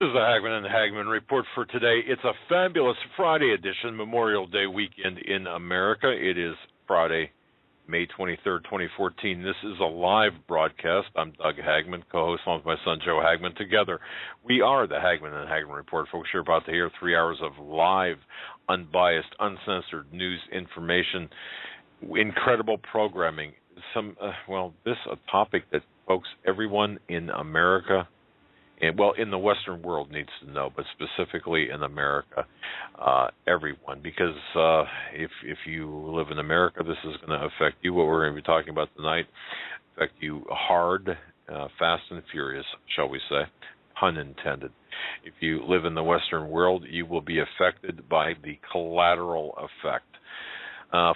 This is the Hagmann and Hagmann report for today. It's a fabulous Friday edition, Memorial Day weekend in America. It is Friday, May 23rd, 2014. This is a live broadcast. I'm Doug Hagmann, co-host along with my son Joe Hagmann. Together, we are the Hagmann and Hagmann report. Folks, you're about to hear 3 hours of live, unbiased, uncensored news information, incredible programming. This is a topic that, folks, everyone in America, and in the Western world needs to know, but specifically in America, everyone, because if you live in America, this is going to affect you. What we're going to be talking about tonight affect you hard, fast and furious, shall we say, pun intended. If you live in the Western world, you will be affected by the collateral effect.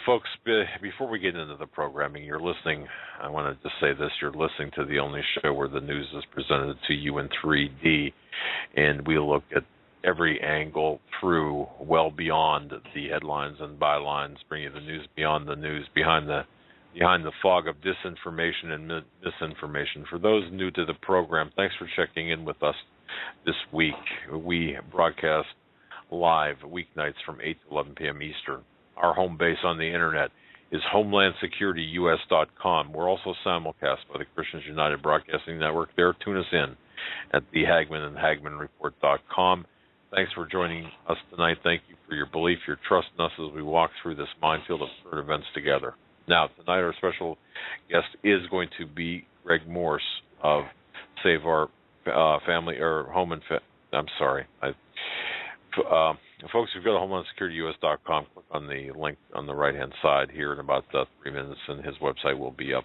Folks, before we get into the programming, you're listening, I want to just say this, you're listening to the only show where the news is presented to you in 3D, and we look at every angle through well beyond the headlines and bylines, bring you the news beyond the news, behind the fog of disinformation and misinformation. For those new to the program, thanks for checking in with us this week. We broadcast live weeknights from 8 to 11 p.m. Eastern. Our home base on the internet is HomelandSecurityUS.com. We're also simulcast by the Christians United Broadcasting Network. There, tune us in at the Hagmann and HagmannReport.com. Thanks for joining us tonight. Thank you for your belief, your trust in us as we walk through this minefield of current events together. Now, tonight our special guest is going to be Greg Morse of Save Our Family, or Home and folks, if you go to HomelandSecurityUS.com, click on the link on the right-hand side here in about 3 minutes, and his website will be up.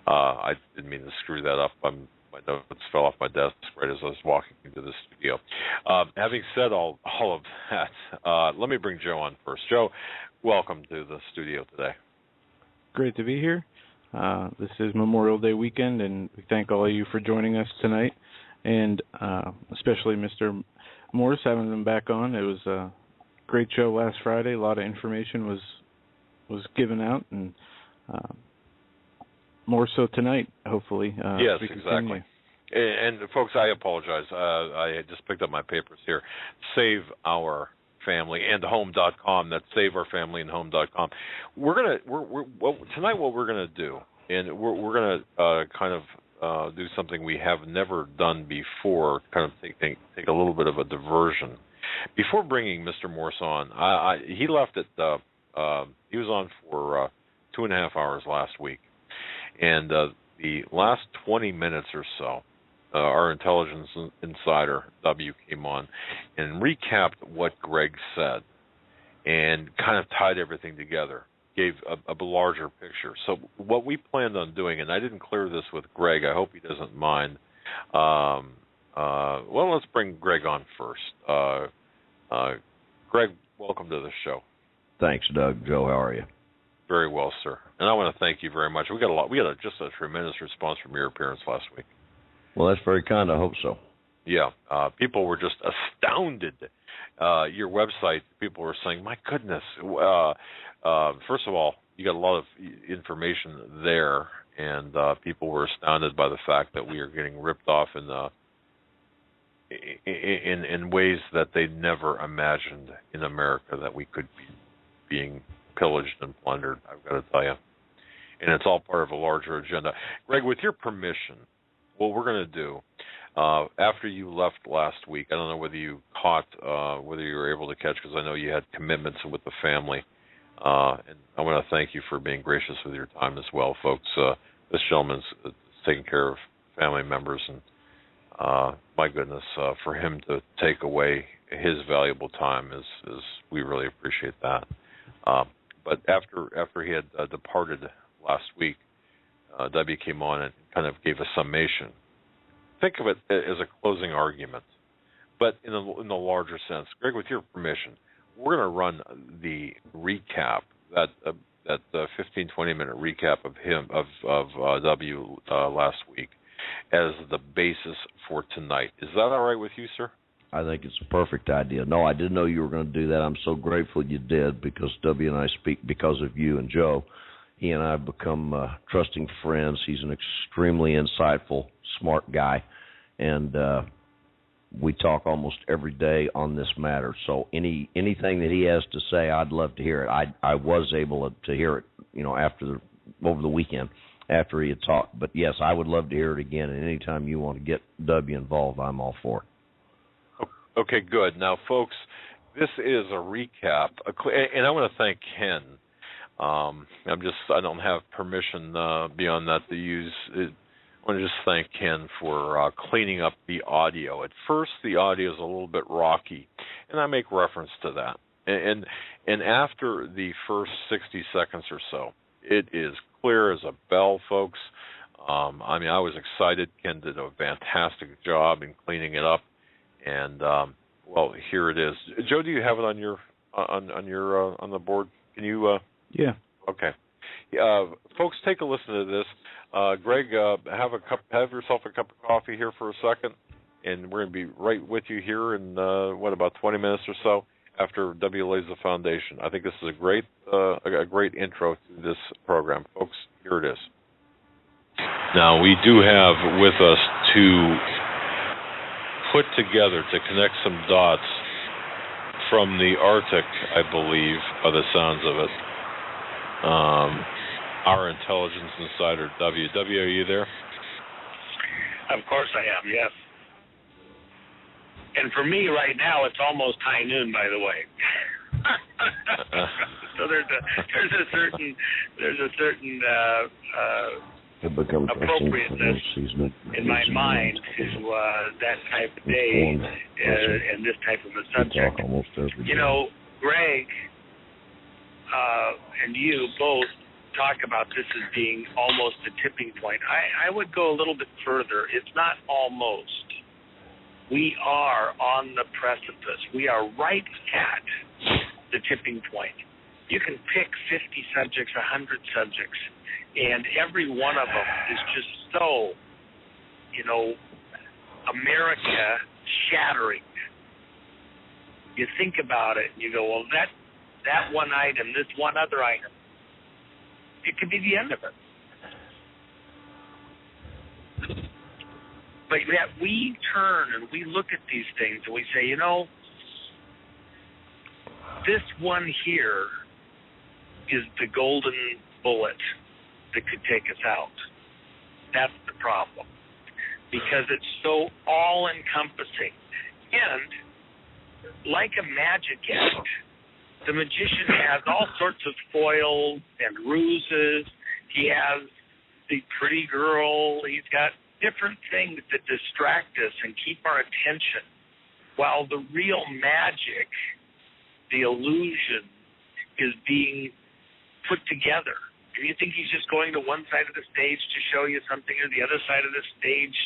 I didn't mean to screw that up. My notes fell off my desk right as I was walking into the studio. Having said all of that, let me bring Joe on first. Joe, welcome to the studio today. Great to be here. This is Memorial Day weekend, and we thank all of you for joining us tonight, and especially Mr. Morse, having them back on. It was a great show last Friday. A lot of information was given out, and more so tonight, hopefully. Yes, exactly. And folks, I apologize. I just picked up my papers here. Save Our Family and Home.com. That's SaveOurFamilyandHome.com. Tonight what we're gonna do, and we're gonna kind of do something we have never done before, kind of take a little bit of a diversion. Before bringing Mr. Morse on, he left at, he was on for 2.5 hours last week, and the last 20 minutes or so, our intelligence insider, W, came on and recapped what Greg said and kind of tied everything together, gave a larger picture. So what we planned on doing, and I didn't clear this with Greg, I hope he doesn't mind. Let's bring Greg on first. Greg, welcome to the show. Thanks, Doug. Joe, how are you? Very well, sir. And I want to thank you very much. We got just a tremendous response from your appearance last week. Well, that's very kind. I hope so. Yeah. People were just astounded. Your website, people were saying, my goodness. First of all, you got a lot of information there, and people were astounded by the fact that we are getting ripped off in ways that they never imagined in America that we could be being pillaged and plundered, I've got to tell you. And it's all part of a larger agenda. Greg, with your permission, what we're going to do, after you left last week, I don't know whether you whether you were able to catch, because I know you had commitments with the family. And I want to thank you for being gracious with your time as well, folks. This gentleman's taking care of family members, and my goodness, for him to take away his valuable time is we really appreciate that. But after he had departed last week, W came on and kind of gave a summation. Think of it as a closing argument, but in the larger sense. Greg, with your permission, we're going to run the recap, that 15-20-minute recap of W last week as the basis for tonight. Is that all right with you, sir? I think it's a perfect idea. No, I didn't know you were going to do that. I'm so grateful you did, because W and I speak because of you and Joe. He and I have become trusting friends. He's an extremely insightful, smart guy, and we talk almost every day on this matter. So anything that he has to say, I'd love to hear it. I was able to hear it, over the weekend after he had talked. But yes, I would love to hear it again. And anytime you want to get W involved, I'm all for it. Okay, good. Now, folks, this is a recap, and I want to thank Ken. I don't have permission beyond that to use it. I want to just thank Ken for cleaning up the audio. At first, the audio is a little bit rocky, and I make reference to that. And after the first 60 seconds or so, it is clear as a bell, folks. I was excited. Ken did a fantastic job in cleaning it up, and well, here it is. Joe, do you have it on your on the board? Can you? Yeah. Okay. Folks, take a listen to this. Greg, have yourself a cup of coffee here for a second, and we're going to be right with you here in about 20 minutes or so after W lays the foundation. I think this is a great intro to this program, folks. Here it is. Now we do have with us to put together to connect some dots from the Arctic, I believe, by the sounds of it. Our intelligence insider, W. W, are you there? Of course I am, yes. And for me right now, it's almost high noon, by the way. So there's a certain appropriateness in my mind to that type of day and this type of a subject. Greg and you both talk about this as being almost a tipping point. I would go a little bit further. It's not almost. We are on the precipice. We are right at the tipping point. You can pick 50 subjects, 100 subjects, and every one of them is just so, America shattering. You think about it, and you go, well, that one item, this one other item, it could be the end of it. But yet we turn and we look at these things and we say, this one here is the golden bullet that could take us out. That's the problem. Because it's so all-encompassing. And like a magic act, the magician has all sorts of foils and ruses. He has the pretty girl. He's got different things that distract us and keep our attention, while the real magic, the illusion, is being put together. And you think he's just going to one side of the stage to show you something, or the other side of the stage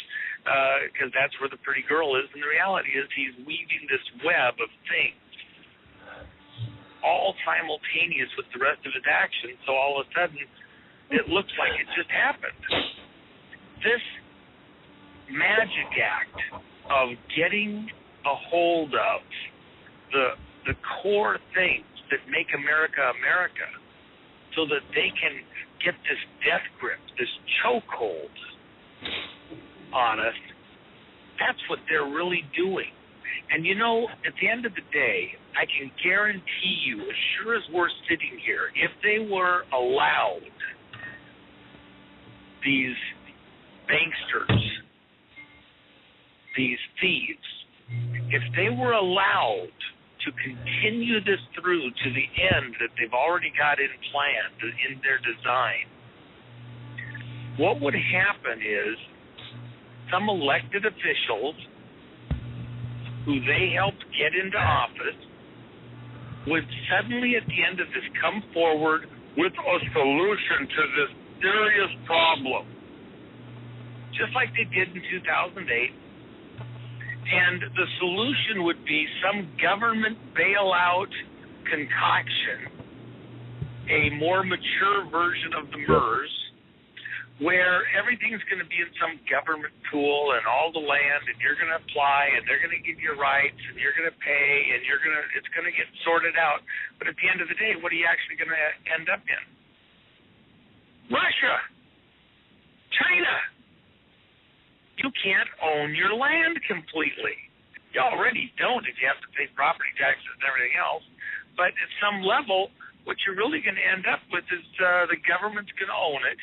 because that's where the pretty girl is. And the reality is he's weaving this web of things, all simultaneous with the rest of his action, so all of a sudden it looks like it just happened. This magic act of getting a hold of the core things that make America America, so that they can get this death grip, this chokehold on us, that's what they're really doing. And at the end of the day, I can guarantee you, as sure as we're sitting here, if they were allowed, these banksters, these thieves, if they were allowed to continue this through to the end that they've already got in plan, in their design, what would happen is some elected officials who they helped get into office would suddenly at the end of this come forward with a solution to this serious problem, just like they did in 2008. And the solution would be some government bailout concoction, a more mature version of the MERS, where everything's going to be in some government pool and all the land, and you're going to apply, and they're going to give you rights, and you're going to pay, and it's going to get sorted out. But at the end of the day, what are you actually going to end up in? Russia, China. You can't own your land completely. You already don't if you have to pay property taxes and everything else. But at some level, what you're really going to end up with is the government's going to own it,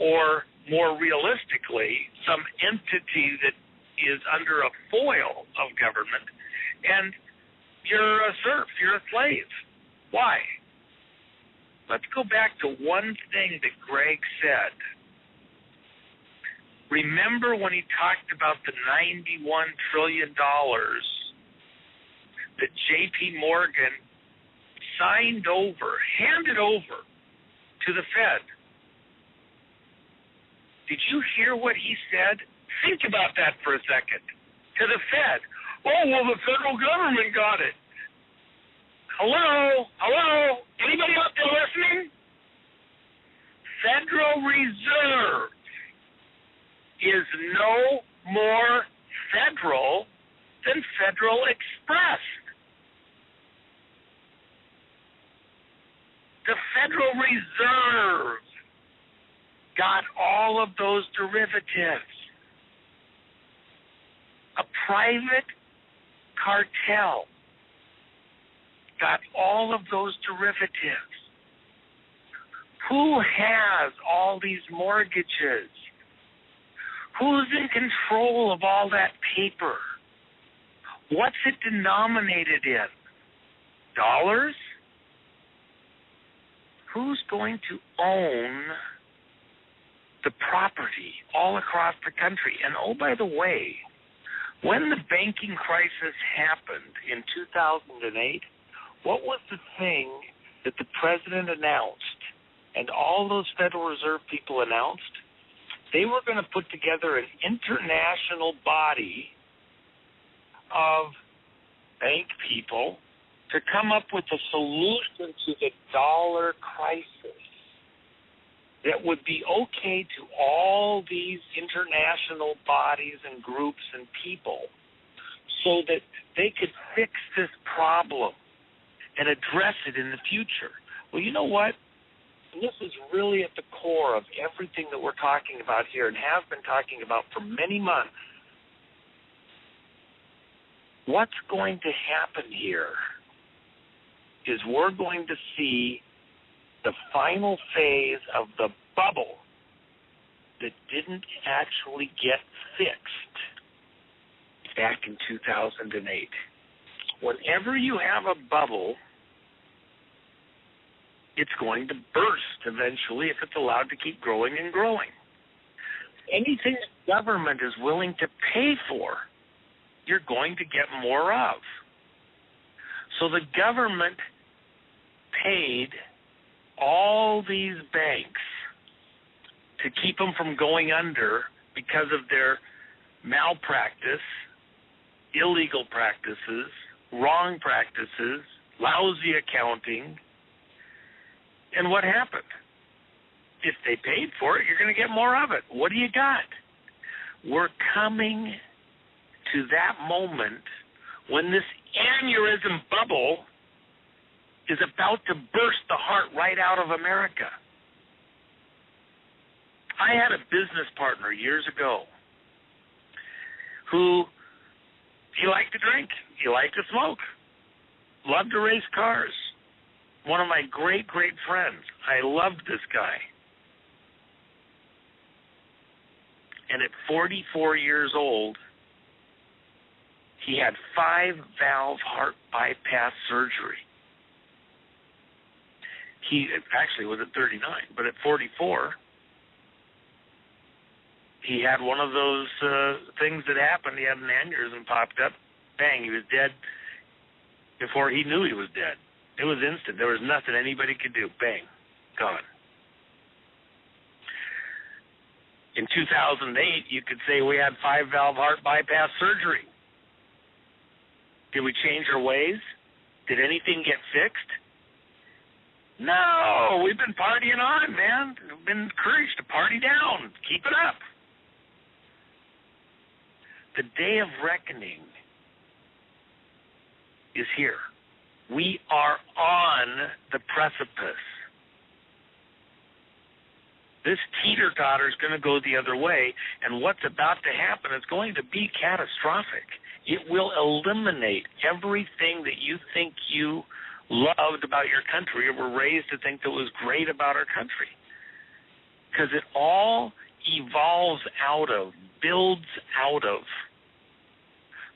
or more realistically, some entity that is under a foil of government, and you're a serf, you're a slave. Why? Let's go back to one thing that Greg said. Remember when he talked about the $91 trillion that J.P. Morgan handed over to the Fed? Did you hear what he said? Think about that for a second. To the Fed. Oh, well, the federal government got it. Hello? Anybody out there listening? Federal Reserve is no more federal than Federal Express. The Federal Reserve got all of those derivatives. A private cartel got all of those derivatives. Who has all these mortgages? Who's in control of all that paper? What's it denominated in? Dollars? Who's going to own the property all across the country? And oh, by the way, when the banking crisis happened in 2008, what was the thing that the president announced and all those Federal Reserve people announced? They were going to put together an international body of bank people to come up with a solution to the dollar crisis that would be okay to all these international bodies and groups and people so that they could fix this problem and address it in the future. Well, you know what? And this is really at the core of everything that we're talking about here and have been talking about for many months. What's going to happen here is we're going to see the final phase of the bubble that didn't actually get fixed back in 2008. Whenever you have a bubble, it's going to burst eventually if it's allowed to keep growing and growing. Anything the government is willing to pay for, you're going to get more of. So the government paid all these banks to keep them from going under because of their malpractice, illegal practices, wrong practices, lousy accounting. And what happened? If they paid for it, you're going to get more of it. What do you got? We're coming to that moment when this aneurysm bubble is about to burst the heart right out of America. I had a business partner years ago who, he liked to drink, he liked to smoke, loved to race cars. One of my great, great friends. I loved this guy. And at 44 years old, he had 5-valve heart bypass surgery. He actually was at 39, but at 44, he had one of those things that happened. He had an aneurysm popped up. Bang, he was dead before he knew he was dead. It was instant. There was nothing anybody could do. Bang, gone. In 2008, you could say we had 5-valve heart bypass surgery. Did we change our ways? Did anything get fixed? No, we've been partying on, man. We've been encouraged to party down. Keep it up. The day of reckoning is here. We are on the precipice. This teeter-totter is going to go the other way, and what's about to happen is going to be catastrophic. It will eliminate everything that you think you loved about your country or were raised to think that was great about our country. Because it all evolves out of, builds out of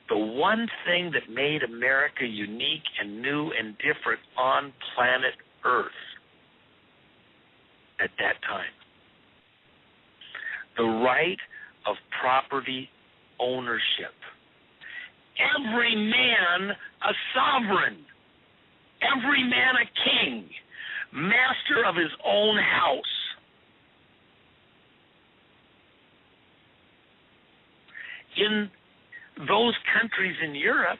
the one thing that made America unique and new and different on planet Earth at that time. The right of property ownership. Every man a sovereign. Every man a king. Master of his own house. In those countries in Europe,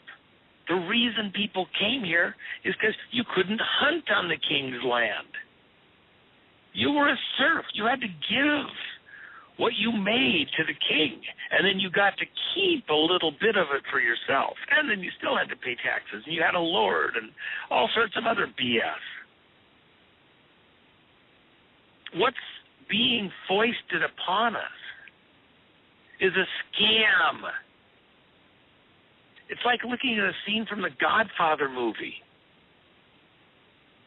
the reason people came here is because you couldn't hunt on the king's land. You were a serf. You had to give what you made to the king, and then you got to keep a little bit of it for yourself. And then you still had to pay taxes, and you had a lord and all sorts of other BS. What's being foisted upon us is a scam. It's like looking at a scene from the Godfather movie.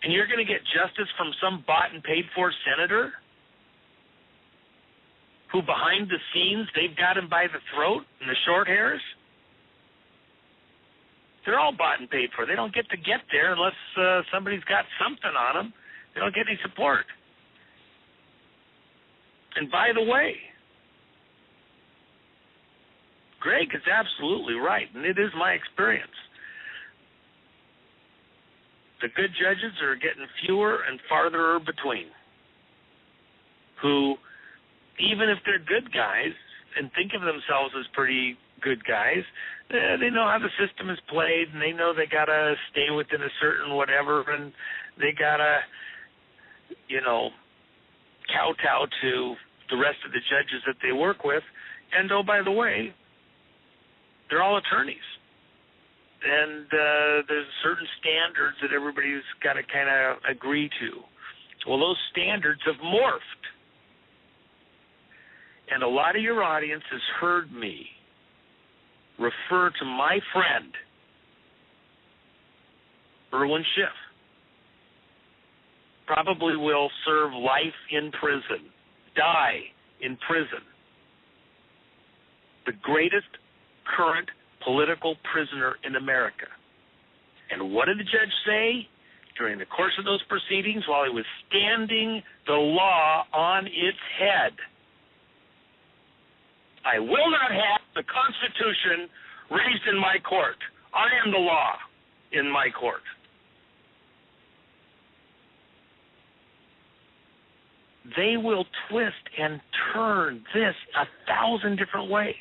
And you're going to get justice from some bought and paid for senator who behind the scenes they've got him by the throat and the short hairs? They're all bought and paid for. They don't get to get there unless somebody's got something on them. They don't get any support. And by the way, Greg is absolutely right, and it is my experience. The good judges are getting fewer and farther between, who, even if they're good guys and think of themselves as pretty good guys, they know how the system is played, and they know they got to stay within a certain whatever, and they got to, kowtow to the rest of the judges that they work with. And, oh, by the way, they're all attorneys. And there's certain standards that everybody's got to kind of agree to. Well, those standards have morphed. And a lot of your audience has heard me refer to my friend, Erwin Schiff. Probably will serve life in prison, die in prison. The greatest current political prisoner in America. And what did the judge say during the course of those proceedings while he was standing the law on its head? I will not have the Constitution raised in my court. I am the law in my court. They will twist and turn this 1,000 different ways.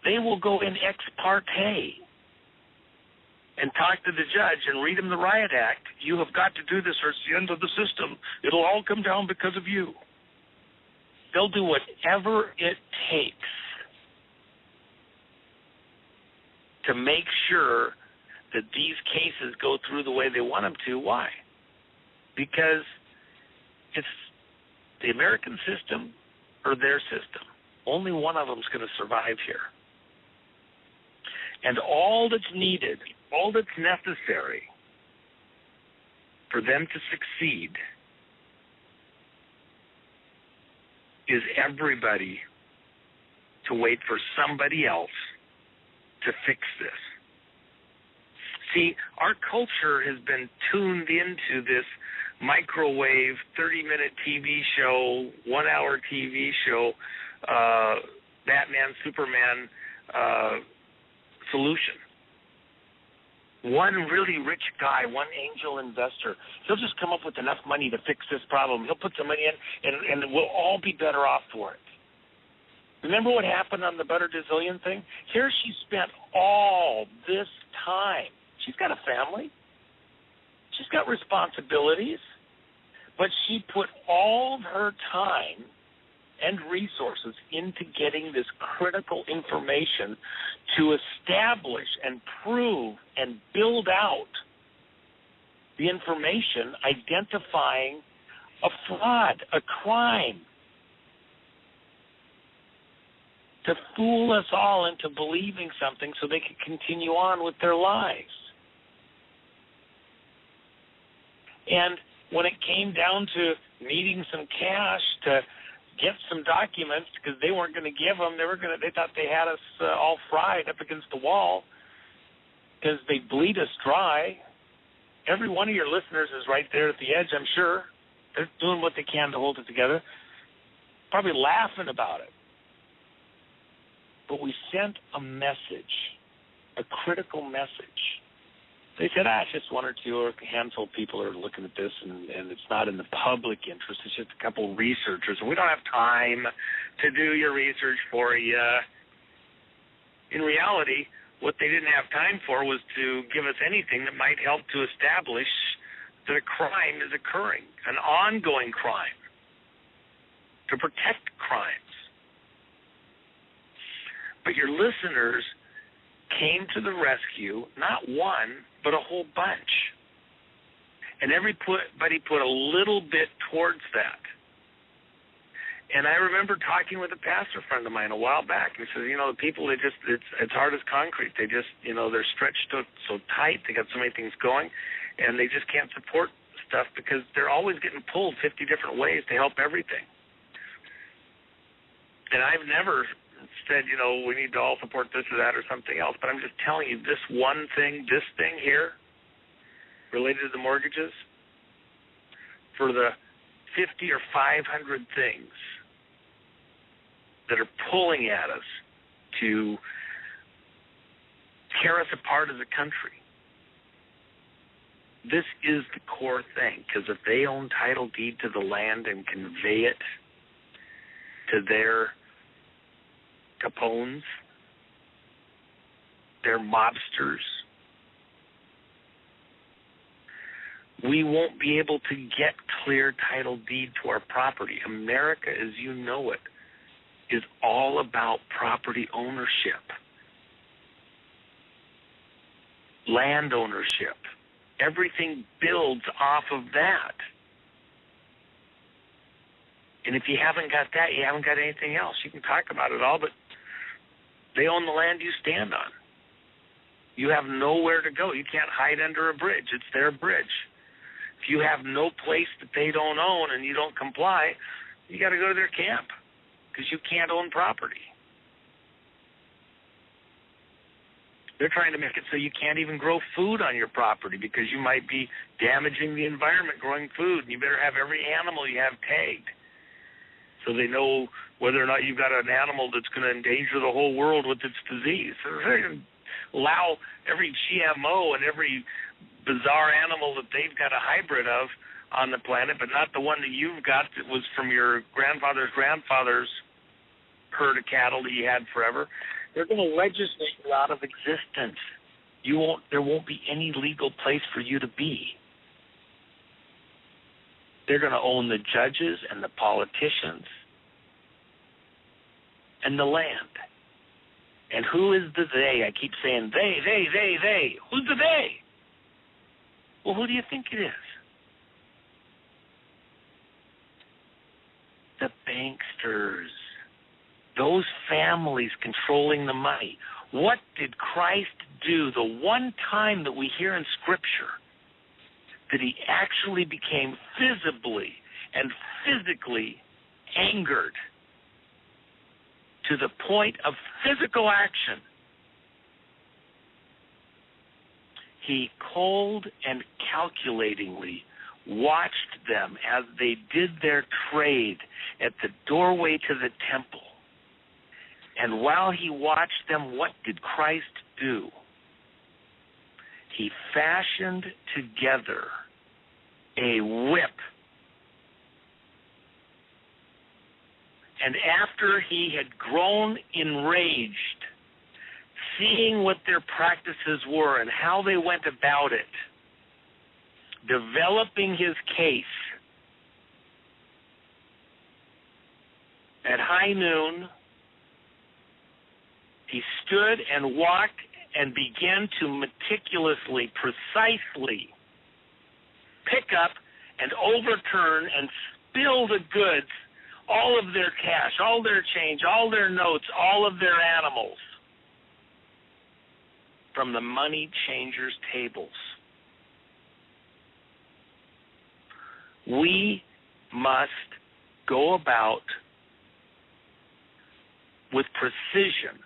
They will go in ex parte and talk to the judge and read him the riot act. You have got to do this or it's the end of the system. It'll all come down because of you. They'll do whatever it takes to make sure that these cases go through the way they want them to. Why? Because it's the American system or their system. Only one of them is going to survive here. And all that's needed, all that's necessary for them to succeed is everybody to wait for somebody else to fix this. See, our culture has been tuned into this microwave 30-minute TV show, 1-hour TV show, Batman, Superman solution. One really rich guy, one angel investor, he'll just come up with enough money to fix this problem. He'll put some money in, and we'll all be better off for it. Remember what happened on the Butter Gazillion thing? Here she spent all this time. She's got a family. She's got responsibilities. But she put all of her time and resources into getting this critical information to establish and prove and build out the information identifying a fraud, a crime, to fool us all into believing something so they could continue on with their lives. And when it came down to needing some cash to get some documents, because they weren't going to give them, they thought they had us all fried up against the wall because they bleed us dry. Every one of your listeners is right there at the edge, I'm sure. They're doing what they can to hold it together, probably laughing about it. But we sent a message, a critical message. They said, it's just one or two or a handful of people are looking at this, and it's not in the public interest. It's just a couple of researchers, and we don't have time to do your research for you. In reality, what they didn't have time for was to give us anything that might help to establish that a crime is occurring, an ongoing crime, to protect crimes. But your listeners came to the rescue, not one, but a whole bunch. And everybody put a little bit towards that. And I remember talking with a pastor friend of mine a while back. He says, the people, it's hard as concrete. They just, they're stretched so tight. They got so many things going, and they just can't support stuff because they're always getting pulled 50 different ways to help everything. And I've never said, we need to all support this or that or something else, but I'm just telling you this one thing, this thing here, related to the mortgages, for the 50 or 500 things that are pulling at us to tear us apart as a country. This is the core thing, because if they own title deed to the land and convey it to their Capones, their mobsters, we won't be able to get clear title deed to our property. America, as you know it, is all about property ownership, land ownership. Everything builds off of that. And if you haven't got that, you haven't got anything else. You can talk about it all, but they own the land you stand on. You have nowhere to go. You can't hide under a bridge. It's their bridge. If you have no place that they don't own and you don't comply, you got to go to their camp because you can't own property. They're trying to make it so you can't even grow food on your property because you might be damaging the environment growing food, and you better have every animal you have tagged so they know whether or not you've got an animal that's going to endanger the whole world with its disease. So they're going to allow every GMO and every bizarre animal that they've got a hybrid of on the planet, but not the one that you've got that was from your grandfather's herd of cattle that you had forever. They're going to legislate you out of existence. There won't be any legal place for you to be. They're going to own the judges and the politicians and the land. And who is the they? I keep saying they. Who's the they? Well, who do you think it is? The banksters. Those families controlling the money. What did Christ do the one time that we hear in Scripture that he actually became visibly and physically angered to the point of physical action? He cold and calculatingly watched them as they did their trade at the doorway to the temple. And while he watched them, what did Christ do? He fashioned together a whip. And after he had grown enraged, seeing what their practices were and how they went about it, developing his case, at high noon, he stood and walked and began to meticulously, precisely pick up and overturn and spill the goods all of their cash, all their change, all their notes, all of their animals from the money changers' tables. We must go about with precision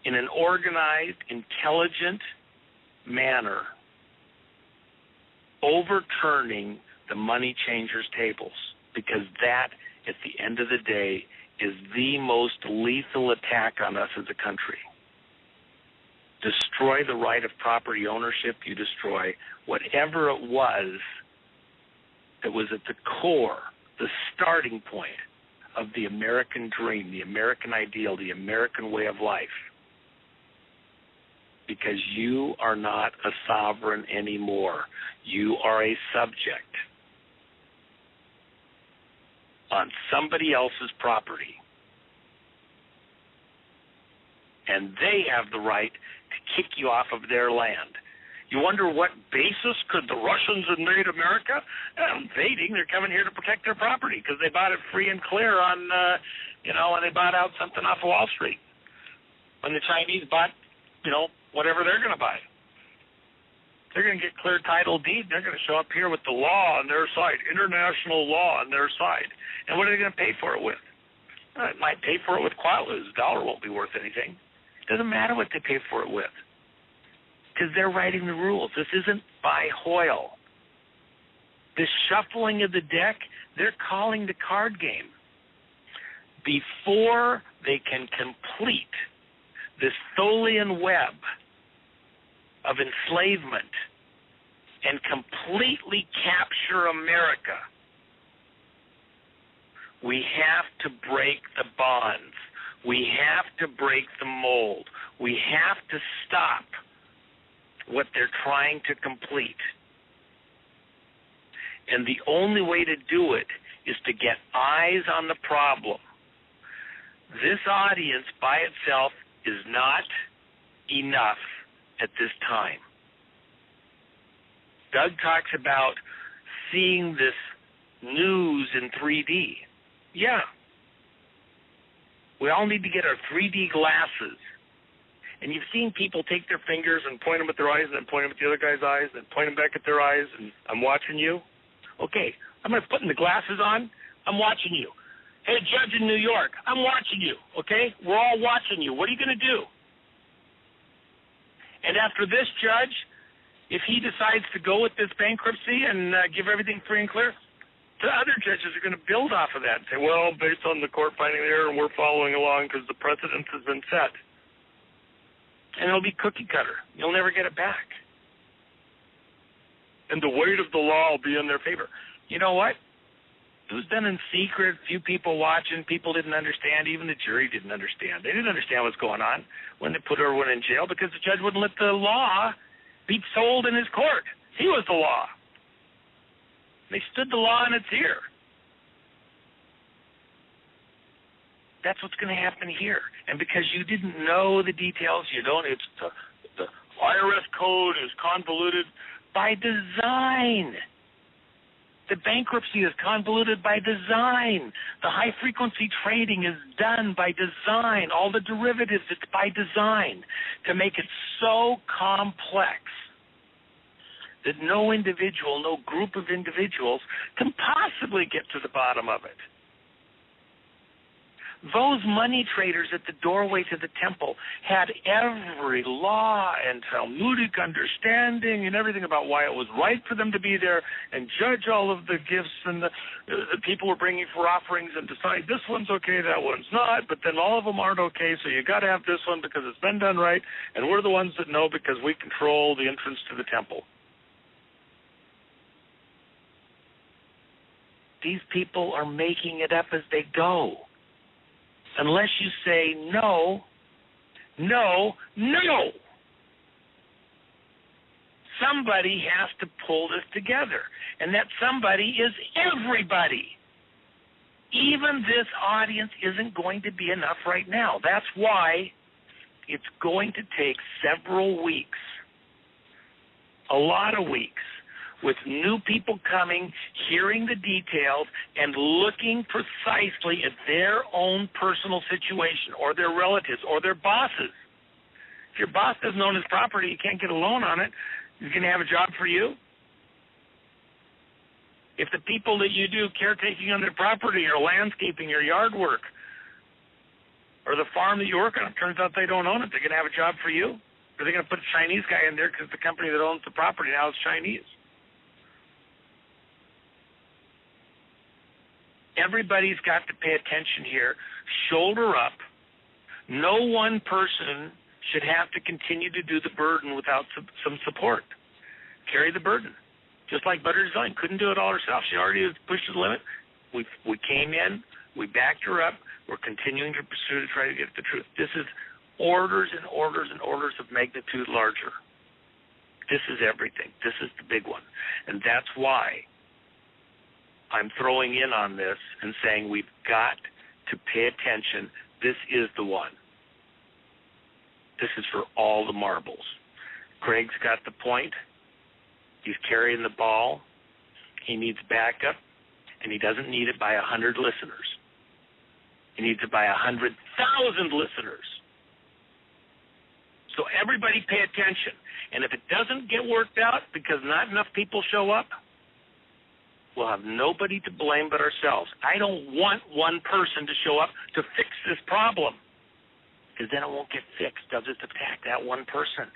in an organized, intelligent manner, overturning the money changers' tables, because that, at the end of the day, is the most lethal attack on us as a country. Destroy the right of property ownership, you destroy whatever it was that was at the core, the starting point of the American dream, the American ideal, the American way of life. Because you are not a sovereign anymore. You are a subject on somebody else's property. And they have the right to kick you off of their land. You wonder what basis could the Russians invade America? Invading, they're coming here to protect their property because they bought it free and clear on, when they bought out something off of Wall Street. When the Chinese bought, whatever they're going to buy. They're going to get clear title deed. They're going to show up here with the law on their side, international law on their side. And what are they going to pay for it with? It might pay for it with qualis. The dollar won't be worth anything. It doesn't matter what they pay for it with, because they're writing the rules. This isn't by Hoyle. This shuffling of the deck, they're calling the card game. Before they can complete this Tholian web of enslavement and completely capture America, we have to break the bonds. We have to break the mold. We have to stop what they're trying to complete. And the only way to do it is to get eyes on the problem. This audience by itself is not enough at this time. Doug talks about seeing this news in 3D. Yeah. We all need to get our 3D glasses. And you've seen people take their fingers and point them at their eyes and then point them at the other guy's eyes and point them back at their eyes, and I'm watching you. Okay, I'm going to put the glasses on. I'm watching you. Hey, judge in New York, I'm watching you, okay? We're all watching you. What are you going to do? And after this judge, if he decides to go with this bankruptcy and give everything free and clear, the other judges are going to build off of that and say, well, based on the court finding there, we're following along because the precedent has been set. And it'll be cookie cutter. You'll never get it back. And the weight of the law will be in their favor. You know what? It was done in secret, few people watching, people didn't understand, even the jury didn't understand. They didn't understand what's going on when they put everyone in jail because the judge wouldn't let the law be sold in his court. He was the law. They stood the law in its ear. That's what's going to happen here. And because you didn't know the details, it's the IRS code is convoluted by design. The bankruptcy is convoluted by design. The high-frequency trading is done by design. All the derivatives, it's by design to make it so complex that no individual, no group of individuals can possibly get to the bottom of it. Those money traders at the doorway to the temple had every law and Talmudic understanding and everything about why it was right for them to be there and judge all of the gifts and the people were bringing for offerings and decide this one's okay, that one's not, but then all of them aren't okay, so you got to have this one because it's been done right, and we're the ones that know because we control the entrance to the temple. These people are making it up as they go. Unless you say no, no, no. Somebody has to pull this together. And that somebody is everybody. Even this audience isn't going to be enough right now. That's why it's going to take several weeks, a lot of weeks, with new people coming, hearing the details, and looking precisely at their own personal situation or their relatives or their bosses. If your boss doesn't own his property, you can't get a loan on it, he's going to have a job for you. If the people that you do caretaking on their property or landscaping or yard work or the farm that you work on, it turns out they don't own it, they're going to have a job for you? Or are they going to put a Chinese guy in there because the company that owns the property now is Chinese? Everybody's got to pay attention here. Shoulder up. No one person should have to continue to do the burden without some support. Carry the burden. Just like Butter Design couldn't do it all herself. She already pushed the limit. We came in. We backed her up. We're continuing to pursue to try to get the truth. This is orders and orders and orders of magnitude larger. This is everything. This is the big one. And that's why I'm throwing in on this and saying we've got to pay attention. This is the one. This is for all the marbles. Greg's got the point. He's carrying the ball. He needs backup, and he doesn't need it by 100 listeners. He needs it by 100,000 listeners. So everybody pay attention. And if it doesn't get worked out because not enough people show up, we'll have nobody to blame but ourselves. I don't want one person to show up to fix this problem, because then it won't get fixed. They'll just attack that one person.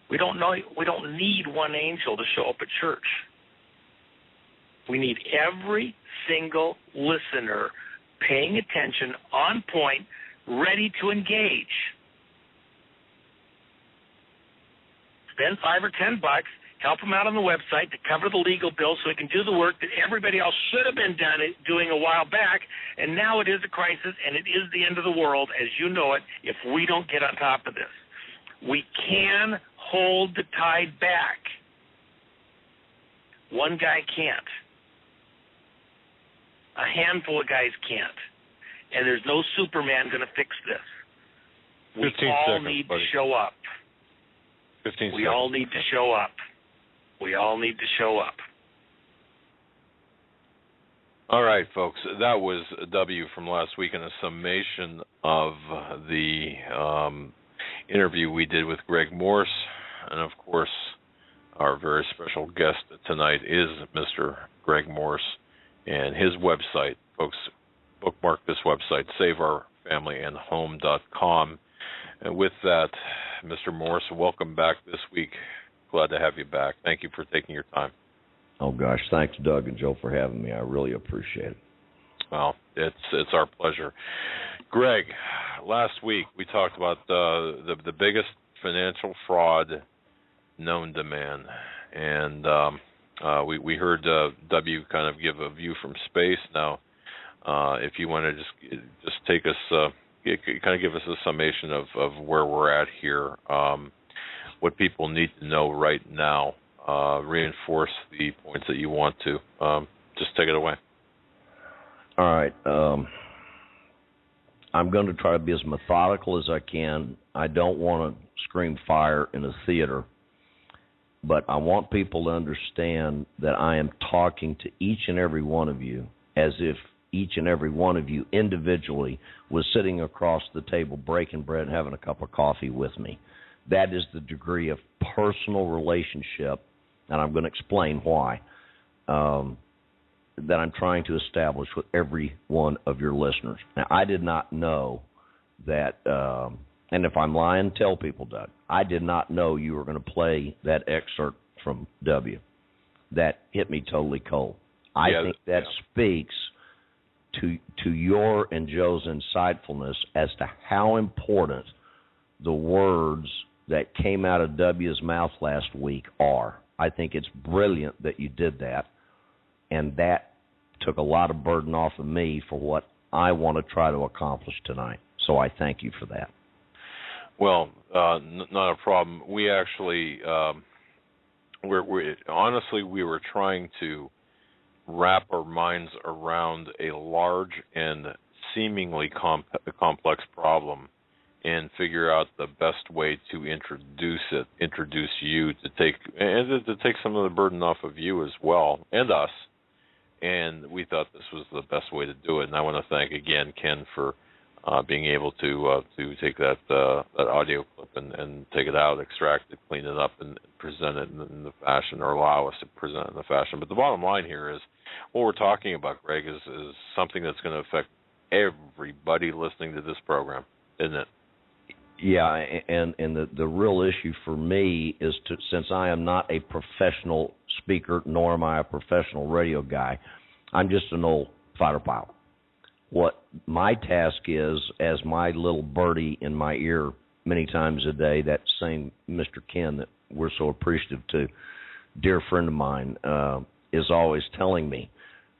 We don't need one angel to show up at church. We need every single listener paying attention, on point, ready to engage. Spend $5 or $10, help him out on the website to cover the legal bill so he can do the work that everybody else should have been doing a while back, and now it is a crisis, and it is the end of the world, as you know it, if we don't get on top of this. We can hold the tide back. One guy can't. A handful of guys can't. And there's no Superman going to fix this. We all need to show up. 15 seconds. We all need to show up. We all need to show up. All right, folks. That was W from last week and a summation of the interview we did with Greg Morse. And, of course, our very special guest tonight is Mr. Greg Morse and his website. Folks, bookmark this website, saveourfamilyandhome.com. And with that, Mr. Morse, welcome back this week. Glad to have you back. Thank you for taking your time. Oh, gosh. Thanks, Doug and Joe, for having me. I really appreciate it. Well, it's our pleasure. Greg, last week we talked about the biggest financial fraud known to man. And we heard W kind of give a view from space. Now, if you want to just take us, kind of give us a summation of where we're at here, what people need to know right now, reinforce the points that you want to. Just take it away. All right. I'm going to try to be as methodical as I can. I don't want to scream fire in a theater, but I want people to understand that I am talking to each and every one of you as if each and every one of you individually was sitting across the table breaking bread and having a cup of coffee with me. That is the degree of personal relationship, and I'm going to explain why, that I'm trying to establish with every one of your listeners. Now, I did not know that, and if I'm lying, tell people, Doug, I did not know you were going to play that excerpt from W. That hit me totally cold. I think that speaks to your and Joe's insightfulness as to how important the words that came out of W's mouth last week are. I think it's brilliant that you did that, and that took a lot of burden off of me for what I want to try to accomplish tonight. So I thank you for that. Well, not a problem. We actually, honestly, we were trying to wrap our minds around a large and seemingly complex problem and figure out the best way to introduce you to take some of the burden off of you as well, and us. And we thought this was the best way to do it. And I want to thank again Ken for being able to take that audio clip and take it out, extract it, clean it up, and present it in the fashion, or allow us to present it in the fashion. But the bottom line here is what we're talking about, Greg, is something that's going to affect everybody listening to this program, isn't it? Yeah, and the real issue for me is since I am not a professional speaker, nor am I a professional radio guy, I'm just an old fighter pilot. What my task is, as my little birdie in my ear many times a day, that same Mr. Ken that we're so appreciative to, dear friend of mine, is always telling me,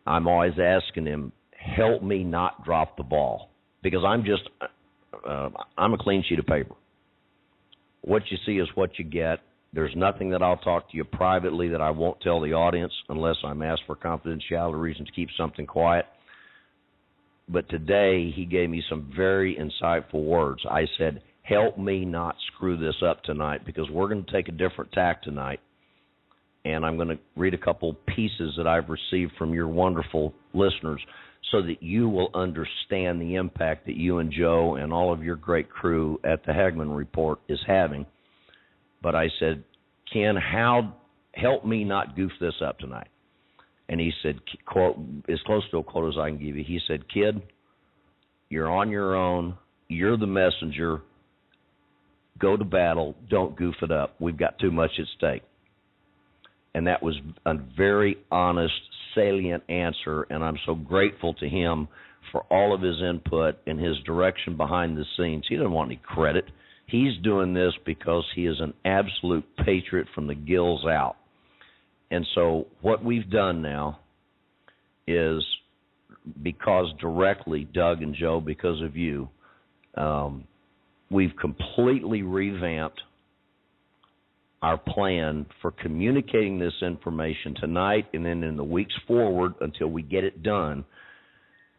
I'm always asking him, help me not drop the ball, because I'm a clean sheet of paper. What you see is what you get. There's nothing that I'll talk to you privately that I won't tell the audience unless I'm asked for confidentiality reasons to keep something quiet. But today he gave me some very insightful words. I said, help me not screw this up tonight, because we're going to take a different tack tonight. And I'm going to read a couple pieces that I've received from your wonderful listeners so that you will understand the impact that you and Joe and all of your great crew at the Hagmann Report is having. But I said, Ken, help me not goof this up tonight. And he said, quote, as close to a quote as I can give you, he said, kid, you're on your own. You're the messenger. Go to battle. Don't goof it up. We've got too much at stake. And that was a very honest, salient answer, and I'm so grateful to him for all of his input and his direction behind the scenes. He doesn't want any credit. He's doing this because he is an absolute patriot from the gills out. And so what we've done now is, because directly, Doug and Joe, because of you, we've completely revamped our plan for communicating this information tonight and then in the weeks forward until we get it done,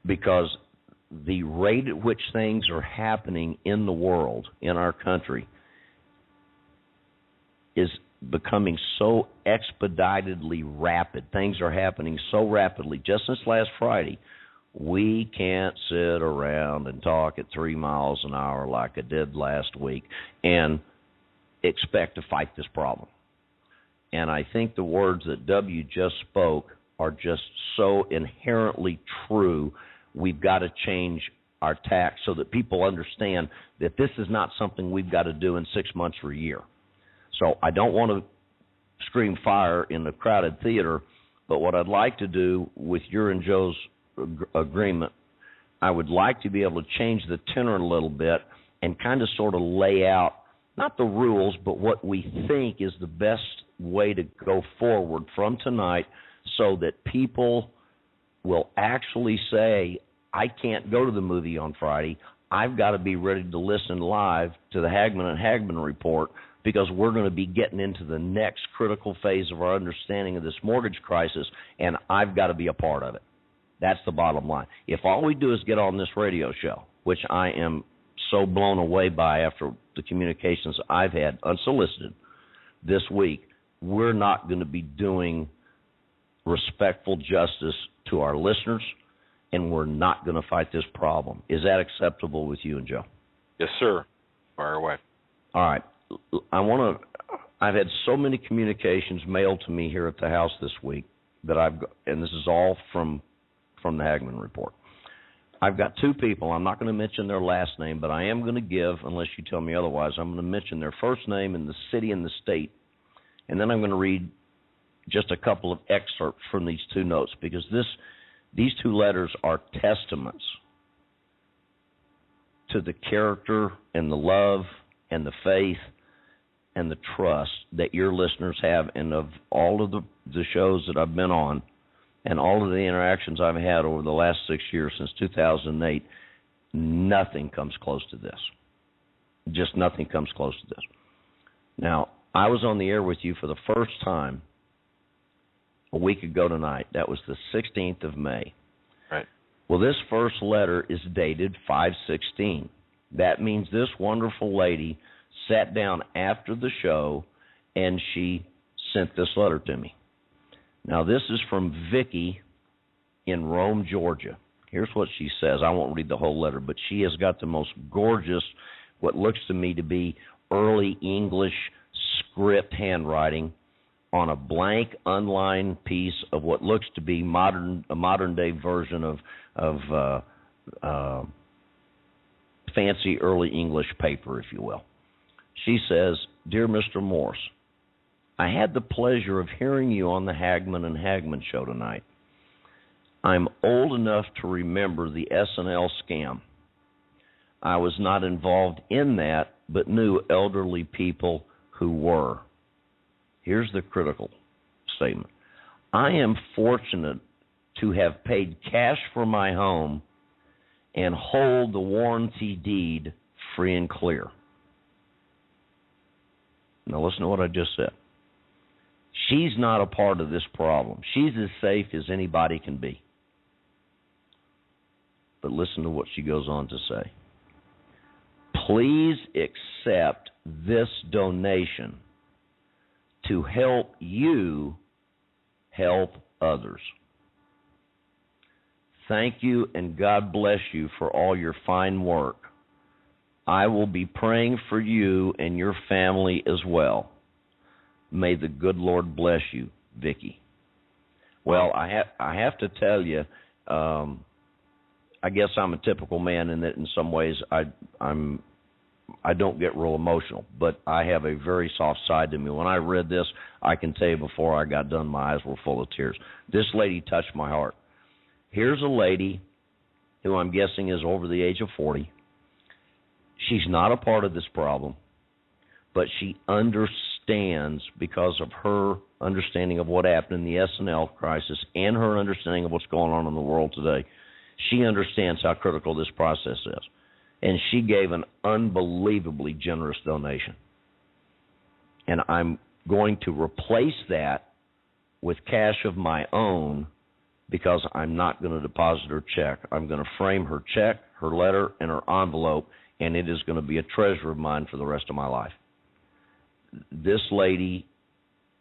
because the rate at which things are happening in the world, in our country, is becoming so expeditedly rapid. Things are happening so rapidly. Just since last Friday, we can't sit around and talk at 3 miles an hour like I did last week and expect to fight this problem. And I think the words that W just spoke are just so inherently true. We've got to change our tack so that people understand that this is not something we've got to do in 6 months or a year. So I don't want to scream fire in the crowded theater, but what I'd like to do with your and Joe's agreement, I would like to be able to change the tenor a little bit and kind of sort of lay out not the rules, but what we think is the best way to go forward from tonight so that people will actually say, I can't go to the movie on Friday. I've got to be ready to listen live to the Hagmann and Hagmann Report, because we're going to be getting into the next critical phase of our understanding of this mortgage crisis, and I've got to be a part of it. That's the bottom line. If all we do is get on this radio show, which I am so blown away by after the communications I've had unsolicited this week, we're not going to be doing respectful justice to our listeners, and we're not going to fight this problem. Is that acceptable with you and Joe? Yes, sir. Fire away. All right. I've had so many communications mailed to me here at the house this week that and this is all from the Hagmann Report. I've got two people. I'm not going to mention their last name, but I am going to give, unless you tell me otherwise, I'm going to mention their first name and the city and the state, and then I'm going to read just a couple of excerpts from these two notes, because these two letters are testaments to the character and the love and the faith and the trust that your listeners have, and of all of the shows that I've been on and all of the interactions I've had over the last 6 years since 2008, nothing comes close to this. Just nothing comes close to this. Now, I was on the air with you for the first time a week ago tonight. That was the 16th of May. Right. Well, this first letter is dated 5/16. That means this wonderful lady sat down after the show and she sent this letter to me. Now, this is from Vicky in Rome, Georgia. Here's what she says. I won't read the whole letter, but she has got the most gorgeous, what looks to me to be early English script handwriting on a blank, unlined piece of what looks to be a modern-day version of fancy early English paper, if you will. She says, "Dear Mr. Morse, I had the pleasure of hearing you on the Hagmann and Hagmann show tonight. I'm old enough to remember the SNL scam. I was not involved in that, but knew elderly people who were." Here's the critical statement. "I am fortunate to have paid cash for my home and hold the warranty deed free and clear." Now listen to what I just said. She's not a part of this problem. She's as safe as anybody can be. But listen to what she goes on to say. "Please accept this donation to help you help others. Thank you, and God bless you for all your fine work. I will be praying for you and your family as well. May the good Lord bless you, Vicky." Well, I have to tell you, I guess I'm a typical man in that in some ways I don't get real emotional, but I have a very soft side to me. When I read this, I can tell you before I got done, my eyes were full of tears. This lady touched my heart. Here's a lady who I'm guessing is over the age of 40. She's not a part of this problem, but she understands, because of her understanding of what happened in the SNL crisis and her understanding of what's going on in the world today, she understands how critical this process is. And she gave an unbelievably generous donation. And I'm going to replace that with cash of my own, because I'm not going to deposit her check. I'm going to frame her check, her letter, and her envelope, and it is going to be a treasure of mine for the rest of my life. This lady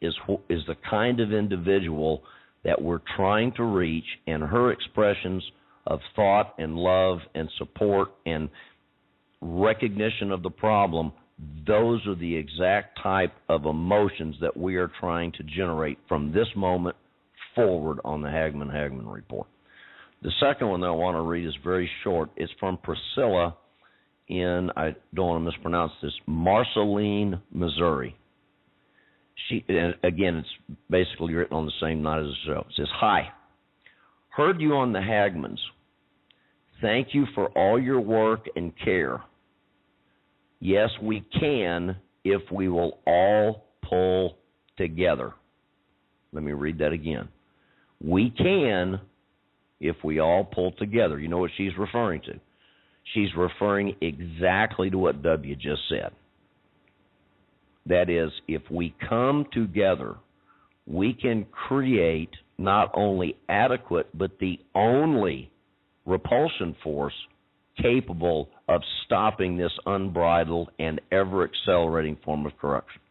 is the kind of individual that we're trying to reach, and her expressions of thought and love and support and recognition of the problem, those are the exact type of emotions that we are trying to generate from this moment forward on the Hagmann and Hagmann report. The second one that I want to read is very short. It's from Priscilla in, I don't want to mispronounce this, Marceline, Missouri. And again, it's basically written on the same night as the show. It says, "Hi, heard you on the Hagmanns. Thank you for all your work and care. Yes, we can if we will all pull together." Let me read that again. We can if we all pull together. You know what she's referring to? She's referring exactly to what W just said. That is, if we come together, we can create not only adequate, but the only repulsion force capable of stopping this unbridled and ever-accelerating form of corruption.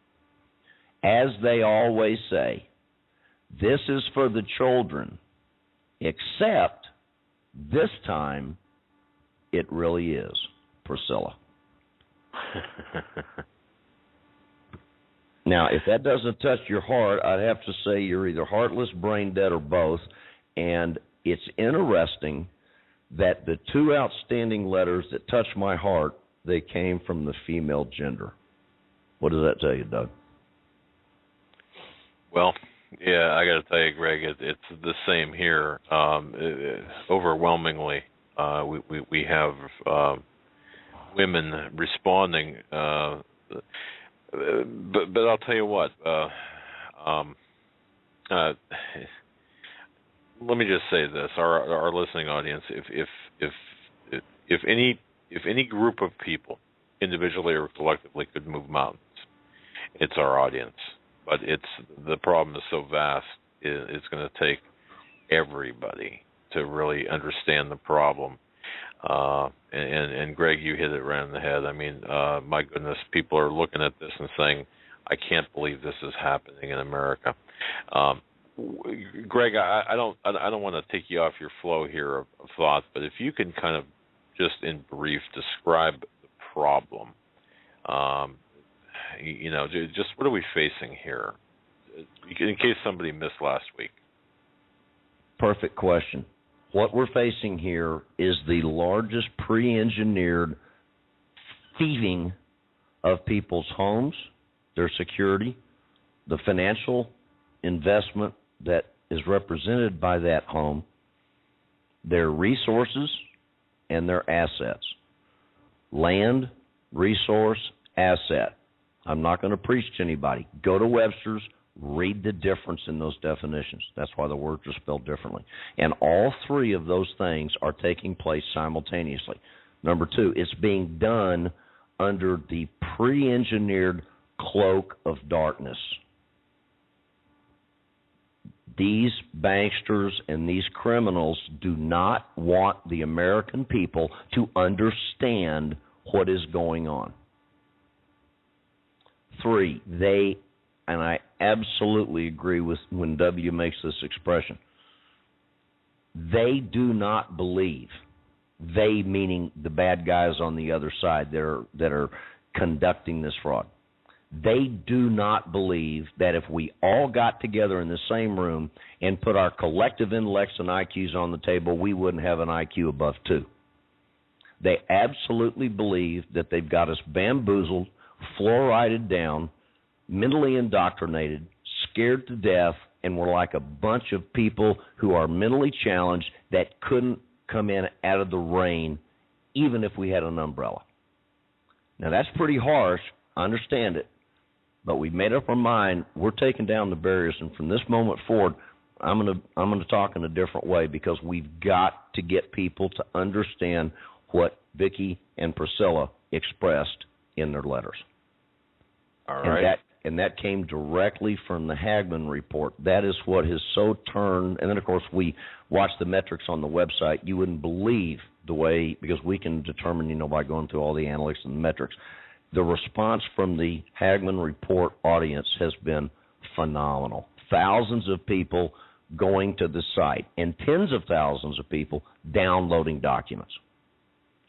As they always say, this is for the children, except this time it really is. Priscilla. Now, if that doesn't touch your heart, I'd have to say you're either heartless, brain dead, or both. And it's interesting that the two outstanding letters that touch my heart, they came from the female gender. What does that tell you, Doug? Well, yeah, I got to tell you, Greg, it's the same here. Overwhelmingly, we have women responding. But I'll tell you what. Let me just say this: our listening audience, if any group of people, individually or collectively, could move mountains, it's our audience. But the problem is so vast; it's going to take everybody to really understand the problem And Greg, you hit it right on the head. I mean, my goodness, people are looking at this and saying, I can't believe this is happening in America. Greg, I don't want to take you off your flow here of thought, but if you can kind of just in brief describe the problem, just what are we facing here, in case somebody missed last week. Perfect question. What we're facing here is the largest pre-engineered thieving of people's homes, their security, the financial investment that is represented by that home, their resources, and their assets. Land, resource, asset. I'm not going to preach to anybody. Go to Webster's, read the difference in those definitions. That's why the words are spelled differently. And all three of those things are taking place simultaneously. Number two, it's being done under the pre-engineered cloak of darkness. These banksters and these criminals do not want the American people to understand what is going on. Three, and I absolutely agree with when W makes this expression, they do not believe, they meaning the bad guys on the other side that are conducting this fraud, they do not believe that if we all got together in the same room and put our collective intellects and IQs on the table, we wouldn't have an IQ above 2. They absolutely believe that they've got us bamboozled, fluorided down, mentally indoctrinated, scared to death, and we're like a bunch of people who are mentally challenged that couldn't come in out of the rain even if we had an umbrella. Now, that's pretty harsh. I understand it. But we've made up our mind. We're taking down the barriers, and from this moment forward, I'm going to talk in a different way, because we've got to get people to understand what Vicki and Priscilla expressed in their letters. All right. And that came directly from the Hagmann report. That is what has so turned. And then, of course, we watched the metrics on the website. You wouldn't believe the way, because we can determine, by going through all the analytics and the metrics. The response from the Hagmann report audience has been phenomenal. Thousands of people going to the site and tens of thousands of people downloading documents.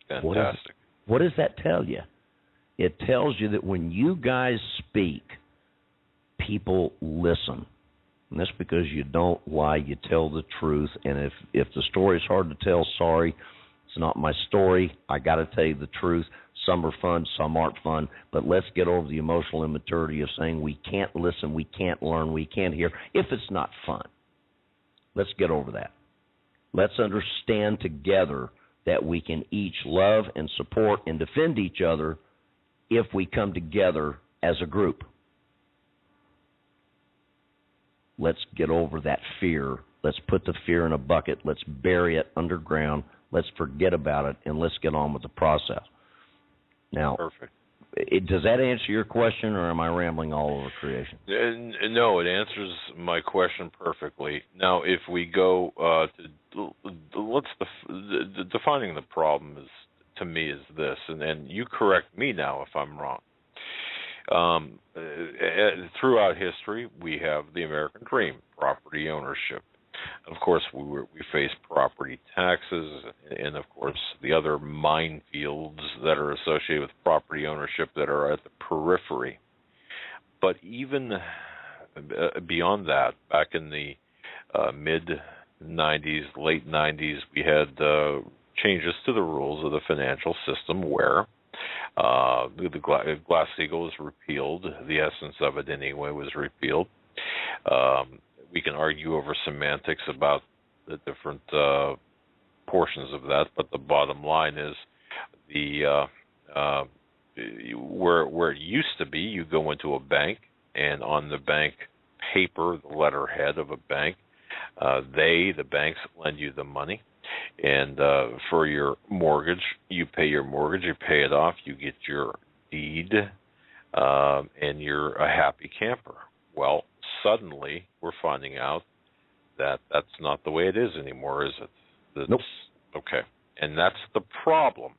Fantastic. What does that tell you? It tells you that when you guys speak, people listen. And that's because you don't lie, you tell the truth. And if the story is hard to tell, sorry, it's not my story. I got to tell you the truth. Some are fun, some aren't fun. But let's get over the emotional immaturity of saying we can't listen, we can't learn, we can't hear if it's not fun. Let's get over that. Let's understand together that we can each love and support and defend each other if we come together as a group. Let's get over that fear. Let's put the fear in a bucket. Let's bury it underground. Let's forget about it, and let's get on with the process. Now, perfect. Does that answer your question, or am I rambling all over creation? No, it answers my question perfectly. Now, if we go defining the problem is, to me, is this, and you correct me now if I'm wrong. Throughout history, we have the American dream, property ownership. Of course, we face property taxes and, of course, the other minefields that are associated with property ownership that are at the periphery. But even beyond that, back in the mid-'90s, late 90s, we had changes to the rules of the financial system where the Glass-Steagall was repealed. The essence of it, anyway, was repealed. We can argue over semantics about the different portions of that, but the bottom line is where it used to be, you go into a bank, and on the bank paper, the letterhead of a bank, the banks lend you the money, and for your mortgage, you pay your mortgage, you pay it off, you get your deed, and you're a happy camper. Well, suddenly we're finding out that that's not the way it is anymore, is it? Nope. Okay. And that's the problem.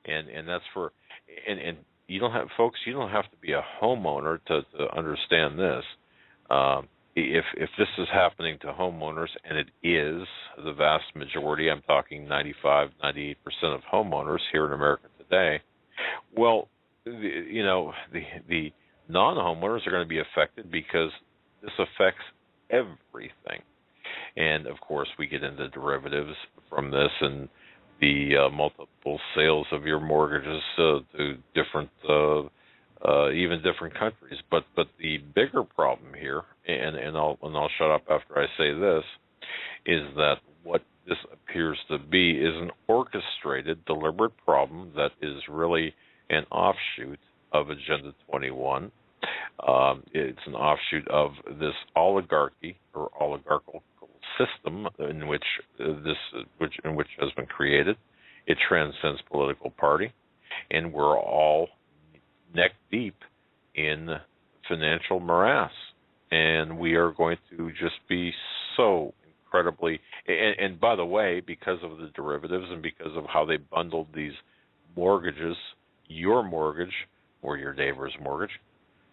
and that's for and you don't have folks. You don't have to be a homeowner to understand this. If this is happening to homeowners, and it is the vast majority, I'm talking 95, 98% of homeowners here in America today, well, the non-homeowners are going to be affected because this affects everything. And, of course, we get into derivatives from this and the multiple sales of your mortgages to different even different countries, but the bigger problem here, and I'll shut up after I say this, is that what this appears to be is an orchestrated, deliberate problem that is really an offshoot of Agenda 21. It's an offshoot of this oligarchy or oligarchical system in which has been created. It transcends political party, and we're all neck deep in financial morass, and we are going to just be so incredibly, and by the way, because of the derivatives and because of how they bundled these mortgages, your mortgage or your neighbor's mortgage,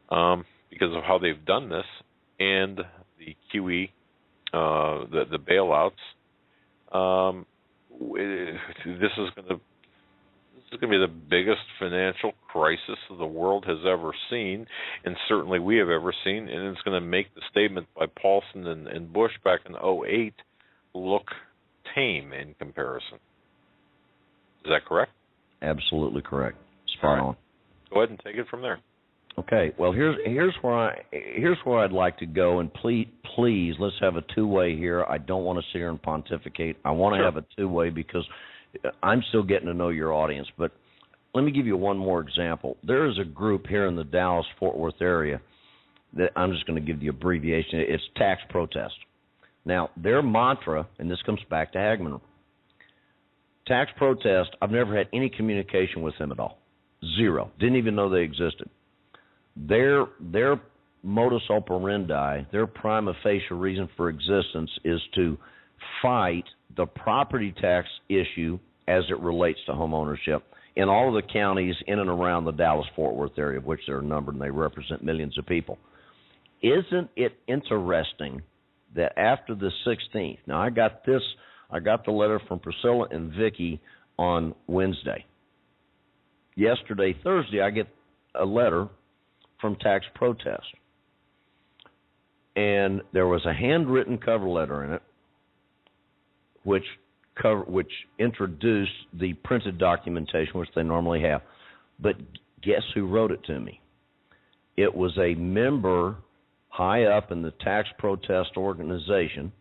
because of how they've done this, and the QE, the bailouts, this is going to be the biggest financial crisis the world has ever seen, and certainly we have ever seen, and it's going to make the statement by Paulson and Bush back in 2008 look tame in comparison. Is that correct? Absolutely correct. Spot on. Go ahead and take it from there. Okay. Well, here's where I'd like to go, and please let's have a two-way here. I don't want to sit here and pontificate. I want to have a two-way because I'm still getting to know your audience, but let me give you one more example. There is a group here in the Dallas-Fort Worth area that I'm just going to give the abbreviation. It's Tax Protest. Now, their mantra, and this comes back to Hagmann, Tax Protest, I've never had any communication with them at all. Zero. Didn't even know they existed. Their modus operandi, their prima facie reason for existence is to fight the property tax issue as it relates to home ownership in all of the counties in and around the Dallas-Fort Worth area, of which there are numbered, and they represent millions of people. Isn't it interesting that after the 16th, now I got the letter from Priscilla and Vicki on Wednesday. Yesterday, Thursday, I get a letter from Tax Protest. And there was a handwritten cover letter in it, which introduced the printed documentation, which they normally have. But guess who wrote it to me? It was a member high up in the Tax Protest organization,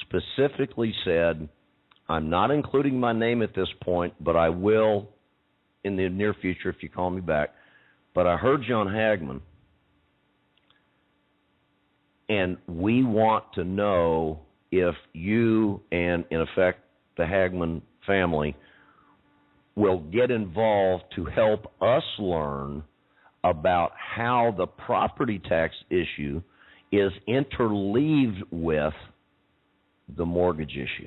specifically said, I'm not including my name at this point, but I will in the near future if you call me back. But I heard you on Hagmann, and we want to know if you and, in effect, the Hagmann family will get involved to help us learn about how the property tax issue is interleaved with the mortgage issue.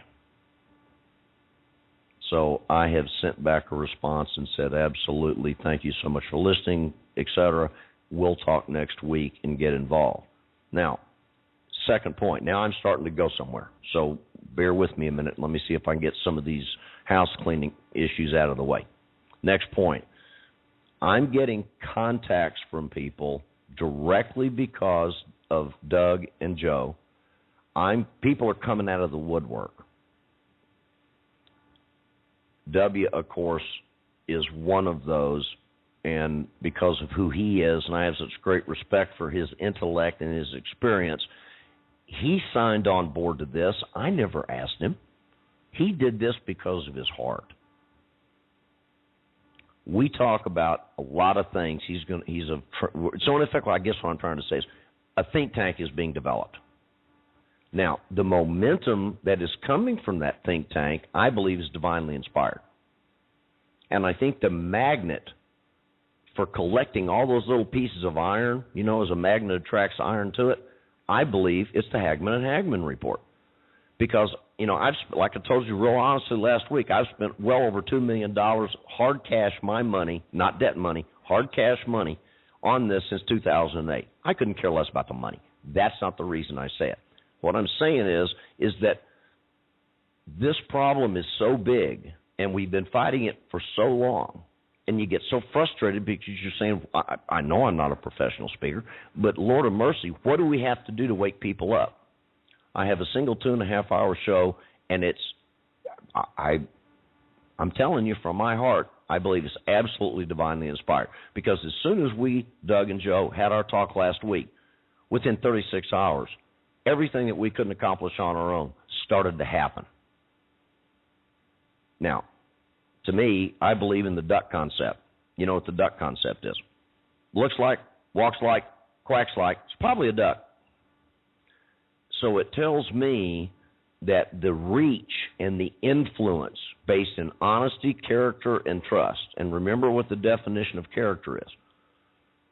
So I have sent back a response and said, absolutely, thank you so much for listening, etc. We'll talk next week and get involved. Now, second point. Now I'm starting to go somewhere. So bear with me a minute. Let me see if I can get some of these house cleaning issues out of the way. Next point. I'm getting contacts from people directly because of Doug and Joe. People are coming out of the woodwork. W, of course, is one of those, and because of who he is, and I have such great respect for his intellect and his experience, he signed on board to this. I never asked him. He did this because of his heart. We talk about a lot of things. So in effect, I guess what I'm trying to say is a think tank is being developed. Now, the momentum that is coming from that think tank, I believe, is divinely inspired. And I think the magnet for collecting all those little pieces of iron, as a magnet attracts iron to it, I believe it's the Hagmann and Hagmann report. because, like I told you real honestly last week, I've spent well over $2 million hard cash, my money, not debt money, hard cash money on this since 2008. I couldn't care less about the money. That's not the reason I say it. What I'm saying is that this problem is so big, and we've been fighting it for so long, and you get so frustrated because you're saying, I know I'm not a professional speaker, but Lord of mercy, what do we have to do to wake people up? I have a single 2.5-hour show, and I'm telling you from my heart, I believe it's absolutely divinely inspired. Because as soon as we, Doug and Joe, had our talk last week, within 36 hours, everything that we couldn't accomplish on our own started to happen. Now, to me, I believe in the duck concept. You know what the duck concept is? Looks like, walks like, quacks like, it's probably a duck. So it tells me that the reach and the influence based in honesty, character, and trust. And remember what the definition of character is.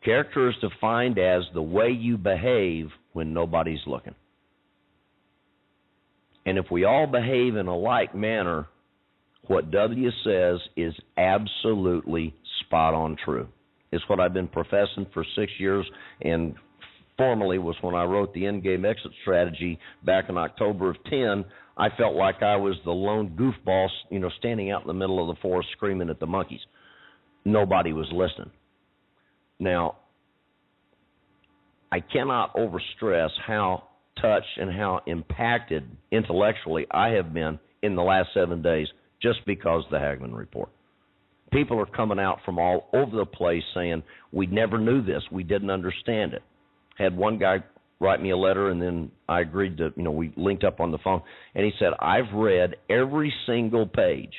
Character is defined as the way you behave when nobody's looking. And if we all behave in a like manner, what W says is absolutely spot on true. It's what I've been professing for 6 years, and formally was when I wrote the Endgame Exit Strategy back in October of 10. I felt like I was the lone goofball, standing out in the middle of the forest screaming at the monkeys. Nobody was listening. Now, I cannot overstress how touched and how impacted intellectually I have been in the last 7 days just because of the Hagmann report. People are coming out from all over the place saying, we never knew this, we didn't understand it. Had one guy write me a letter, and then I agreed to, we linked up on the phone, and he said, I've read every single page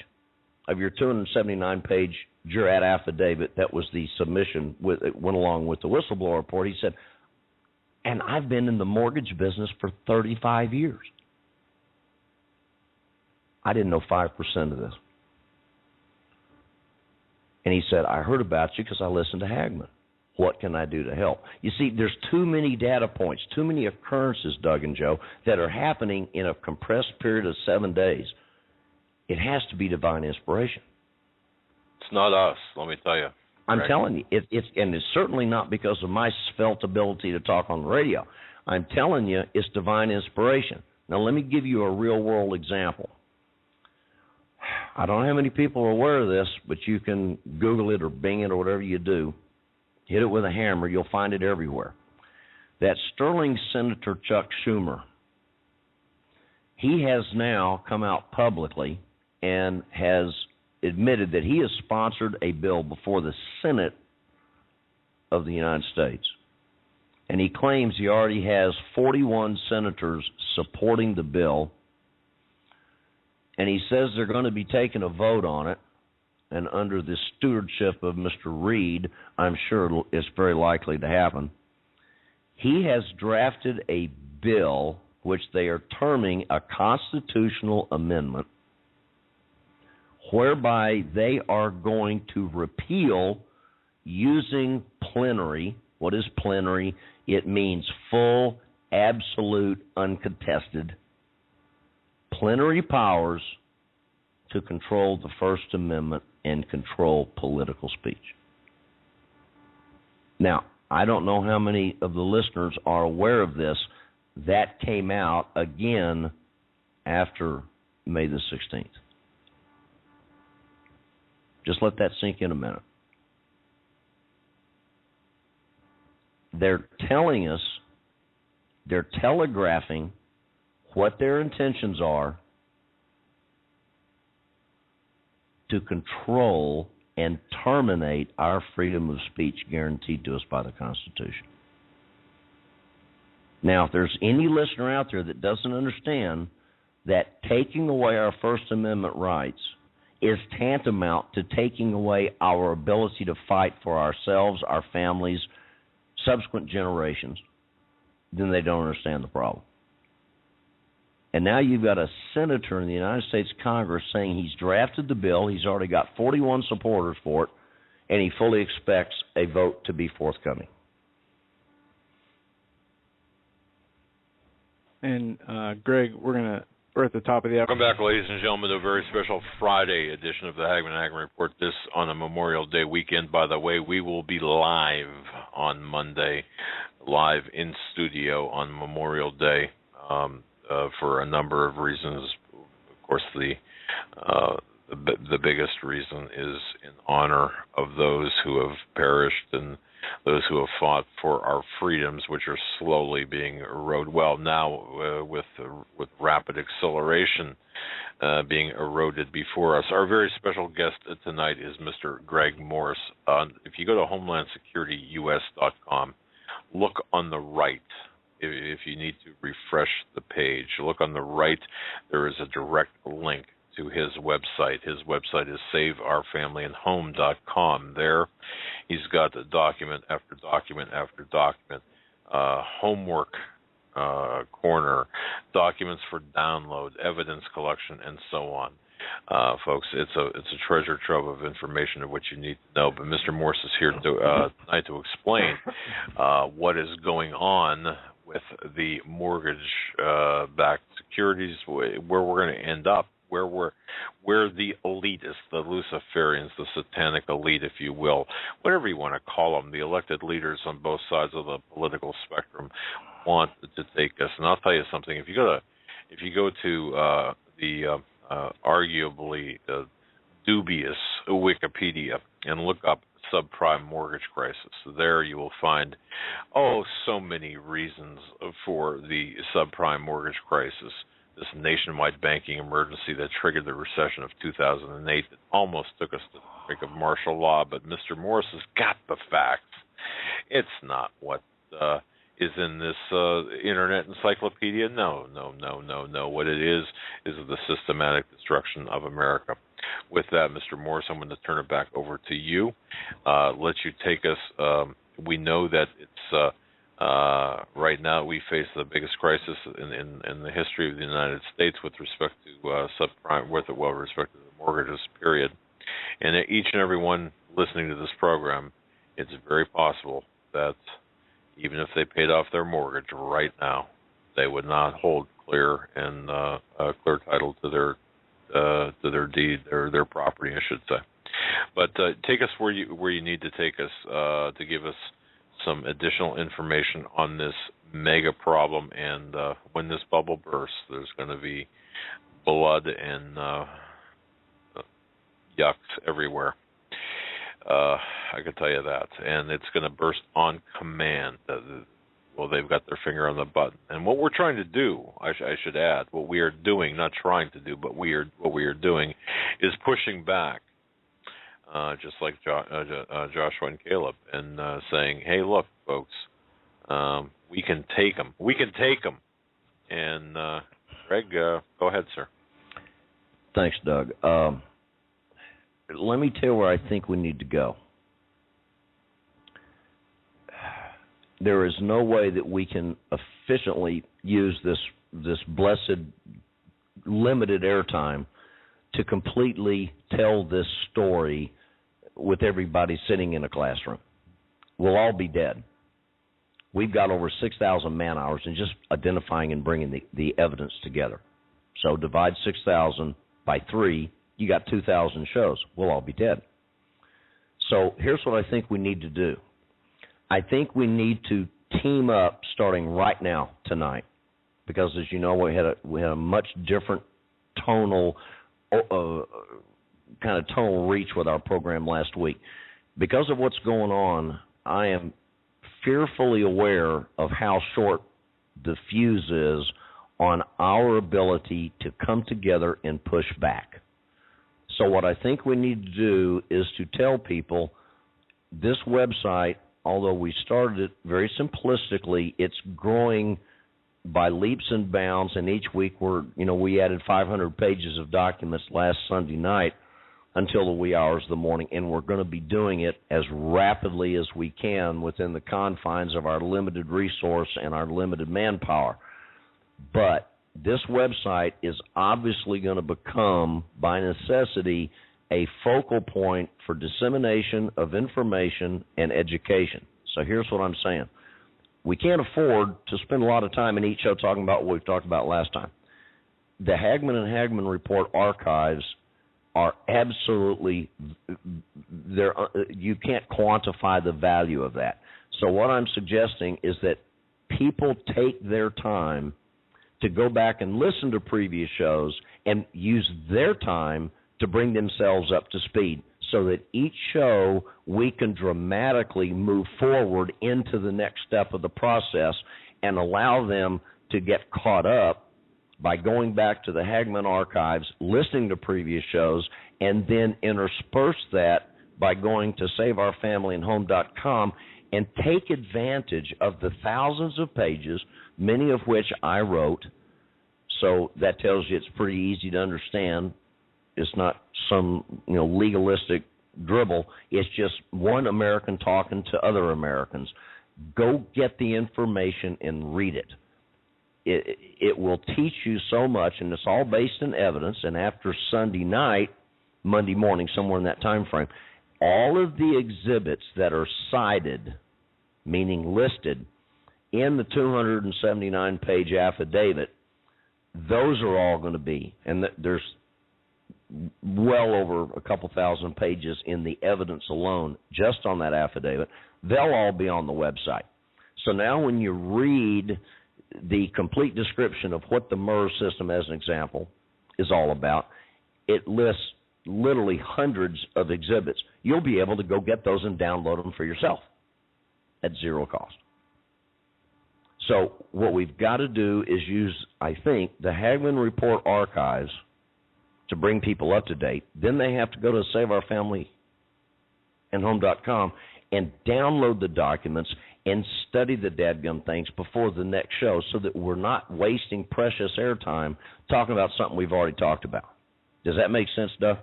of your 279-page jurat affidavit that was the submission that went along with the whistleblower report. He said, and I've been in the mortgage business for 35 years. I didn't know 5% of this. And he said, I heard about you because I listened to Hagmann. What can I do to help? You see, there's too many data points, too many occurrences, Doug and Joe, that are happening in a compressed period of 7 days. It has to be divine inspiration. It's not us, let me tell you. I'm telling you, it's certainly not because of my svelte ability to talk on the radio. I'm telling you, it's divine inspiration. Now, let me give you a real-world example. I don't know how many people are aware of this, but you can Google it or Bing it or whatever you do. Hit it with a hammer, you'll find it everywhere. That Sterling Senator Chuck Schumer, he has now come out publicly and has admitted that he has sponsored a bill before the Senate of the United States. And he claims he already has 41 senators supporting the bill. And he says they're going to be taking a vote on it. And under the stewardship of Mr. Reid, I'm sure it's very likely to happen. He has drafted a bill which they are terming a constitutional amendment, whereby they are going to repeal using plenary. What is plenary? It means full, absolute, uncontested plenary powers to control the First Amendment and control political speech. Now, I don't know how many of the listeners are aware of this. That came out again after May the 16th. Just let that sink in a minute. They're telling us, they're telegraphing what their intentions are to control and terminate our freedom of speech guaranteed to us by the Constitution. Now, if there's any listener out there that doesn't understand that taking away our First Amendment rights is tantamount to taking away our ability to fight for ourselves, our families, subsequent generations, then they don't understand the problem. And now you've got a senator in the United States Congress saying he's drafted the bill, he's already got 41 supporters for it, and he fully expects a vote to be forthcoming. And, Greg, we're going to We're at the top of the hour. Welcome back, ladies and gentlemen, to a very special Friday edition of the Hagmann and Hagmann Report. This on a Memorial Day weekend, by the way. We will be live on Monday, live in studio on Memorial Day for a number of reasons. Of course, the biggest reason is in honor of those who have perished and those who have fought for our freedoms, which are slowly being eroded. Well, now with rapid acceleration being eroded before us. Our very special guest tonight is Mr. Greg Morse. If you go to HomelandSecurityUS.com, look on the right. If you need to refresh the page, look on the right. There is a direct link to his website. His website is SaveOurFamilyAndHome.com. There, he's got document after document after document, homework corner, documents for download, evidence collection, and so on. Folks, it's a treasure trove of information of what you need to know. But Mr. Morse is here tonight to explain what is going on with the mortgage-backed securities, where we're going to end up. Where the elitists, the Luciferians, the satanic elite, if you will, whatever you want to call them, the elected leaders on both sides of the political spectrum want to take us. And I'll tell you something: if you go to the arguably dubious Wikipedia and look up subprime mortgage crisis, there you will find so many reasons for the subprime mortgage crisis. This nationwide banking emergency that triggered the recession of 2008 that almost took us to the brink of martial law. But Mr. Morse has got the facts. It's not what is in this internet encyclopedia. No. What it is the systematic destruction of America. With that, Mr. Morse, I'm going to turn it back over to you. Let you take us. We know that it's right now we face the biggest crisis in the history of the United States with respect to subprime, with respect to the mortgages, period. And each and every one listening to this program, it's very possible that even if they paid off their mortgage right now, they would not hold clear and clear title to their deed, their property, I should say. But take us where you need to take us to give us some additional information on this mega problem, and when this bubble bursts, there's going to be blood and yucks everywhere. I can tell you that, and it's going to burst on command. They've got their finger on the button, and what we're trying to do, I should add, what we are doing, not trying to do, but what we are doing, is pushing back. Just like Joshua and Caleb, and saying, hey, look, folks, we can take them. We can take them. And, Greg, go ahead, sir. Thanks, Doug. Let me tell you where I think we need to go. There is no way that we can efficiently use this blessed limited airtime to completely tell this story with everybody sitting in a classroom. We'll all be dead. We've got over 6,000 man-hours in just identifying and bringing the evidence together. So divide 6,000 by 3, you got 2,000 shows. We'll all be dead. So here's what I think we need to do. I think we need to team up starting right now, tonight, because as you know, we had a much different tonal reach with our program last week. Because of what's going on, I am fearfully aware of how short the fuse is on our ability to come together and push back. So what I think we need to do is to tell people this website, although we started it very simplistically, it's growing by leaps and bounds, and each week we added 500 pages of documents last Sunday night until the wee hours of the morning, and we're going to be doing it as rapidly as we can within the confines of our limited resource and our limited manpower. But this website is obviously going to become, by necessity, a focal point for dissemination of information and education. So here's what I'm saying. We can't afford to spend a lot of time in each show talking about what we've talked about last time. the Hagmann and Hagmann report archives are absolutely, you can't quantify the value of that. So what I'm suggesting is that people take their time to go back and listen to previous shows and use their time to bring themselves up to speed, so that each show we can dramatically move forward into the next step of the process and allow them to get caught up by going back to the Hagmann archives, listening to previous shows, and then intersperse that by going to SaveOurFamilyAndHome.com and take advantage of the thousands of pages, many of which I wrote. So that tells you it's pretty easy to understand. It's not some legalistic dribble. It's just one American talking to other Americans. Go get the information and read it. It will teach you so much, and it's all based in evidence. And after Sunday night, Monday morning, somewhere in that time frame, all of the exhibits that are cited, meaning listed, in the 279-page affidavit, those are all going to be, and there's well over a couple thousand pages in the evidence alone just on that affidavit. They'll all be on the website. So now when you read the complete description of what the MERS system, as an example, is all about, it lists literally hundreds of exhibits. You'll be able to go get those and download them for yourself at zero cost. So what we've got to do is use, I think, the Hagmann Report archives to bring people up to date. Then they have to go to SaveOurFamilyAndHome.com and download the documents and study the dadgum things before the next show, so that we're not wasting precious airtime talking about something we've already talked about. Does that make sense, Duff?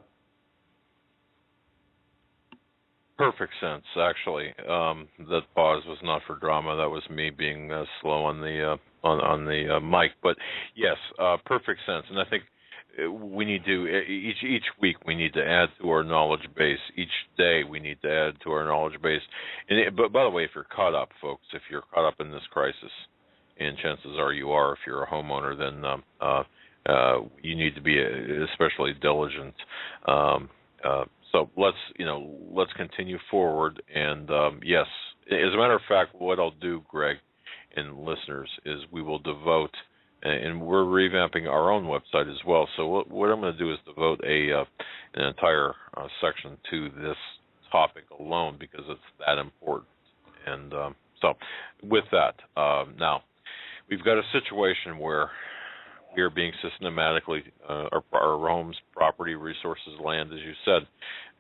Perfect sense, actually. That pause was not for drama. That was me being slow on the mic. But yes, perfect sense. And I think we need to each week we need to add to our knowledge base. Each day we need to add to our knowledge base. But by the way, if you're caught up, folks, if you're caught up in this crisis, and chances are you are, if you're a homeowner, then you need to be especially diligent. So let's continue forward. And yes, as a matter of fact, what I'll do, Greg and listeners, is we will devote, and we're revamping our own website as well. So what I'm going to do is devote an entire section to this topic alone, because it's that important. And so with that, now we've got a situation where we are being systematically, our homes, property, resources, land, as you said,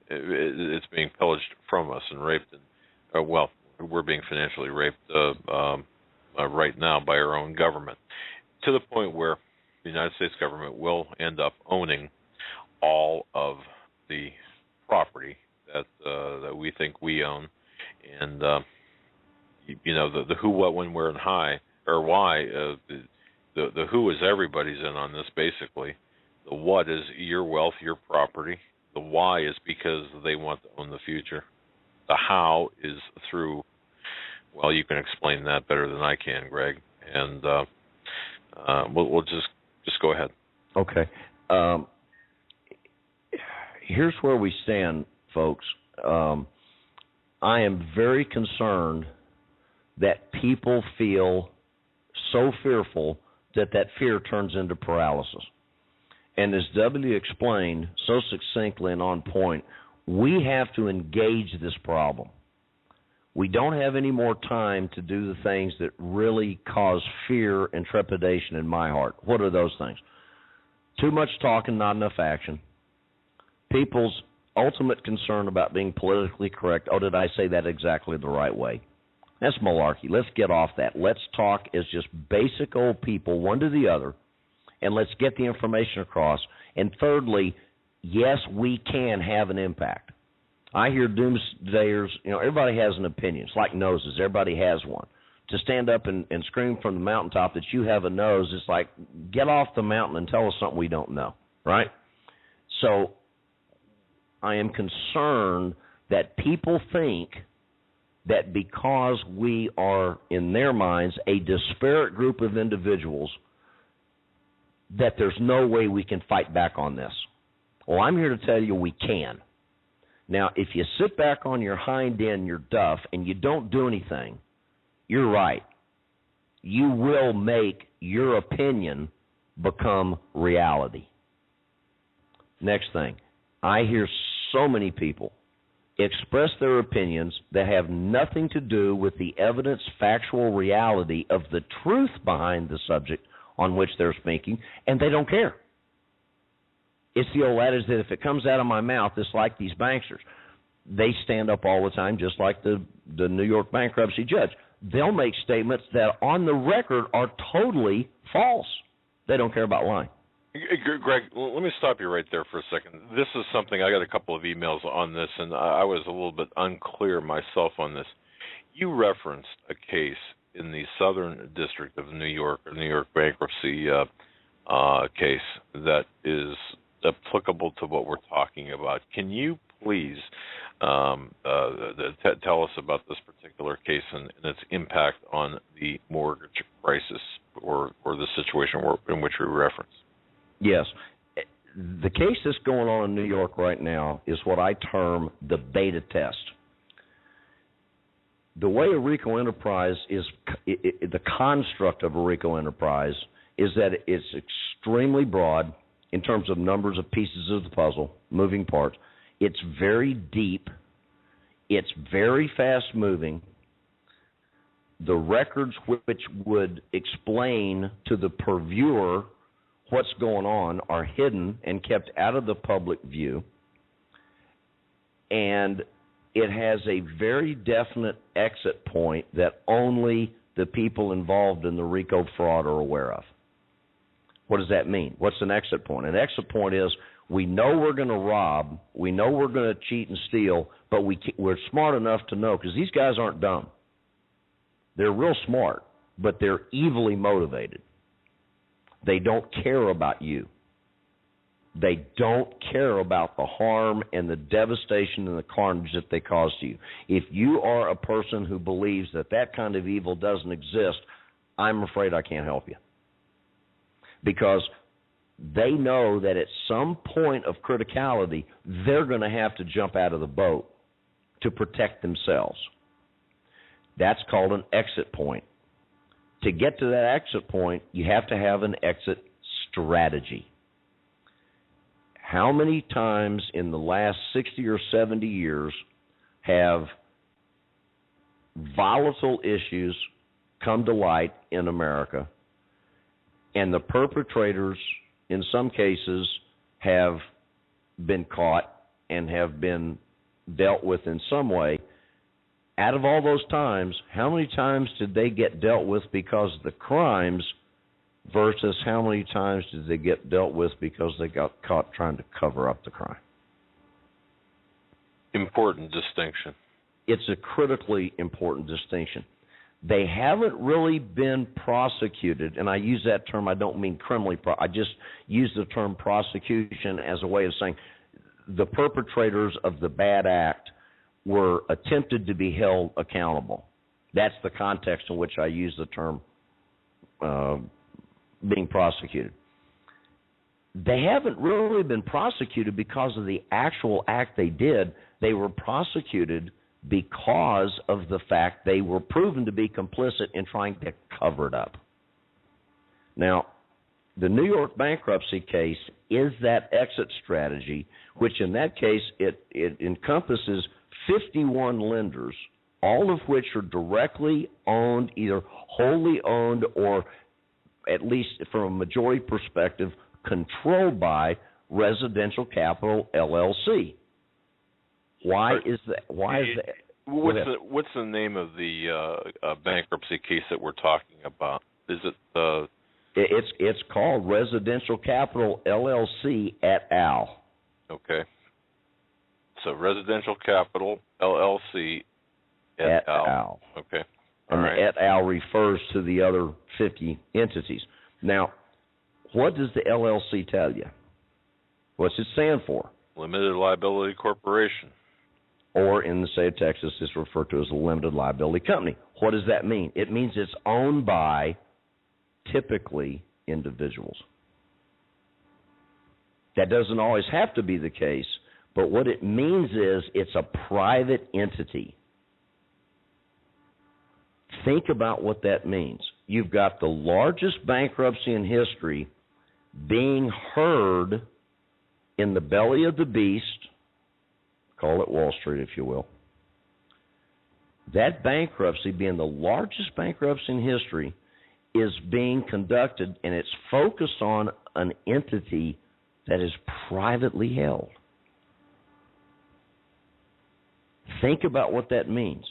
it's being pillaged from us and raped. And, we're being financially raped right now by our own government, to the point where the United States government will end up owning all of the property that we think we own. And, the who, what, when, where, and why, the who is everybody's in on this, basically. The what is your wealth, your property. The why is because they want to own the future. The how is through, well, you can explain that better than I can, Greg. And we'll just go ahead. Okay. Here's where we stand, folks. I am very concerned that people feel so fearful that fear turns into paralysis. And as W explained so succinctly and on point, we have to engage this problem. We don't have any more time to do the things that really cause fear and trepidation in my heart. What are those things? Too much talking, not enough action. People's ultimate concern about being politically correct. Oh, did I say that exactly the right way? That's malarkey. Let's get off that. Let's talk as just basic old people, one to the other, and let's get the information across. And thirdly, yes, we can have an impact. I hear doomsdayers, everybody has an opinion. It's like noses. Everybody has one. To stand up and scream from the mountaintop that you have a nose, it's like, get off the mountain and tell us something we don't know, right? So I am concerned that people think that because we are, in their minds, a disparate group of individuals, that there's no way we can fight back on this. Well, I'm here to tell you we can. Now, if you sit back on your hind end, your duff, and you don't do anything, you're right. You will make your opinion become reality. Next thing, I hear so many people express their opinions that have nothing to do with the evidence, factual reality of the truth behind the subject on which they're speaking, and they don't care. It's the old adage that if it comes out of my mouth, it's like these banksters. They stand up all the time, just like the New York bankruptcy judge. They'll make statements that on the record are totally false. They don't care about lying. Greg, let me stop you right there for a second. This is something, I got a couple of emails on this, and I was a little bit unclear myself on this. You referenced a case in the Southern District of New York, or New York bankruptcy case that is applicable to what we're talking about. Can you please tell us about this particular case and its impact on the mortgage crisis or the situation in which we reference? Yes. The case that's going on in New York right now is what I term the beta test. The way a RICO enterprise is, the construct of a RICO enterprise is that it's extremely broad in terms of numbers of pieces of the puzzle, moving parts. It's very deep. It's very fast-moving. The records which would explain to the purveyor what's going on are hidden and kept out of the public view. And it has a very definite exit point that only the people involved in the RICO fraud are aware of. What does that mean? What's an exit point? An exit point is we know we're going to rob, we know we're going to cheat and steal, but we're smart enough to know, because these guys aren't dumb. They're real smart, but they're evilly motivated. They don't care about you. They don't care about the harm and the devastation and the carnage that they cause to you. If you are a person who believes that that kind of evil doesn't exist, I'm afraid I can't help you. Because they know that at some point of criticality, they're going to have to jump out of the boat to protect themselves. That's called an exit point. To get to that exit point, you have to have an exit strategy. How many times in the last 60 or 70 years have volatile issues come to light in America, and the perpetrators, in some cases, have been caught and have been dealt with in some way? Out of all those times, how many times did they get dealt with because of the crimes versus how many times did they get dealt with because they got caught trying to cover up the crime? Important distinction. It's a critically important distinction. They haven't really been prosecuted, and I use that term, I don't mean criminally, I just use the term prosecution as a way of saying the perpetrators of the bad act were attempted to be held accountable. That's the context in which I use the term being prosecuted. They haven't really been prosecuted because of the actual act they did. They were prosecuted because of the fact they were proven to be complicit in trying to cover it up. Now, the New York bankruptcy case is that exit strategy, which in that case it encompasses 51 lenders, all of which are directly owned, either wholly owned or at least from a majority perspective, controlled by Residential Capital LLC. Why is that? What's the name of the bankruptcy case that we're talking about? Is it It's called Residential Capital LLC et al. Okay. So Residential Capital LLC et al. Okay. And right. The et al. Refers to the other 50 entities. Now, what does the LLC tell you? What's it stand for? Limited Liability Corporation. Or in the state of Texas, it's referred to as a limited liability company. What does that mean? It means it's owned by, typically, individuals. That doesn't always have to be the case, but what it means is it's a private entity. Think about what that means. You've got the largest bankruptcy in history being heard in the belly of the beast, call it Wall Street if you will. That bankruptcy, being the largest bankruptcy in history, is being conducted, and it's focused on an entity that is privately held. Think about what that means.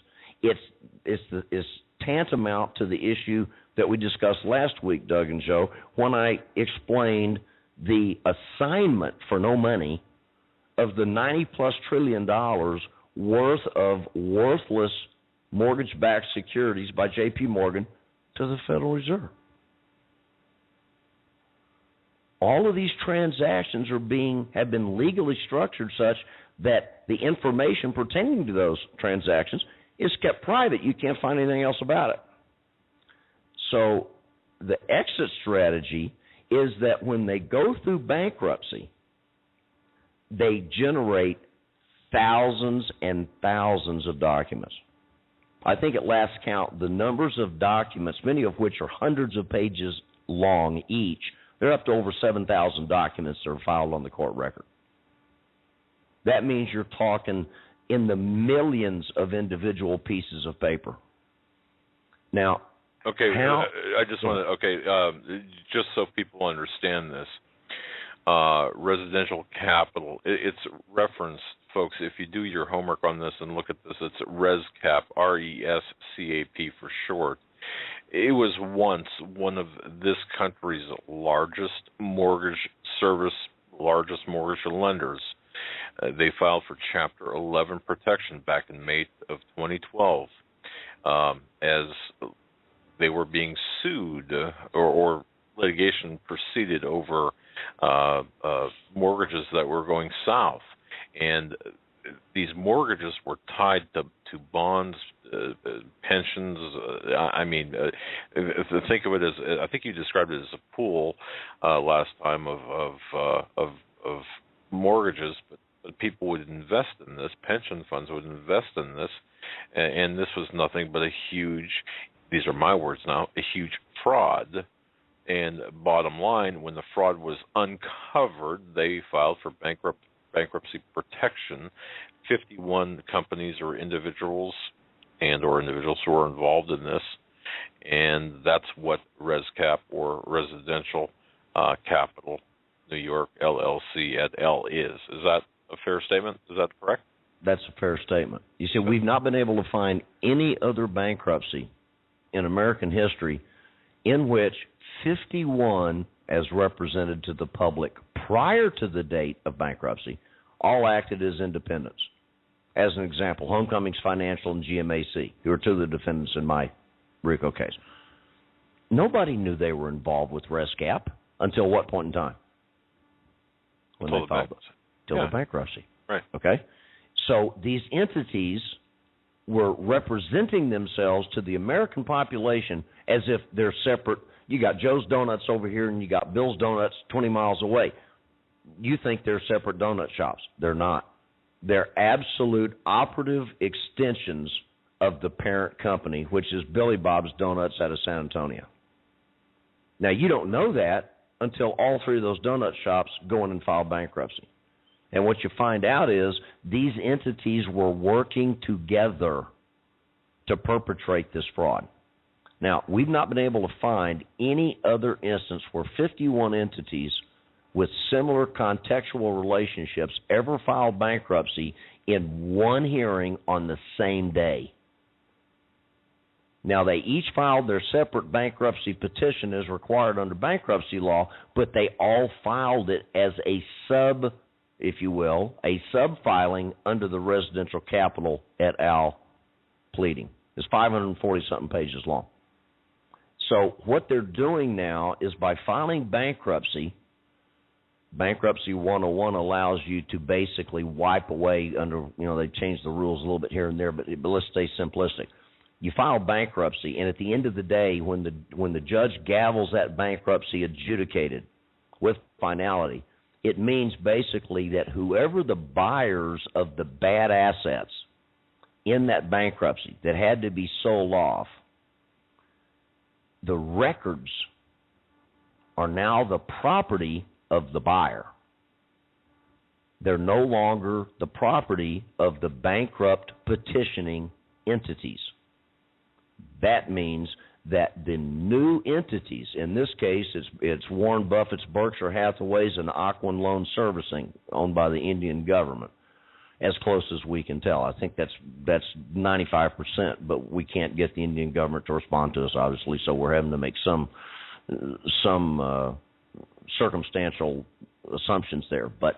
It's tantamount to the issue that we discussed last week, Doug and Joe, when I explained the assignment for no money of the $90+ trillion worth of worthless mortgage-backed securities by J.P. Morgan to the Federal Reserve. All of these transactions have been legally structured such that the information pertaining to those transactions is kept private. You can't find anything else about it. So the exit strategy is that when they go through bankruptcy, they generate thousands and thousands of documents. I think at last count, the numbers of documents, many of which are hundreds of pages long each, they're up to over 7,000 documents that are filed on the court record. That means you're talking in the millions of individual pieces of paper. Now, okay, I just want to, just so people understand this, residential capital, it's referenced, folks, if you do your homework on this and look at this, it's ResCap, RESCAP for short. It was once one of this country's largest mortgage lenders. They filed for Chapter 11 protection back in May of 2012 as they were being sued or litigation proceeded over mortgages that were going south. And these mortgages were tied to bonds, pensions. Think of it as, I think you described it as a pool last time of mortgages, but people would invest in this. Pension funds would invest in this, and this was nothing but a huge, these are my words now, a huge fraud. And bottom line, when the fraud was uncovered, they filed for bankruptcy protection. 51 companies or individuals or individuals who are involved in this, and that's what ResCap or Residential Capital New York LLC at L is. Is that a fair statement? Is that correct? That's a fair statement. You see, we've not been able to find any other bankruptcy in American history in which 51, as represented to the public prior to the date of bankruptcy, all acted as independents. As an example, Homecomings Financial and GMAC, who are two of the defendants in my RICO case. Nobody knew they were involved with ResCap until what point in time? When they filed it. Till the bankruptcy. Right. Okay? So these entities were representing themselves to the American population as if they're separate. You got Joe's Donuts over here and you got Bill's Donuts 20 miles away. You think they're separate donut shops. They're not. They're absolute operative extensions of the parent company, which is Billy Bob's Donuts out of San Antonio. Now, you don't know that until all three of those donut shops go in and file bankruptcy. And what you find out is these entities were working together to perpetrate this fraud. Now, we've not been able to find any other instance where 51 entities with similar contextual relationships ever filed bankruptcy in one hearing on the same day. Now, they each filed their separate bankruptcy petition as required under bankruptcy law, but they all filed it as a sub, if you will, a sub-filing under the Residential Capital et al. Pleading. It's 540-something pages long. So what they're doing now is by filing bankruptcy, Bankruptcy 101 allows you to basically wipe away under, they've changed the rules a little bit here and there, but let's stay simplistic. You file bankruptcy, and at the end of the day, when the judge gavels that bankruptcy adjudicated with finality, It means basically that whoever the buyers of the bad assets in that bankruptcy that had to be sold off, the records are now the property of the buyer. They're no longer the property of the bankrupt petitioning entities. That means that the new entities, in this case, it's Warren Buffett's Berkshire Hathaway's and Hagmann Loan Servicing, owned by the Indian government, as close as we can tell. I think that's 95%, but we can't get the Indian government to respond to us, obviously, so we're having to make some circumstantial assumptions there. But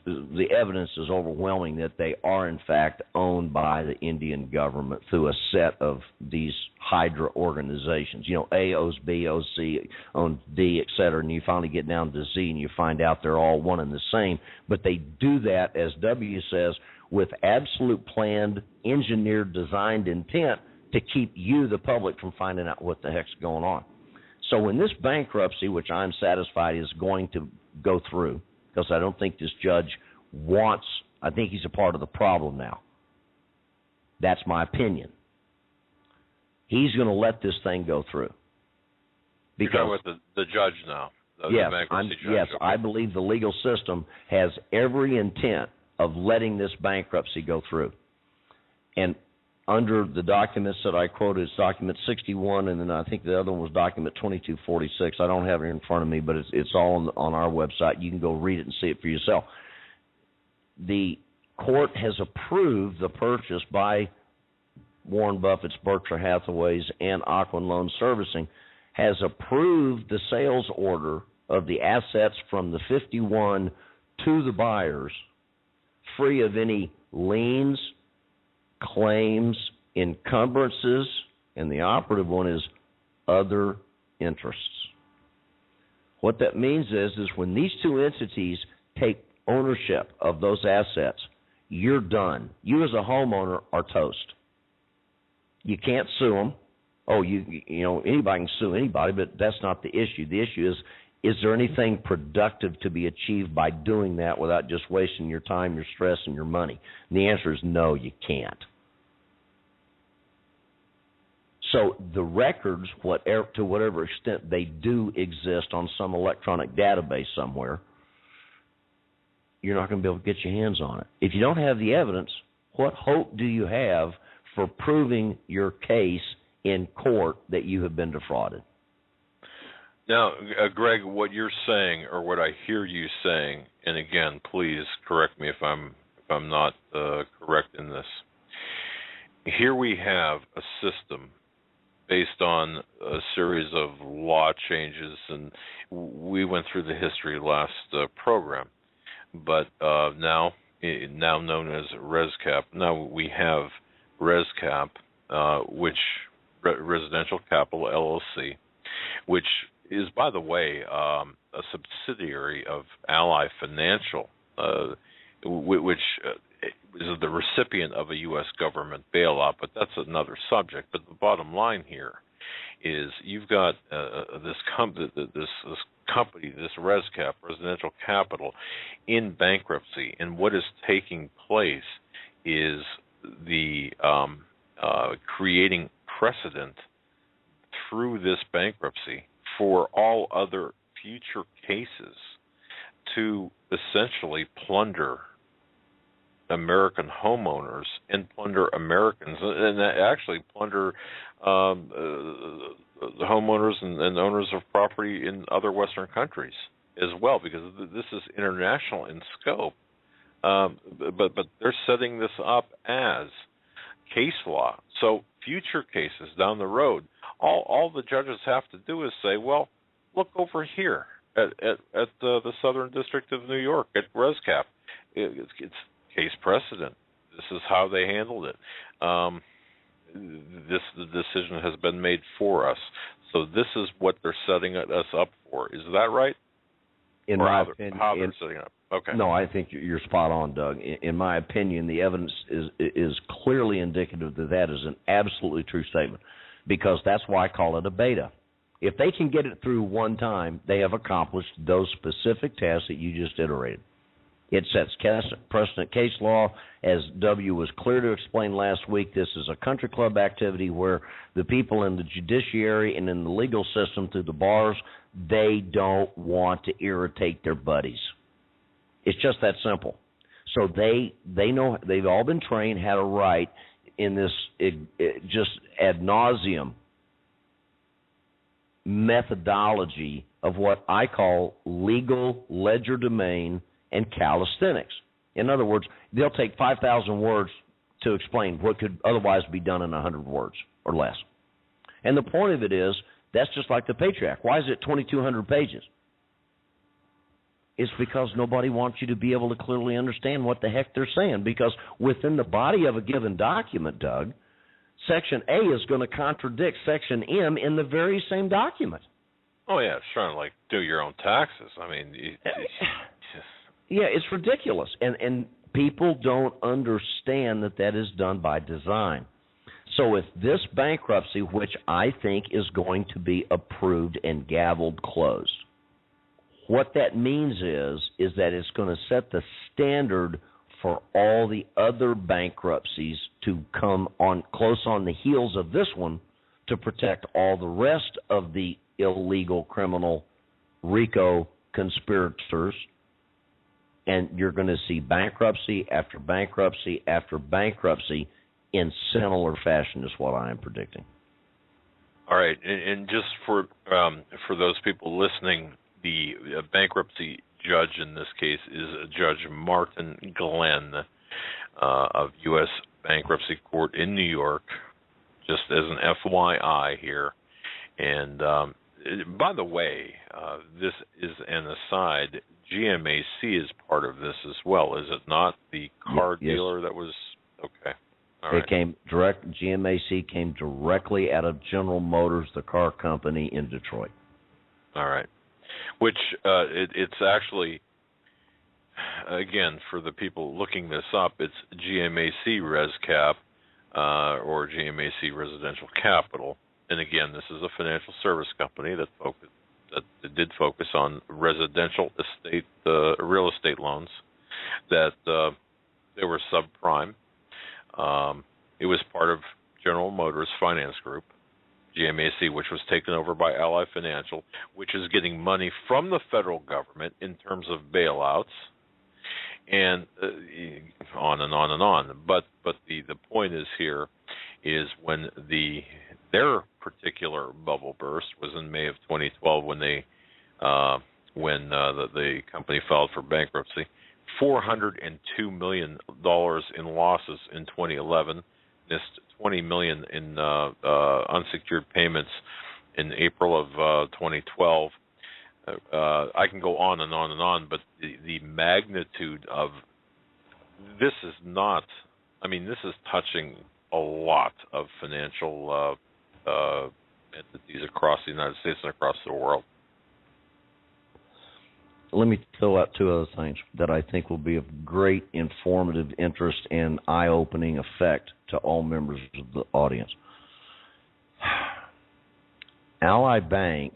the evidence is overwhelming that they are, in fact, owned by the Indian government through a set of these Hydra organizations. You know, A owes B, owes C, owns D, et cetera, and you finally get down to Z and you find out they're all one and the same. But they do that, as W says, with absolute planned, engineered, designed intent to keep you, the public, from finding out what the heck's going on. So in this bankruptcy, which I'm satisfied is going to go through, because I don't think this judge wants, I think he's a part of the problem now. That's my opinion. He's going to let this thing go through. Because you're talking about the judge now. Yes, okay. I believe the legal system has every intent of letting this bankruptcy go through. And under the documents that I quoted, it's document 61, and then I think the other one was document 2246. I don't have it in front of me, but it's all on our website. You can go read it and see it for yourself. The court has approved the purchase by Warren Buffett's Berkshire Hathaway's and Hagmann Loan Servicing, has approved the sales order of the assets from the 51 to the buyers, free of any liens, claims, encumbrances, and the operative one is other interests. What that means is when these two entities take ownership of those assets, you're done. You as a homeowner are toast. You can't sue them. Oh, you know, anybody can sue anybody, but that's not the issue. The issue is there anything productive to be achieved by doing that without just wasting your time, your stress, and your money? And the answer is no, you can't. So the records, to whatever extent they do exist on some electronic database somewhere, you're not going to be able to get your hands on it. If you don't have the evidence, what hope do you have for proving your case in court that you have been defrauded? Now, Greg, what you're saying, or what I hear you saying, and again, please correct me if I'm not correct in this. Here we have a system based on a series of law changes, and we went through the history last program. But now known as ResCap, now we have ResCap, which Residential Capital LLC, which is, by the way, a subsidiary of Ally Financial, which is the recipient of a U.S. government bailout, but that's another subject. But the bottom line here is you've got this company, this ResCap, Residential Capital, in bankruptcy, and what is taking place is the creating precedent through this bankruptcy for all other future cases to essentially plunder American homeowners and plunder Americans, and actually plunder the homeowners and owners of property in other Western countries as well, because this is international in scope. But they're setting this up as case law. So future cases down the road, all the judges have to do is say, well, look over here at the Southern District of New York at ResCap. It's case precedent. This is how they handled it. The decision has been made for us. So this is what they're setting us up for. Is that right? In or my how opinion, how they're setting it up. Okay. No, I think you're spot on, Doug. In my opinion, the evidence is clearly indicative that is an absolutely true statement, because that's why I call it a beta. If they can get it through one time, they have accomplished those specific tasks that you just iterated. It sets precedent case law. As W was clear to explain last week, this is a country club activity where the people in the judiciary and in the legal system through the bars, they don't want to irritate their buddies. It's just that simple. So they know, they've all been trained how to write in this just ad nauseum methodology of what I call legal legerdemain and calisthenics. In other words, they'll take 5,000 words to explain what could otherwise be done in 100 words or less. And the point of it is, that's just like the Patriot Act. Why is it 2,200 pages? It's because nobody wants you to be able to clearly understand what the heck they're saying, because within the body of a given document, Doug, Section A is going to contradict Section M in the very same document. Oh, yeah, it's trying to, like, do your own taxes. I mean, yeah, it's ridiculous. And people don't understand that that is done by design. So if this bankruptcy, which I think is going to be approved and gavelled closed, what that means is that it's going to set the standard for all the other bankruptcies to come on close on the heels of this one to protect all the rest of the illegal criminal RICO conspirators. And you're going to see bankruptcy after bankruptcy after bankruptcy in similar fashion is what I am predicting. All right, and just for those people listening, the bankruptcy judge in this case is Judge Martin Glenn of U.S. Bankruptcy Court in New York, just as an FYI here. And by the way, this is an aside, GMAC is part of this as well, is it not? The car dealer that was, okay. All right. It came direct, GMAC came directly out of General Motors, the car company in Detroit. All right. Which it's actually, again, for the people looking this up, it's GMAC ResCap or GMAC Residential Capital. And again, this is a financial service company that did focus on residential estate, real estate loans that they were subprime. It was part of General Motors Finance Group, GMAC, which was taken over by Ally Financial, which is getting money from the federal government in terms of bailouts, and on and on and on. But the point is here is when their particular bubble burst was in May of 2012 when the company filed for bankruptcy. $402 million in losses in 2011, missed $20 million in unsecured payments in April of 2012. I can go on and on and on, but the magnitude of this is not, I mean, this is touching a lot of financial entities across the United States and across the world. Let me throw out two other things that I think will be of great informative interest and eye-opening effect to all members of the audience. Ally Bank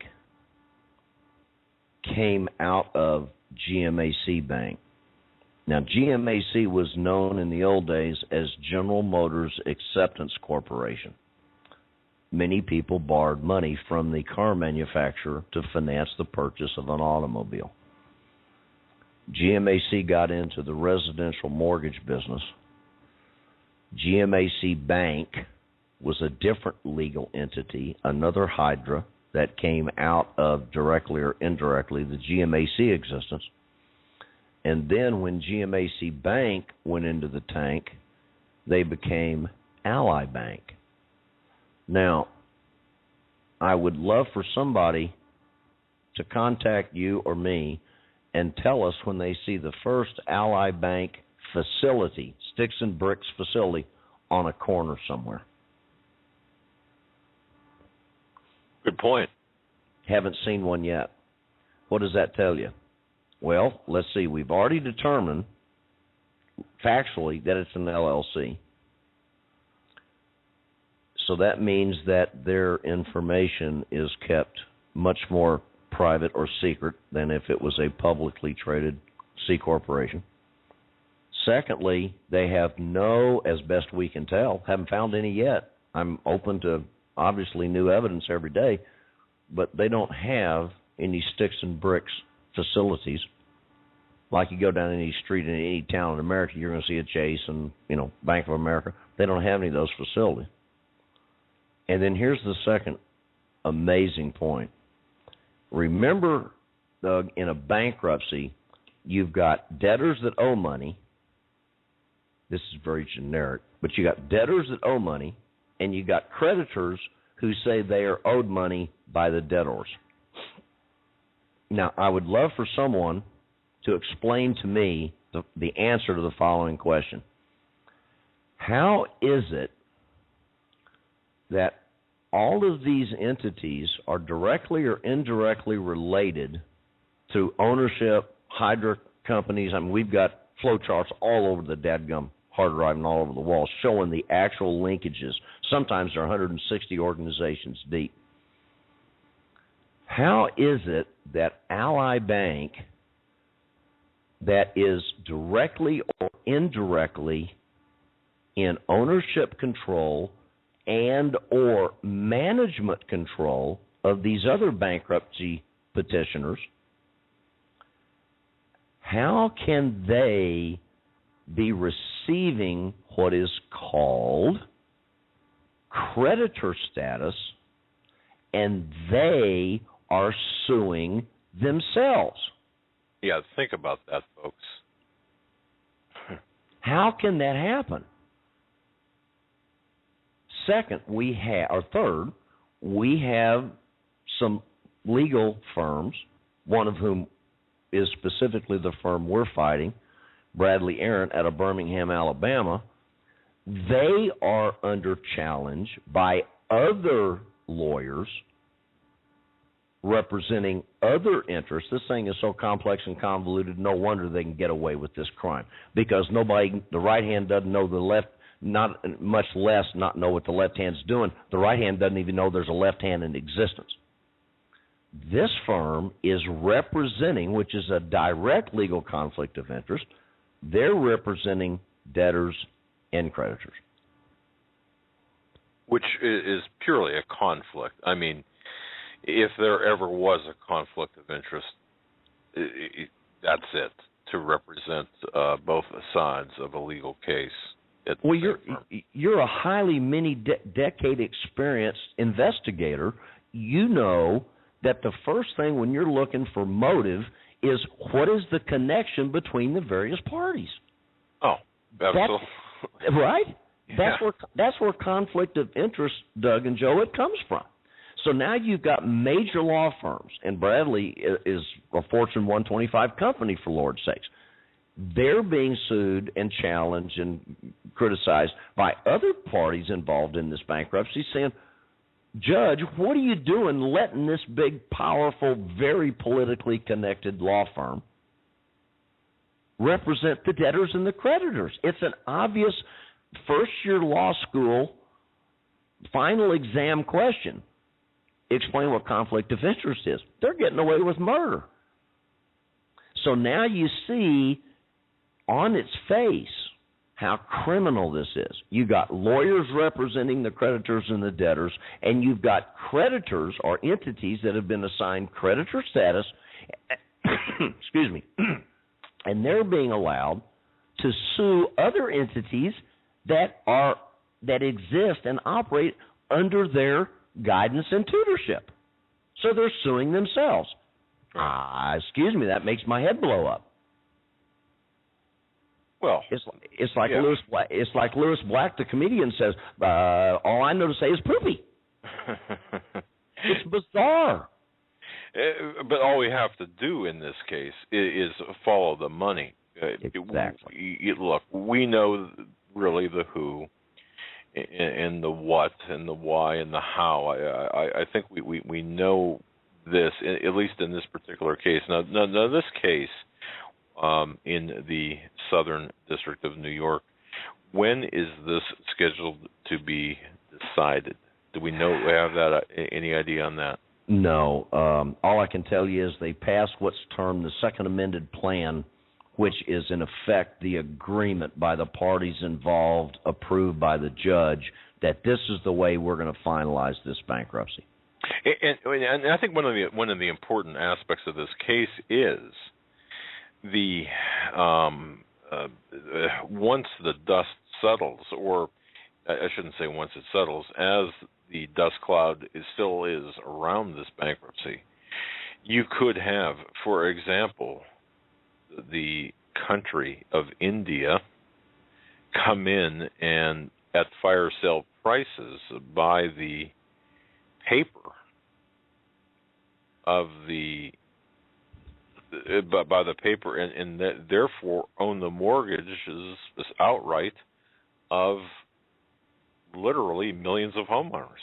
came out of GMAC Bank. Now, GMAC was known in the old days as General Motors Acceptance Corporation. Many people borrowed money from the car manufacturer to finance the purchase of an automobile. GMAC got into the residential mortgage business. GMAC Bank was a different legal entity, another hydra that came out of directly or indirectly the GMAC existence. And then when GMAC Bank went into the tank, they became Ally Bank. Now, I would love for somebody to contact you or me and tell us when they see the first Ally Bank facility, sticks and bricks facility, on a corner somewhere. Good point. Haven't seen one yet. What does that tell you? Well, let's see. We've already determined factually that it's an LLC. So that means that their information is kept much more private or secret than if it was a publicly traded C corporation. Secondly, they have no, as best we can tell, haven't found any yet. I'm open to obviously new evidence every day, but they don't have any sticks and bricks facilities. Like you go down any street in any town in America, you're going to see a Chase and, Bank of America. They don't have any of those facilities. And then here's the second amazing point. Remember, Doug, in a bankruptcy, you've got debtors that owe money. This is very generic, but you got debtors that owe money, and you got creditors who say they are owed money by the debtors. Now, I would love for someone to explain to me the answer to the following question. How is it that all of these entities are directly or indirectly related to ownership, hydro companies? I mean, we've got flow charts all over the dadgum hard drive and all over the wall showing the actual linkages. Sometimes they're 160 organizations deep. How is it that Ally Bank, that is directly or indirectly in ownership control and or management control of these other bankruptcy petitioners, how can they be receiving what is called creditor status, and they are suing themselves? Yeah, think about that, folks. How can that happen? Third, we have some legal firms, one of whom is specifically the firm we're fighting, Bradley Aaron out of Birmingham, Alabama. They are under challenge by other lawyers representing other interests. This thing is so complex and convoluted, no wonder they can get away with this crime, because the right hand doesn't know the left, not much less not know what the left hand's doing. The right hand doesn't even know there's a left hand in existence. This firm is representing, which is a direct legal conflict of interest, they're representing debtors and creditors. Which is purely a conflict. I mean, if there ever was a conflict of interest, that's it, to represent both sides of a legal case. Well, you're a highly decade experienced investigator. You know that the first thing when you're looking for motive is what is the connection between the various parties. Oh, absolutely. Right? Yeah. That's where conflict of interest, Doug and Joe, it comes from. So now you've got major law firms, and Bradley is a Fortune 125 company, for Lord's sakes. They're being sued and challenged and criticized by other parties involved in this bankruptcy, saying, Judge, what are you doing letting this big, powerful, very politically connected law firm represent the debtors and the creditors? It's an obvious first-year law school final exam question. Explain what conflict of interest is. They're getting away with murder. So now you see on its face how criminal this is. You've got lawyers representing the creditors and the debtors, and you've got creditors or entities that have been assigned creditor status, excuse me, and they're being allowed to sue other entities that exist and operate under their guidance and tutorship. So they're suing themselves. Excuse me, that makes my head blow up. Well, it's like Lewis Black. It's like Lewis Black, the comedian, says, "All I know to say is poopy." It's bizarre. But all we have to do in this case is follow the money. Exactly. Look, we know really the who, and the what, and the why, and the how. I think we know this, at least in this particular case. Now this case. In the Southern District of New York. When is this scheduled to be decided? Do we have that? Any idea on that? No. All I can tell you is they passed what's termed the Second Amended Plan, which is in effect the agreement by the parties involved, approved by the judge, that this is the way we're going to finalize this bankruptcy. And I think one of the important aspects of this case is the once the dust settles, or I shouldn't say once it settles, as the dust cloud still is around this bankruptcy, you could have, for example, the country of India come in and at fire sale prices buy the paper of the by the paper and therefore own the mortgages outright of literally millions of homeowners.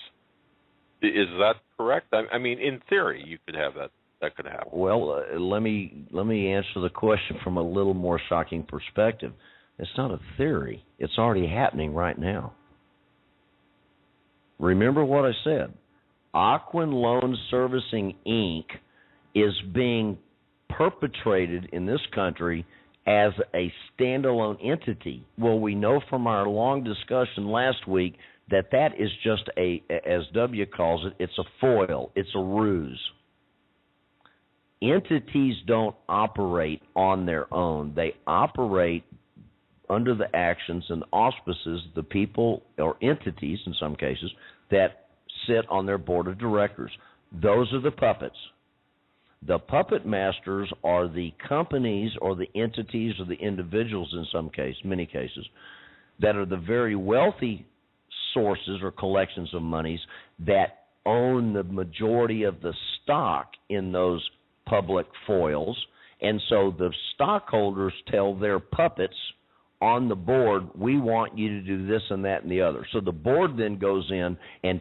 Is that correct? I mean, in theory, you could have that. That could happen. Well, let me answer the question from a little more shocking perspective. It's not a theory. It's already happening right now. Remember what I said. Hagmann Loan Servicing, Inc. is being perpetrated in this country as a standalone entity. Well, we know from our long discussion last week that is just as W calls it, it's a foil, it's a ruse. Entities don't operate on their own. They operate under the actions and auspices of the people or entities, in some cases, that sit on their board of directors. Those are the puppets. The puppet masters are the companies or the entities or the individuals in some cases, many cases, that are the very wealthy sources or collections of monies that own the majority of the stock in those public foils. And so the stockholders tell their puppets on the board, we want you to do this and that and the other. So the board then goes in and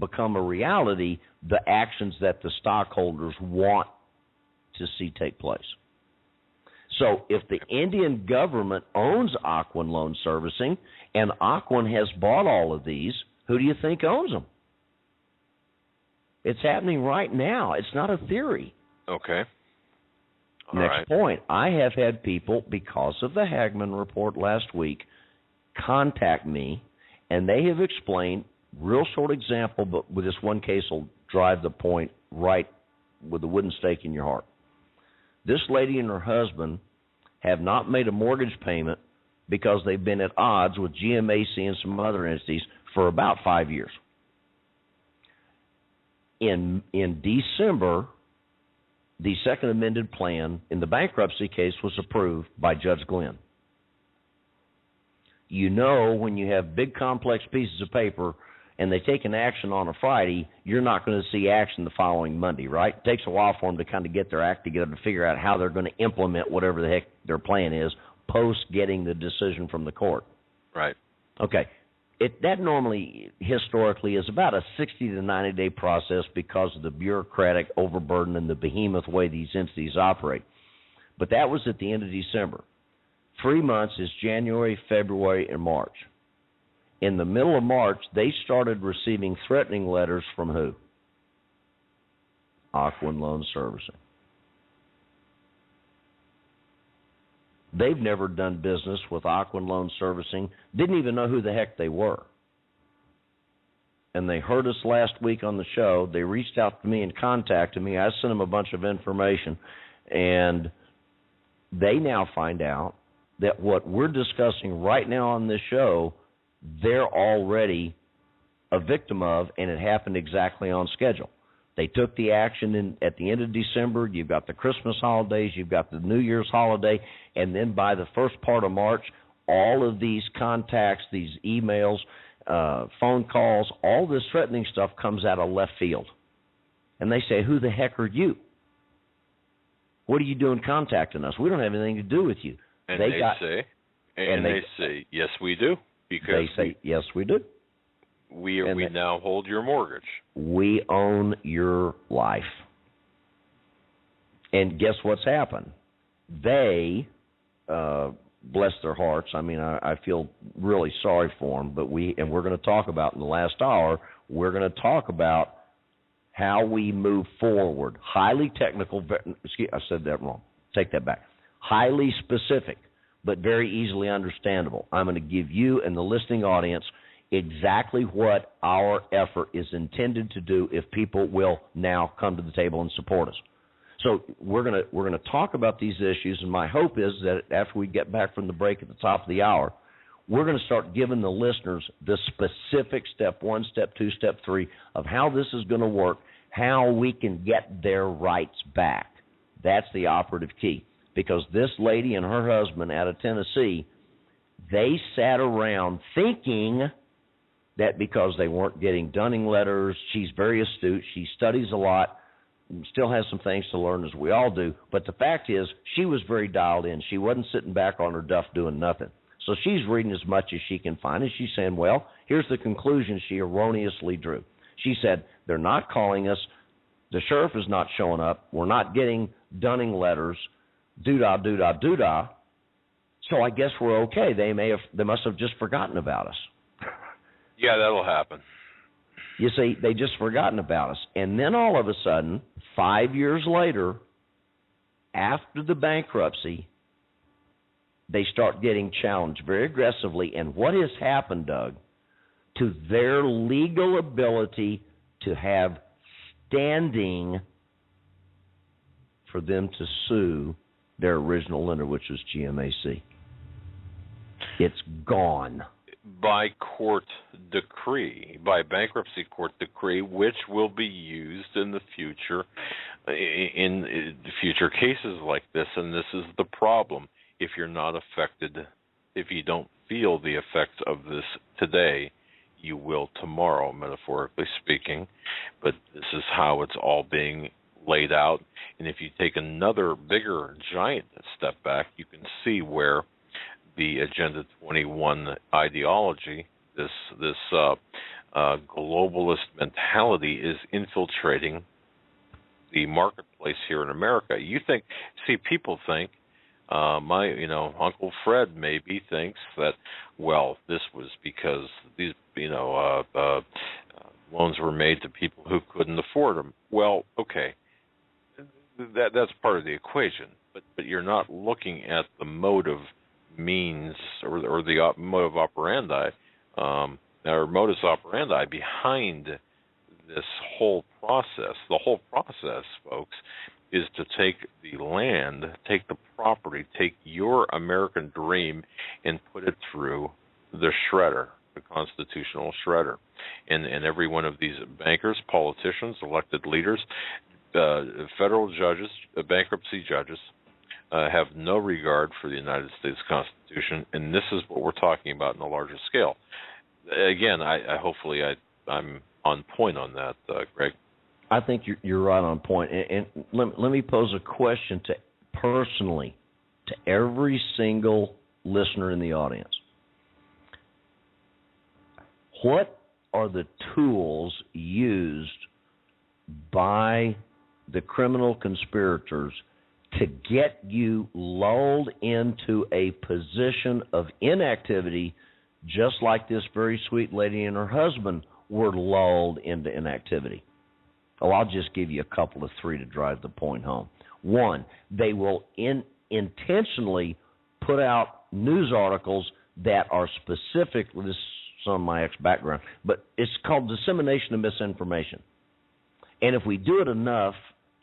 become a reality the actions that the stockholders want to see take place. So if the Indian government owns Hagmann Loan Servicing and Hagmann has bought all of these, who do you think owns them? It's happening right now. It's not a theory. Okay. All Next right. point. I have had people, because of the Hagmann report last week, contact me, and they have explained, real short example, but with this one case will drive the point right with a wooden stake in your heart. This lady and her husband have not made a mortgage payment because they've been at odds with GMAC and some other entities for about 5 years. In December, the Second Amended Plan in the bankruptcy case was approved by Judge Glenn. You know, when you have big complex pieces of paper and they take an action on a Friday, you're not going to see action the following Monday, right? It takes a while for them to kind of get their act together to figure out how they're going to implement whatever the heck their plan is post getting the decision from the court. Right. Okay. That normally, historically, is about a 60 to 90-day process because of the bureaucratic overburden and the behemoth way these entities operate. But that was at the end of December. 3 months is January, February, and March. In the middle of March, they started receiving threatening letters from who? Hagmann Loan Servicing. They've never done business with Hagmann Loan Servicing, didn't even know who the heck they were. And they heard us last week on the show. They reached out to me and contacted me. I sent them a bunch of information. And they now find out that what we're discussing right now on this show, they're already a victim of, and it happened exactly on schedule. They took the action at the end of December. You've got the Christmas holidays. You've got the New Year's holiday. And then by the first part of March, all of these contacts, these emails, phone calls, all this threatening stuff comes out of left field. And they say, who the heck are you? What are you doing contacting us? We don't have anything to do with you. And they say, yes, we do. Because they say, yes, we do. We now hold your mortgage. We own your life. And guess what's happened? They, bless their hearts, I mean, I feel really sorry for them, but we're going to talk about in the last hour, we're going to talk about how we move forward. Highly technical. Excuse, I said that wrong. Take that back. Highly specific, but very easily understandable. I'm going to give you and the listening audience exactly what our effort is intended to do if people will now come to the table and support us. So we're going to talk about these issues, and my hope is that after we get back from the break at the top of the hour, we're going to start giving the listeners the specific step 1, step 2, step 3 of how this is going to work, how we can get their rights back. That's the operative key, because this lady and her husband out of Tennessee, they sat around thinking that because they weren't getting dunning letters, she's very astute, she studies a lot, still has some things to learn as we all do, but the fact is she was very dialed in. She wasn't sitting back on her duff doing nothing. So she's reading as much as she can find, and she's saying, well, here's the conclusion she erroneously drew. She said, they're not calling us, the sheriff is not showing up, we're not getting dunning letters, doo-dah, doo-dah, doo-dah, so I guess we're okay. They must have just forgotten about us. Yeah, that'll happen. You see, they just forgotten about us. And then all of a sudden, 5 years later, after the bankruptcy, they start getting challenged very aggressively. And what has happened, Doug, to their legal ability to have standing for them to sue their original lender, which was GMAC? It's gone. By court decree, by bankruptcy court decree, which will be used in the future, in future cases like this. And this is the problem. If you're not affected, if you don't feel the effects of this today, you will tomorrow, metaphorically speaking. But this is how it's all being laid out. And if you take another bigger, giant step back, you can see where the Agenda 21 ideology, this globalist mentality, is infiltrating the marketplace here in America. People think, Uncle Fred maybe thinks that, well, this was because these, loans were made to people who couldn't afford them. Well, okay, that's part of the equation, but you're not looking at the motive means or the motive operandi or modus operandi behind this whole process. The whole process, folks, is to take the land, take the property, take your American dream and put it through the shredder, the constitutional shredder. And every one of these bankers, politicians, elected leaders, federal judges, bankruptcy judges, have no regard for the United States Constitution, and this is what we're talking about in a larger scale. Again, hopefully I'm on point on that, Greg. I think you're right on point. And let me pose a question personally to every single listener in the audience. What are the tools used by the criminal conspirators to get you lulled into a position of inactivity, just like this very sweet lady and her husband were lulled into inactivity? Oh, I'll just give you a couple of three to drive the point home. One, they will intentionally put out news articles that are specific. This is some of my ex-background, but it's called dissemination of misinformation. And if we do it enough,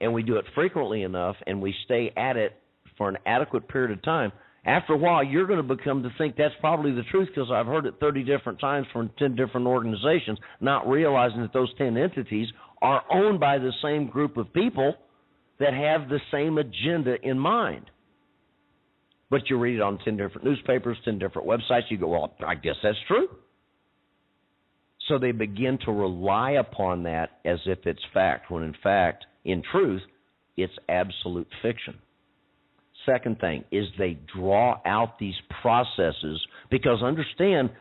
and we do it frequently enough, and we stay at it for an adequate period of time, after a while, you're going to become to think that's probably the truth because I've heard it 30 different times from 10 different organizations, not realizing that those 10 entities are owned by the same group of people that have the same agenda in mind. But you read it on 10 different newspapers, 10 different websites, you go, well, I guess that's true. So they begin to rely upon that as if it's fact, when in fact, in truth, it's absolute fiction. Second thing is they draw out these processes because understand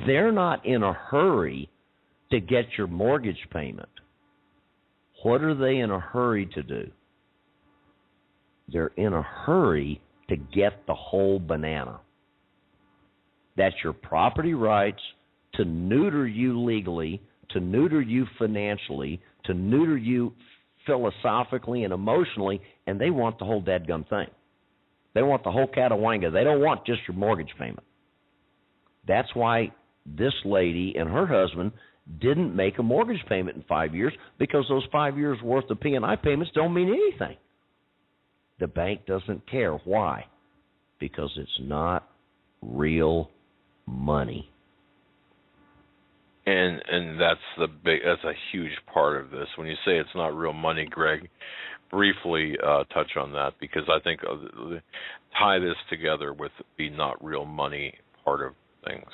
they're not in a hurry to get your mortgage payment. What are they in a hurry to do? They're in a hurry to get the whole banana. That's your property rights, to neuter you legally, to neuter you financially, to neuter you philosophically and emotionally, and they want the whole dadgum thing. They want the whole catawanga. They don't want just your mortgage payment. That's why this lady and her husband didn't make a mortgage payment in 5 years, because those 5 years' worth of P&I payments don't mean anything. The bank doesn't care. Why? Because it's not real money. And that's a huge part of this. When you say it's not real money, Greg, briefly touch on that, because I think tie this together with the not real money part of things.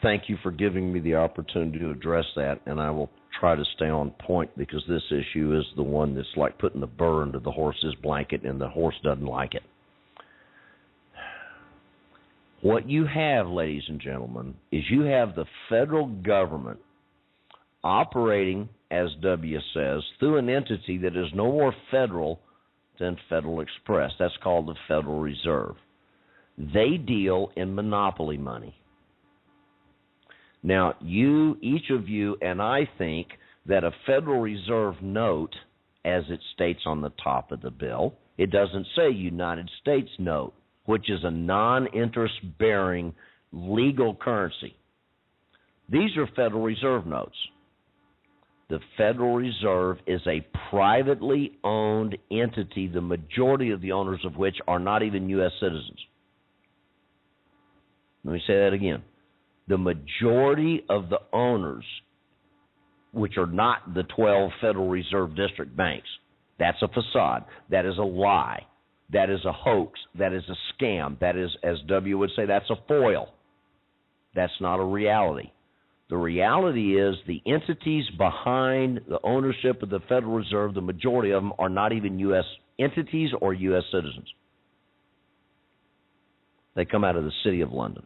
Thank you for giving me the opportunity to address that, and I will try to stay on point, because this issue is the one that's like putting the burr under the horse's blanket, and the horse doesn't like it. What you have, ladies and gentlemen, is you have the federal government operating, as W says, through an entity that is no more federal than Federal Express. That's called the Federal Reserve. They deal in monopoly money. Now, each of you, and I think that a Federal Reserve note, as it states on the top of the bill, it doesn't say United States note, which is a non-interest-bearing legal currency. These are Federal Reserve notes. The Federal Reserve is a privately owned entity, the majority of the owners of which are not even U.S. citizens. Let me say that again. The majority of the owners, which are not the 12 Federal Reserve District banks, that's a facade. That is a lie. That is a hoax. That is a scam. That is, as W would say, that's a foil. That's not a reality. The reality is the entities behind the ownership of the Federal Reserve, the majority of them are not even U.S. entities or U.S. citizens. They come out of the City of London.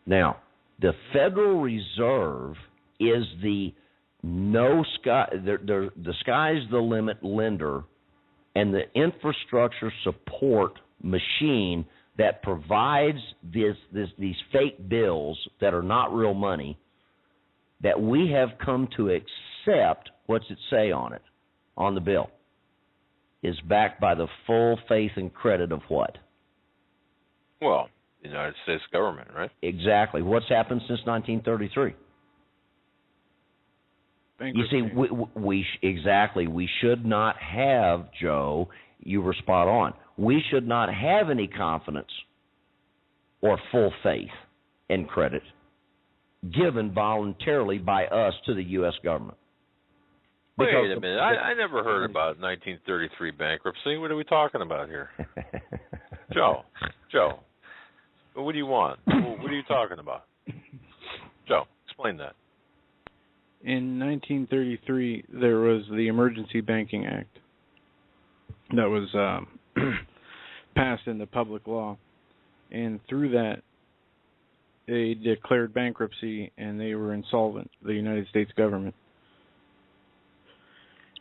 Now, the Federal Reserve is the the sky's the limit lender and the infrastructure support machine that provides these fake bills that are not real money, that we have come to accept, what's it say on it, on the bill, is backed by the full faith and credit of what? Well, the United States government, right? Exactly. What's happened since 1933? Bankruptcy. You see, we should not have, Joe, you were spot on, we should not have any confidence or full faith and credit given voluntarily by us to the U.S. government. Wait a minute. I never heard about 1933 bankruptcy. What are we talking about here? Joe, what do you want? What are you talking about? Joe, explain that. In 1933, there was the Emergency Banking Act that was passed into public law. And through that, they declared bankruptcy and they were insolvent, the United States government.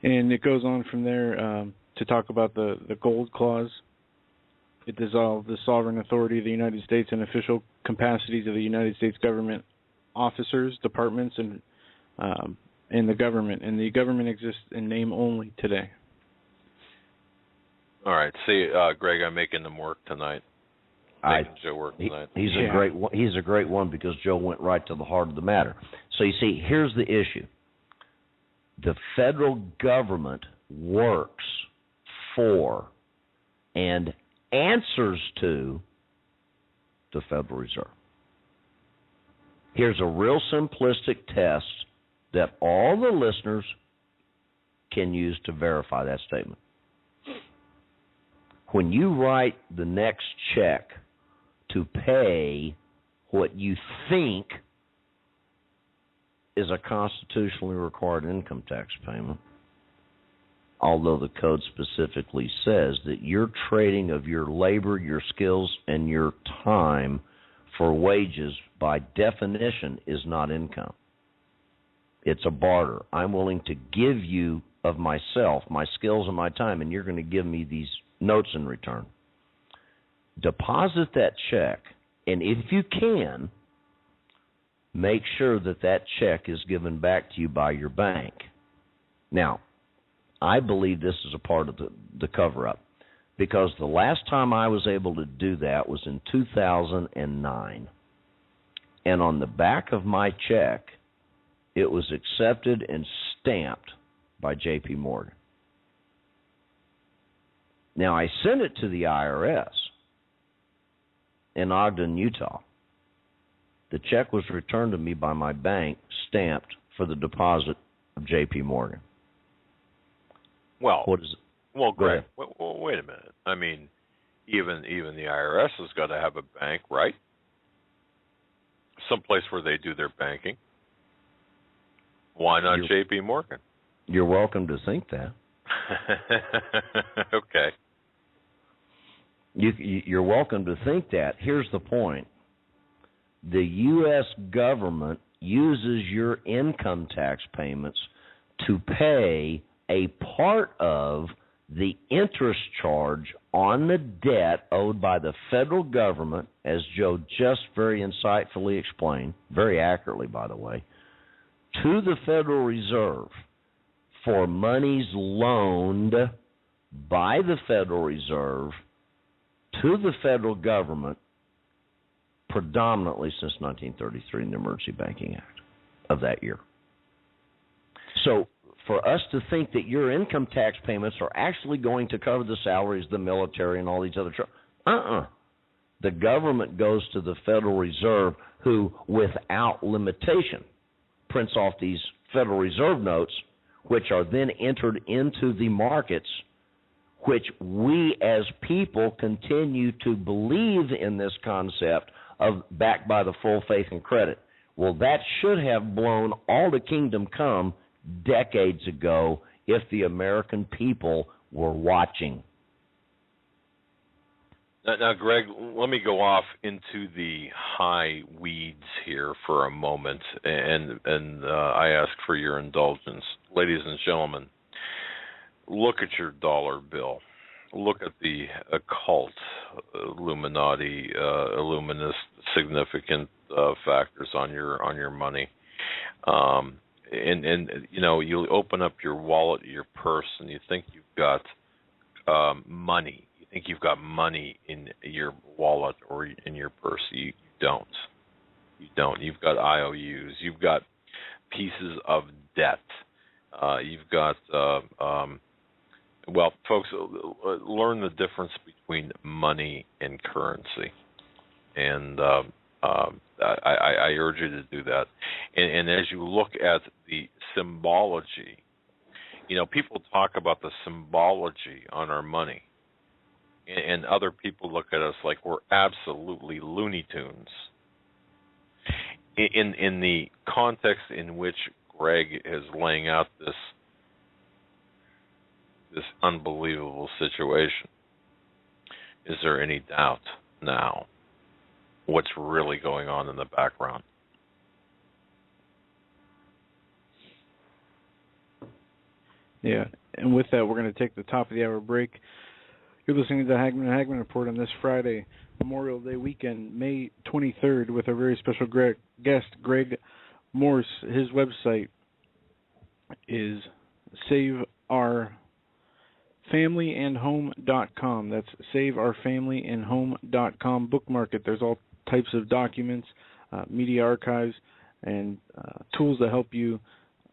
And it goes on from there to talk about the Gold Clause. It dissolved the sovereign authority of the United States and official capacities of the United States government officers, departments, and the government. And the government exists in name only today. All right. See, Greg, I'm making them work tonight. Joe work tonight. He's a great one because Joe went right to the heart of the matter. So you see, here's the issue. The federal government works for and answers to the Federal Reserve. Here's a real simplistic test that all the listeners can use to verify that statement. When you write the next check to pay what you think is a constitutionally required income tax payment, although the code specifically says that your trading of your labor, your skills, and your time for wages, by definition, is not income. It's a barter. I'm willing to give you of myself, my skills and my time, and you're going to give me these notes in return. Deposit that check, and if you can, make sure that that check is given back to you by your bank. Now, I believe this is a part of the cover-up, because the last time I was able to do that was in 2009. And on the back of my check, it was accepted and stamped by J.P. Morgan. Now, I sent it to the IRS in Ogden, Utah. The check was returned to me by my bank, stamped for the deposit of J.P. Morgan. Well, what is it? Well, Greg, wait a minute. I mean, even the IRS has got to have a bank, right? Someplace where they do their banking. Why not J.P. Morgan? You're welcome to think that. Okay. You're welcome to think that. Here's the point. The U.S. government uses your income tax payments to pay a part of the interest charge on the debt owed by the federal government, as Joe just very insightfully explained, very accurately, by the way, to the Federal Reserve for monies loaned by the Federal Reserve to the federal government predominantly since 1933 in the Emergency Banking Act of that year. So for us to think that your income tax payments are actually going to cover the salaries of the military and all these other the government goes to the Federal Reserve, who, without limitation, prints off these Federal Reserve notes, which are then entered into the markets, which we as people continue to believe in this concept of backed by the full faith and credit. Well, that should have blown all to kingdom come decades ago if the American people were watching. Now, Greg, let me go off into the high weeds here for a moment, and I ask for your indulgence. Ladies and gentlemen, look at your dollar bill. Look at the occult, Illuminati, Illuminist significant factors on your money. And you know, you open up your wallet, your purse, and you think you've got money. You think you've got money in your wallet or in your purse. You don't. You don't. You've got IOUs. You've got pieces of debt. You've got well, folks, learn the difference between money and currency, and I urge you to do that. And as you look at the symbology, you know, people talk about the symbology on our money, and other people look at us like we're absolutely Looney Tunes. In the context in which Greg is laying out this unbelievable situation, is there any doubt now what's really going on in the background? Yeah, and with that, we're going to take the top of the hour break. You're listening to the Hagmann and Hagmann Report on this Friday, Memorial Day weekend, May 23rd, with our very special guest, Greg Morse. His website is SaveOurFamilyAndHome.com. That's SaveOurFamilyAndHome.com. Bookmark it. There's all types of documents, media archives, and tools that help you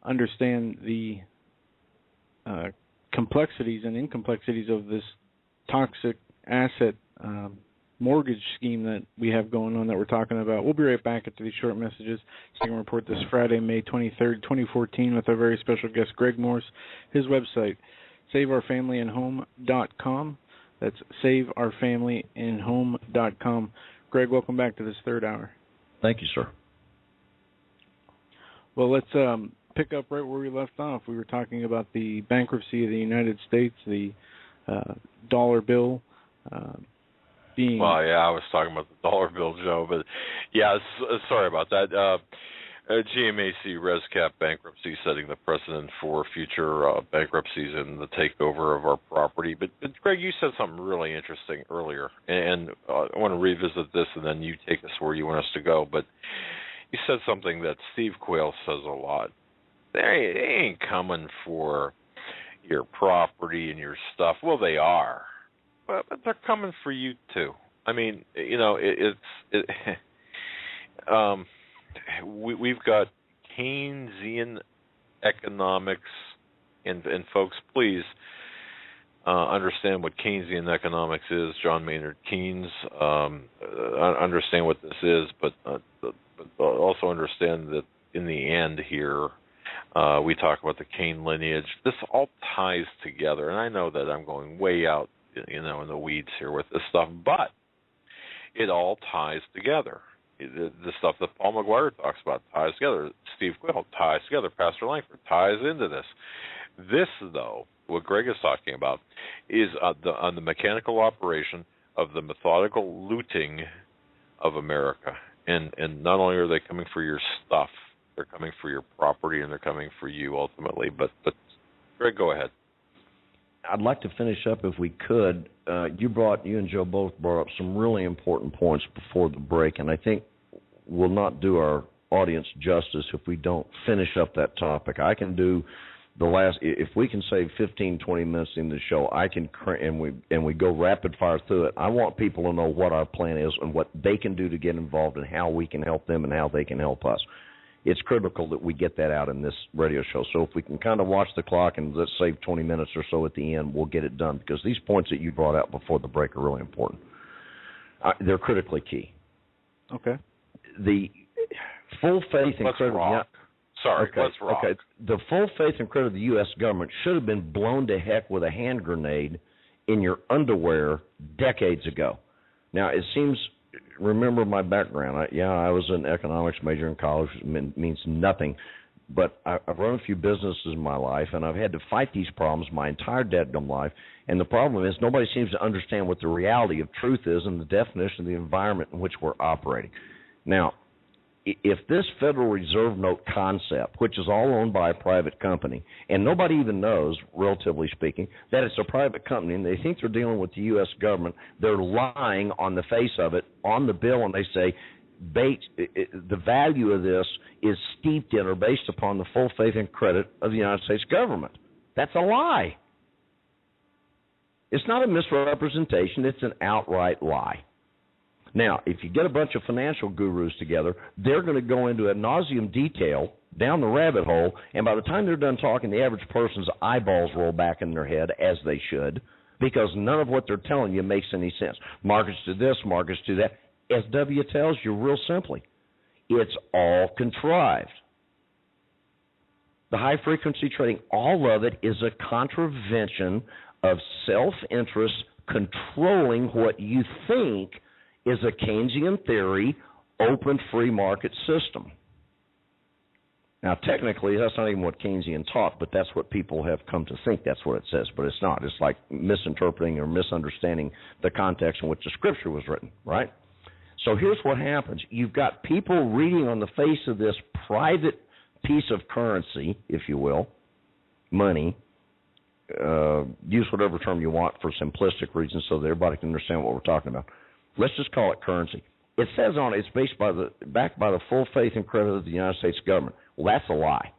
understand the complexities and incomplexities of this toxic asset mortgage scheme that we have going on that we're talking about. We'll be right back after these short messages. Second report this Friday, May 23rd, 2014, with our very special guest, Greg Morse. His website, SaveOurFamilyAndHome.com. That's SaveOurFamilyAndHome.com. Greg, welcome back to this third hour. Thank you, sir. Well, let's pick up right where we left off. We were talking about the bankruptcy of the United States, the dollar bill being... Well, yeah, I was talking about the dollar bill, Joe, but yeah, sorry about that. GMAC ResCap bankruptcy setting the precedent for future bankruptcies and the takeover of our property. But Greg, you said something really interesting earlier, and I want to revisit this, and then you take us where you want us to go. But you said something that Steve Quayle says a lot. They ain't coming for your property and your stuff. Well, they are, but they're coming for you too. I mean, you know, we've got Keynesian economics, and folks, please understand what Keynesian economics is. John Maynard Keynes, understand what this is, but also understand that in the end here, we talk about the Keynes lineage. This all ties together, and I know that I'm going way out, in the weeds here with this stuff, but it all ties together. The stuff that Paul McGuire talks about ties together. Steve Quayle ties together. Pastor Langford ties into this. This, though, what Greg is talking about, is on the mechanical operation of the methodical looting of America. And not only are they coming for your stuff, they're coming for your property, and they're coming for you ultimately. But Greg, go ahead. I'd like to finish up if we could. You and Joe both brought up some really important points before the break, and I think we'll not do our audience justice if we don't finish up that topic. I can do the last, if we can save 15, 20 minutes in the show, I can, and we go rapid fire through it. I want people to know what our plan is and what they can do to get involved and how we can help them and how they can help us. It's critical that we get that out in this radio show. So if we can kind of watch the clock and let's save 20 minutes or so at the end, we'll get it done, because these points that you brought out before the break are really important. They're critically key. Okay. The full faith and credit. Let's rock. Okay. The full faith and credit of the U.S. government should have been blown to heck with a hand grenade in your underwear decades ago. Now, it seems, remember my background. I was an economics major in college. It means nothing. But I've run a few businesses in my life, and I've had to fight these problems my entire dadgum life. And the problem is nobody seems to understand what the reality of truth is and the definition of the environment in which we're operating. Now, if this Federal Reserve note concept, which is all owned by a private company, and nobody even knows, relatively speaking, that it's a private company, and they think they're dealing with the U.S. government, they're lying on the face of it, on the bill, and they say the value of this is steeped in or based upon the full faith and credit of the United States government. That's a lie. It's not a misrepresentation. It's an outright lie. Now, if you get a bunch of financial gurus together, they're going to go into ad nauseum detail down the rabbit hole, and by the time they're done talking, the average person's eyeballs roll back in their head, as they should, because none of what they're telling you makes any sense. Markets do this, markets do that. SW tells you real simply, it's all contrived. The high-frequency trading, all of it is a contravention of self-interest controlling what you think is a Keynesian theory, open free market system. Now, technically, that's not even what Keynesian taught, but that's what people have come to think that's what it says, but it's not. It's like misinterpreting or misunderstanding the context in which the scripture was written, right? So here's what happens. You've got people reading on the face of this private piece of currency, if you will, money, use whatever term you want for simplistic reasons so that everybody can understand what we're talking about. Let's just call it currency. It says on it, it's backed by the full faith and credit of the United States government. Well, that's a lie.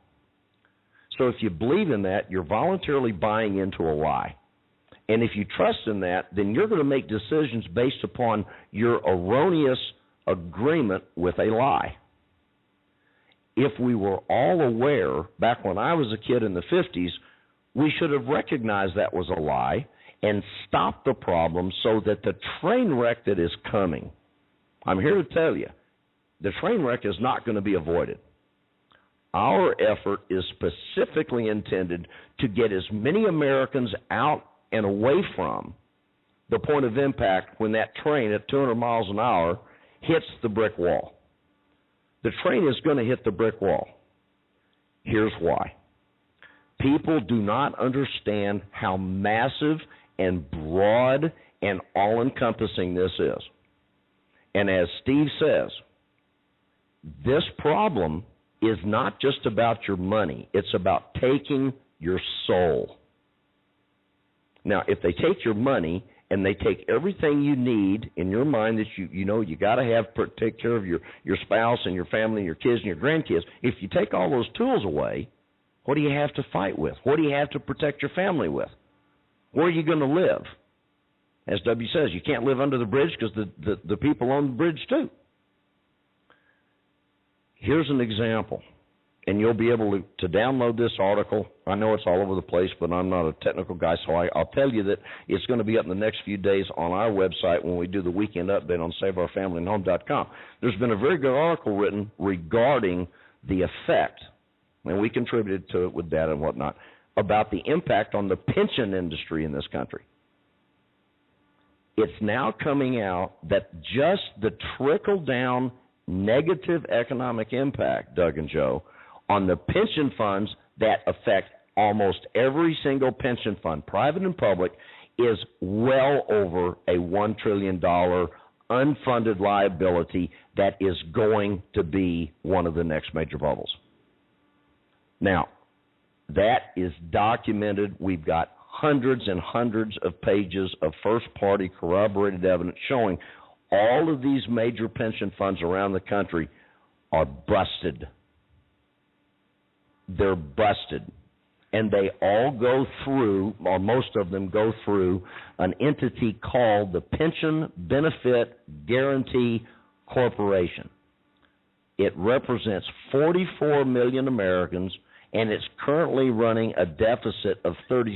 So if you believe in that, you're voluntarily buying into a lie. And if you trust in that, then you're going to make decisions based upon your erroneous agreement with a lie. If we were all aware, back when I was a kid in the 50s, we should have recognized that was a lie and stopped the problem so that the train wreck that is coming, I'm here to tell you, the train wreck is not going to be avoided. Our effort is specifically intended to get as many Americans out and away from the point of impact when that train at 200 miles an hour hits the brick wall. The train is going to hit the brick wall. Here's why. People do not understand how massive and broad and all-encompassing this is. And as Steve says, this problem is not just about your money. It's about taking your soul. Now, if they take your money and they take everything you need in your mind that you know you got to have take care of your spouse and your family and your kids and your grandkids. If you take all those tools away, what do you have to fight with? What do you have to protect your family with? Where are you going to live? As W says, you can't live under the bridge because the people on the bridge too. Here's an example, and you'll be able to download this article. I know it's all over the place, but I'm not a technical guy, so I'll tell you that it's going to be up in the next few days on our website when we do the weekend update on SaveOurFamilyAndHome.com. There's been a very good article written regarding the effect, and we contributed to it with data and whatnot, about the impact on the pension industry in this country. It's now coming out that just the trickle-down negative economic impact, Doug and Joe, on the pension funds that affect almost every single pension fund, private and public, is well over a $1 trillion unfunded liability that is going to be one of the next major bubbles. Now, that is documented. We've got hundreds and hundreds of pages of first-party corroborated evidence showing all of these major pension funds around the country are busted. They're busted. And they all go through, or most of them go through, an entity called the Pension Benefit Guarantee Corporation. It represents 44 million Americans, and it's currently running a deficit of $36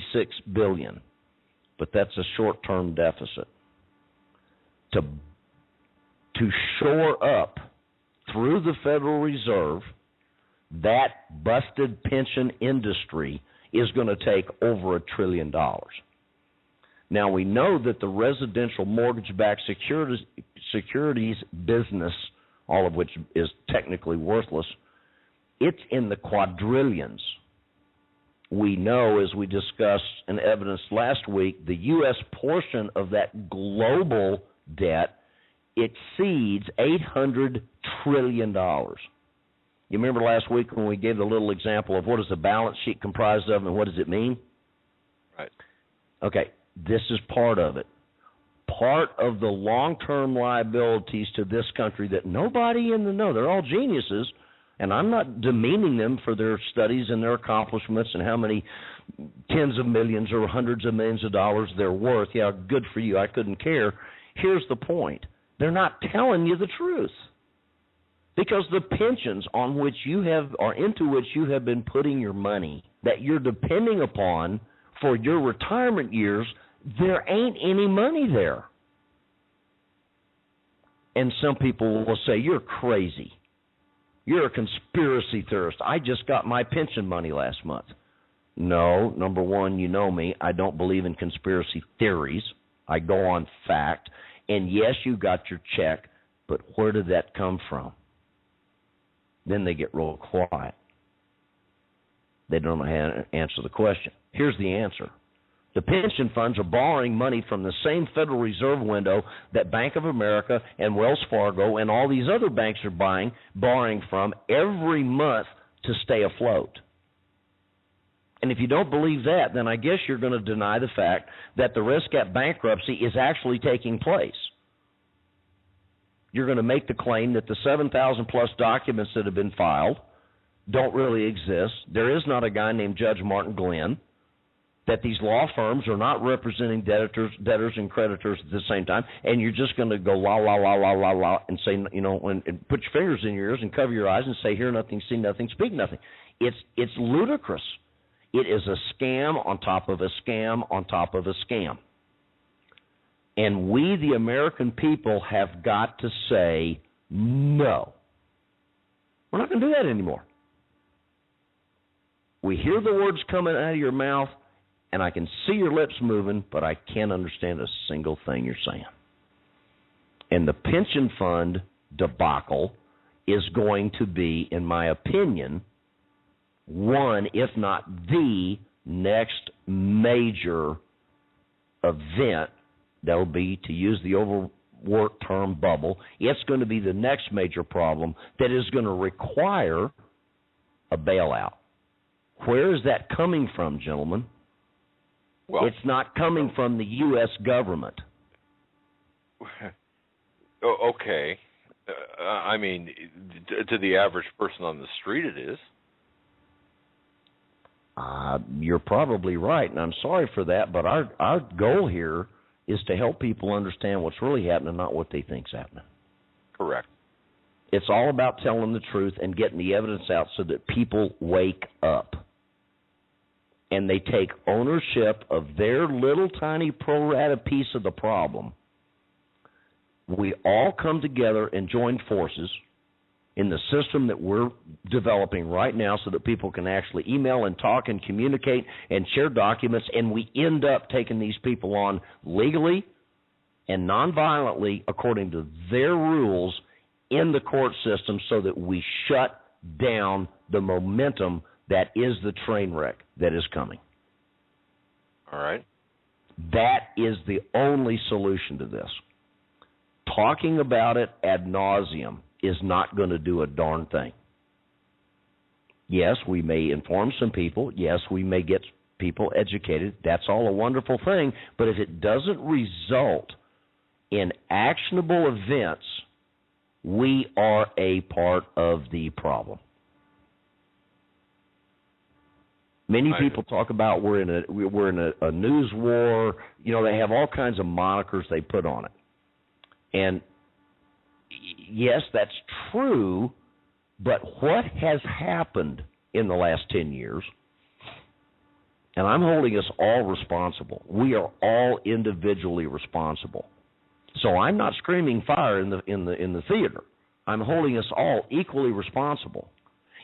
billion. But that's a short-term deficit. To shore up through the Federal Reserve that busted pension industry is going to take over $1 trillion. Now, we know that the residential mortgage-backed securities business, all of which is technically worthless, it's in the quadrillions. We know, as we discussed and evidenced last week, the U.S. portion of that global debt exceeds $800 trillion. You remember last week when we gave the little example of what is the balance sheet comprised of and what does it mean? Right. Okay, this is part of it. Part of the long-term liabilities to this country that nobody in the know, they're all geniuses, and I'm not demeaning them for their studies and their accomplishments and how many tens of millions or hundreds of millions of dollars they're worth. Yeah, good for you. I couldn't care. Here's the point. They're not telling you the truth. Because the pensions on which you have, or into which you have been putting your money, that you're depending upon for your retirement years, there ain't any money there. And some people will say, you're crazy. You're a conspiracy theorist. I just got my pension money last month. No, number one, you know me. I don't believe in conspiracy theories. I go on fact. And yes, you got your check, but where did that come from? Then they get real quiet. They don't know how to answer the question. Here's the answer. The pension funds are borrowing money from the same Federal Reserve window that Bank of America and Wells Fargo and all these other banks are borrowing from every month to stay afloat. And if you don't believe that, then I guess you're going to deny the fact that the risk at bankruptcy is actually taking place. You're going to make the claim that the 7,000-plus documents that have been filed don't really exist. There is not a guy named Judge Martin Glenn, that these law firms are not representing debtors and creditors at the same time, and you're just going to go la, la, la, la, la, la, and say, you know, and put your fingers in your ears and cover your eyes and say, hear nothing, see nothing, speak nothing. It's ludicrous. It is a scam on top of a scam on top of a scam. And we, the American people, have got to say, no. We're not going to do that anymore. We hear the words coming out of your mouth, and I can see your lips moving, but I can't understand a single thing you're saying. And the pension fund debacle is going to be, in my opinion, one, if not the next major event that will be, to use the overworked term, bubble. It's going to be the next major problem that is going to require a bailout. Where is that coming from, gentlemen? Well, it's not coming from the U.S. government. Okay. I mean, to the average person on the street, it is. You're probably right, and I'm sorry for that, but our goal here is to help people understand what's really happening, not what they think's happening. Correct. It's all about telling the truth and getting the evidence out so that people wake up. And they take ownership of their little tiny pro rata piece of the problem. We all come together and join forces in the system that we're developing right now so that people can actually email and talk and communicate and share documents, and we end up taking these people on legally and nonviolently according to their rules in the court system so that we shut down the momentum that is the train wreck that is coming. All right. That is the only solution to this. Talking about it ad nauseum is not going to do a darn thing. Yes, we may inform some people. Yes, we may get people educated. That's all a wonderful thing. But if it doesn't result in actionable events, we are a part of the problem. Many people talk about we're in a news war. You know, they have all kinds of monikers they put on it. And yes, that's true, but what has happened in the last 10 years, and I'm holding us all responsible. We are all individually responsible. So I'm not screaming fire in the theater. I'm holding us all equally responsible.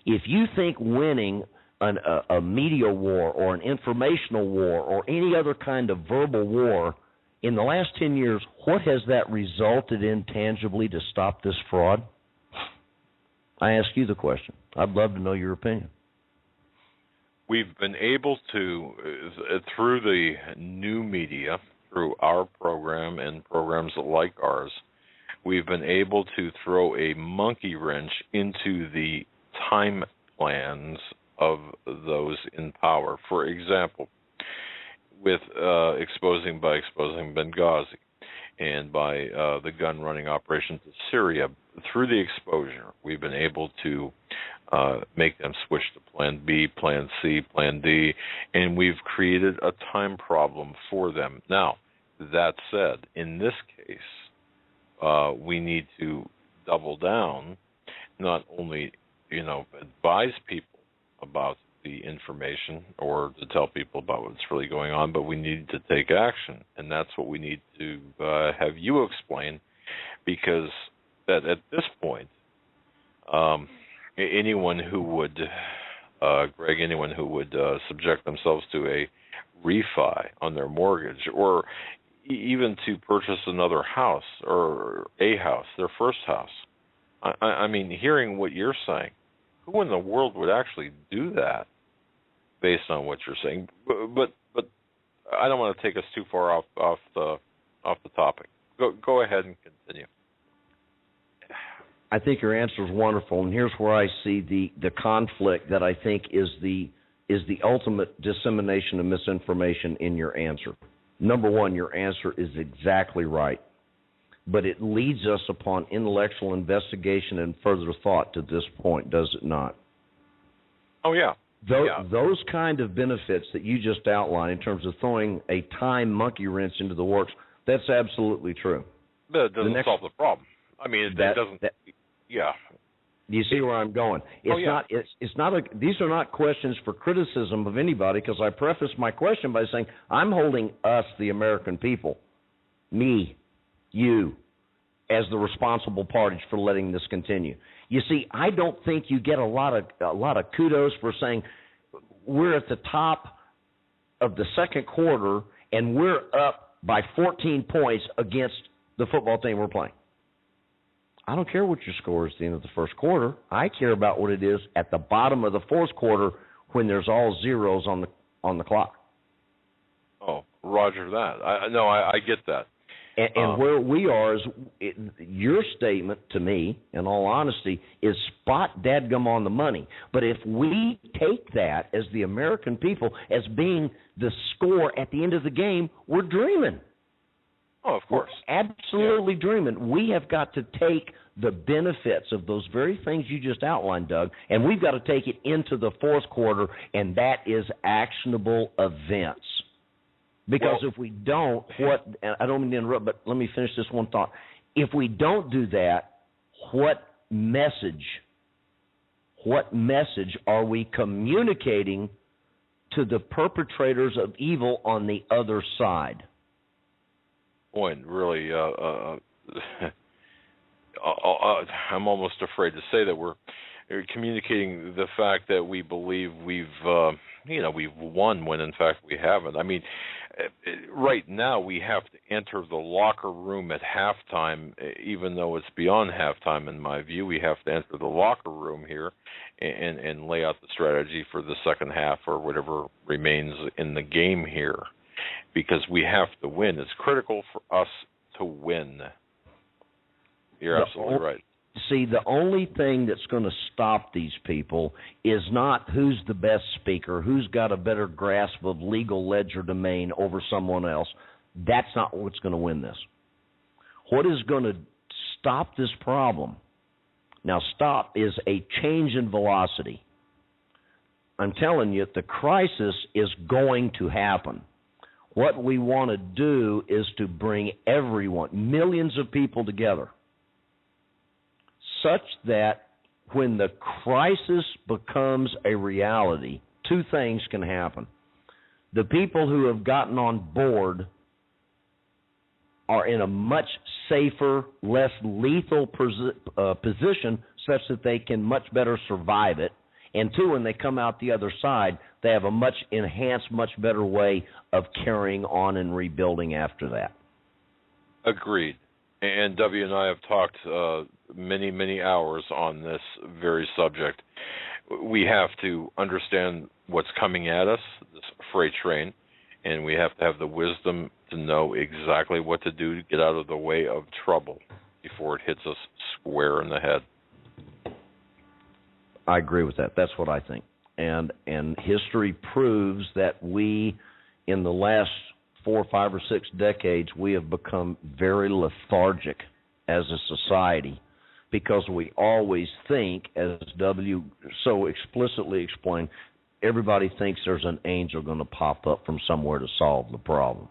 If you think winning a media war or an informational war or any other kind of verbal war in the last 10 years, what has that resulted in tangibly to stop this fraud? I ask you the question. I'd love to know your opinion. We've been able to, through the new media, through our program and programs like ours, we've been able to throw a monkey wrench into the time plans of those in power. For example, with exposing Benghazi and by the gun-running operation to Syria, through the exposure, we've been able to make them switch to Plan B, Plan C, Plan D, and we've created a time problem for them. Now, that said, in this case, we need to double down, not only, advise people about the information or to tell people about what's really going on, but we need to take action, and that's what we need to have you explain, because that at this point, anyone who would, Greg, subject themselves to a refi on their mortgage, or even to purchase another house or a house, their first house. I mean, hearing what you're saying, who in the world would actually do that based on what you're saying? But I don't want to take us too far off the topic. Go ahead and continue. I think your answer is wonderful, and here's where I see the conflict that I think is the ultimate dissemination of misinformation in your answer. Number one, your answer is exactly right, but it leads us upon intellectual investigation and further thought to this point, does it not? Oh, yeah. Those kind of benefits that you just outlined in terms of throwing a time monkey wrench into the works, that's absolutely true. But it doesn't solve the problem. I mean, it doesn't. Yeah. Do you see where I'm going? These are not questions for criticism of anybody, because I preface my question by saying I'm holding us, the American people, me, you, as the responsible parties for letting this continue. You see, I don't think you get a lot of kudos for saying we're at the top of the second quarter and we're up by 14 points against the football team we're playing. I don't care what your score is at the end of the first quarter. I care about what it is at the bottom of the fourth quarter when there's all zeros on the clock. Oh, roger that. I get that. And where we are is your statement to me, in all honesty, is spot dadgum on the money. But if we take that as the American people as being the score at the end of the game, we're dreaming. Oh, of course. We're absolutely dreaming. We have got to take the benefits of those very things you just outlined, Doug, and we've got to take it into the fourth quarter, and that is actionable events. Because if we don't, and I don't mean to interrupt, but let me finish this one thought. If we don't do that, what message are we communicating to the perpetrators of evil on the other side? Boy, really, I'm almost afraid to say that we're communicating the fact that we believe we've won when in fact we haven't. I mean, right now we have to enter the locker room at halftime, even though it's beyond halftime in my view. We have to enter the locker room here and lay out the strategy for the second half or whatever remains in the game here, because we have to win. It's critical for us to win. You're absolutely right. See, the only thing that's going to stop these people is not who's the best speaker, who's got a better grasp of legal ledger domain over someone else. That's not what's going to win this. What is going to stop this problem? Now, stop is a change in velocity. I'm telling you, the crisis is going to happen. What we want to do is to bring everyone, millions of people together, such that when the crisis becomes a reality, two things can happen. The people who have gotten on board are in a much safer, less lethal position such that they can much better survive it. And two, when they come out the other side, they have a much enhanced, much better way of carrying on and rebuilding after that. Agreed. And W and I have talked many, many hours on this very subject. We have to understand what's coming at us, this freight train, and we have to have the wisdom to know exactly what to do to get out of the way of trouble before it hits us square in the head. I agree with that. That's what I think. And history proves that we, in the last 4, 5, or 6 decades, we have become very lethargic as a society because we always think, as W so explicitly explained, everybody thinks there's an angel going to pop up from somewhere to solve the problem.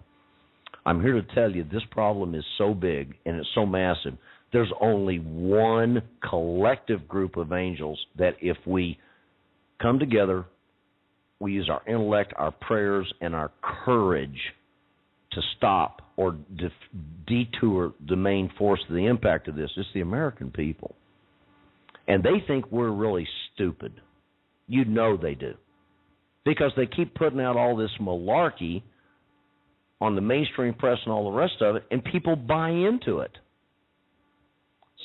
I'm here to tell you this problem is so big and it's so massive, there's only one collective group of angels that if we come together, we use our intellect, our prayers, and our courage to stop or detour the main force of the impact of this. It's the American people. And they think we're really stupid. You know they do. Because they keep putting out all this malarkey on the mainstream press and all the rest of it, and people buy into it.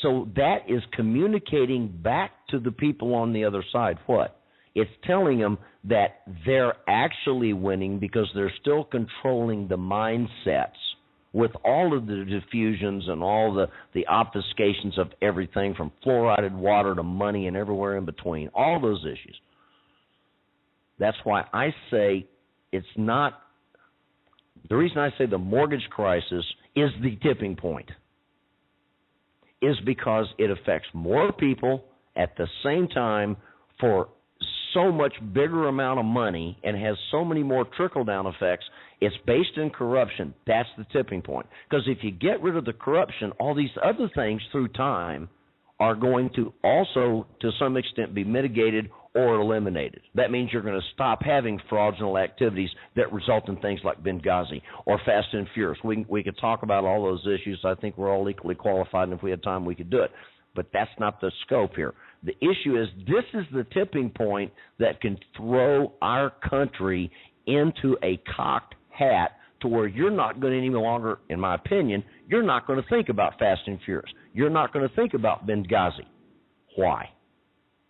So that is communicating back to the people on the other side what? It's telling them that they're actually winning because they're still controlling the mindsets with all of the diffusions and all the obfuscations of everything from fluoridated water to money and everywhere in between, all those issues. That's why I say it's not – the reason I say the mortgage crisis is the tipping point is because it affects more people at the same time for so much bigger amount of money and has so many more trickle-down effects. It's based in corruption. That's the tipping point. Because if you get rid of the corruption, all these other things through time are going to also, to some extent, be mitigated or eliminated. That means you're going to stop having fraudulent activities that result in things like Benghazi or Fast and Furious. We could talk about all those issues. I think we're all equally qualified, and if we had time, we could do it. But that's not the scope here. The issue is this is the tipping point that can throw our country into a cocked hat to where you're not going to any longer, in my opinion, you're not going to think about Fast and Furious. You're not going to think about Benghazi. Why?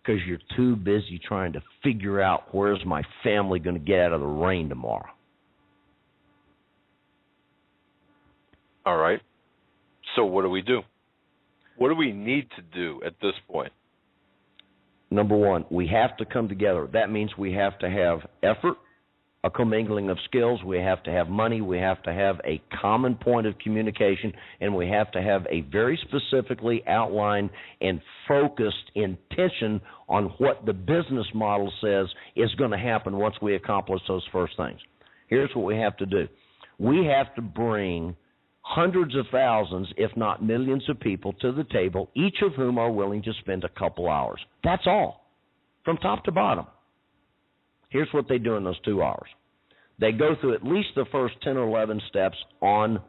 Because you're too busy trying to figure out where's my family going to get out of the rain tomorrow. All right. So what do we do? What do we need to do at this point? Number one, we have to come together. That means we have to have effort, a commingling of skills. We have to have money. We have to have a common point of communication, and we have to have a very specifically outlined and focused intention on what the business model says is going to happen once we accomplish those first things. Here's what we have to do. We have to bring hundreds of thousands, if not millions of people to the table, each of whom are willing to spend a couple hours. That's all, from top to bottom. Here's what they do in those 2 hours. They go through at least the first 10 or 11 steps on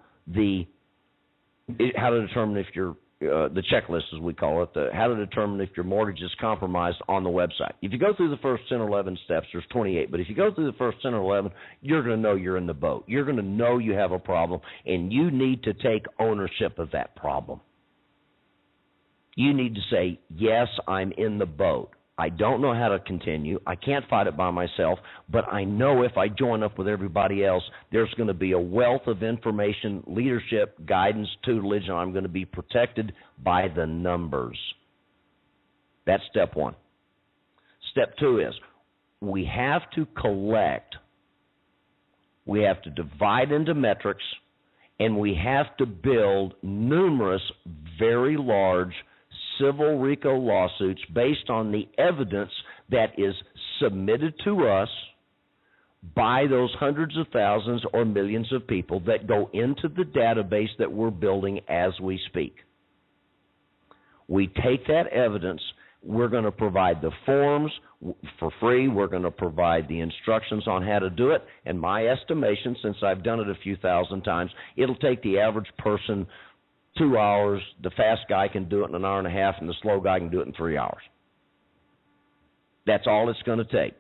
how to determine if you're, the checklist as we call it, how to determine if your mortgage is compromised on the website. If you go through the first 10 or 11 steps, there's 28, but if you go through the first 10 or 11, you're going to know you're in the boat. You're going to know you have a problem, and you need to take ownership of that problem. You need to say, yes, I'm in the boat. I don't know how to continue. I can't fight it by myself, but I know if I join up with everybody else, there's going to be a wealth of information, leadership, guidance, tutelage, and I'm going to be protected by the numbers. That's step one. Step two is we have to collect, we have to divide into metrics, and we have to build numerous very large civil RICO lawsuits based on the evidence that is submitted to us by those hundreds of thousands or millions of people that go into the database that we're building as we speak. We take that evidence. We're going to provide the forms for free. We're going to provide the instructions on how to do it. And my estimation, since I've done it a few thousand times, it'll take the average person 2 hours. The fast guy can do it in an hour and a half, and the slow guy can do it in 3 hours. That's all it's going to take.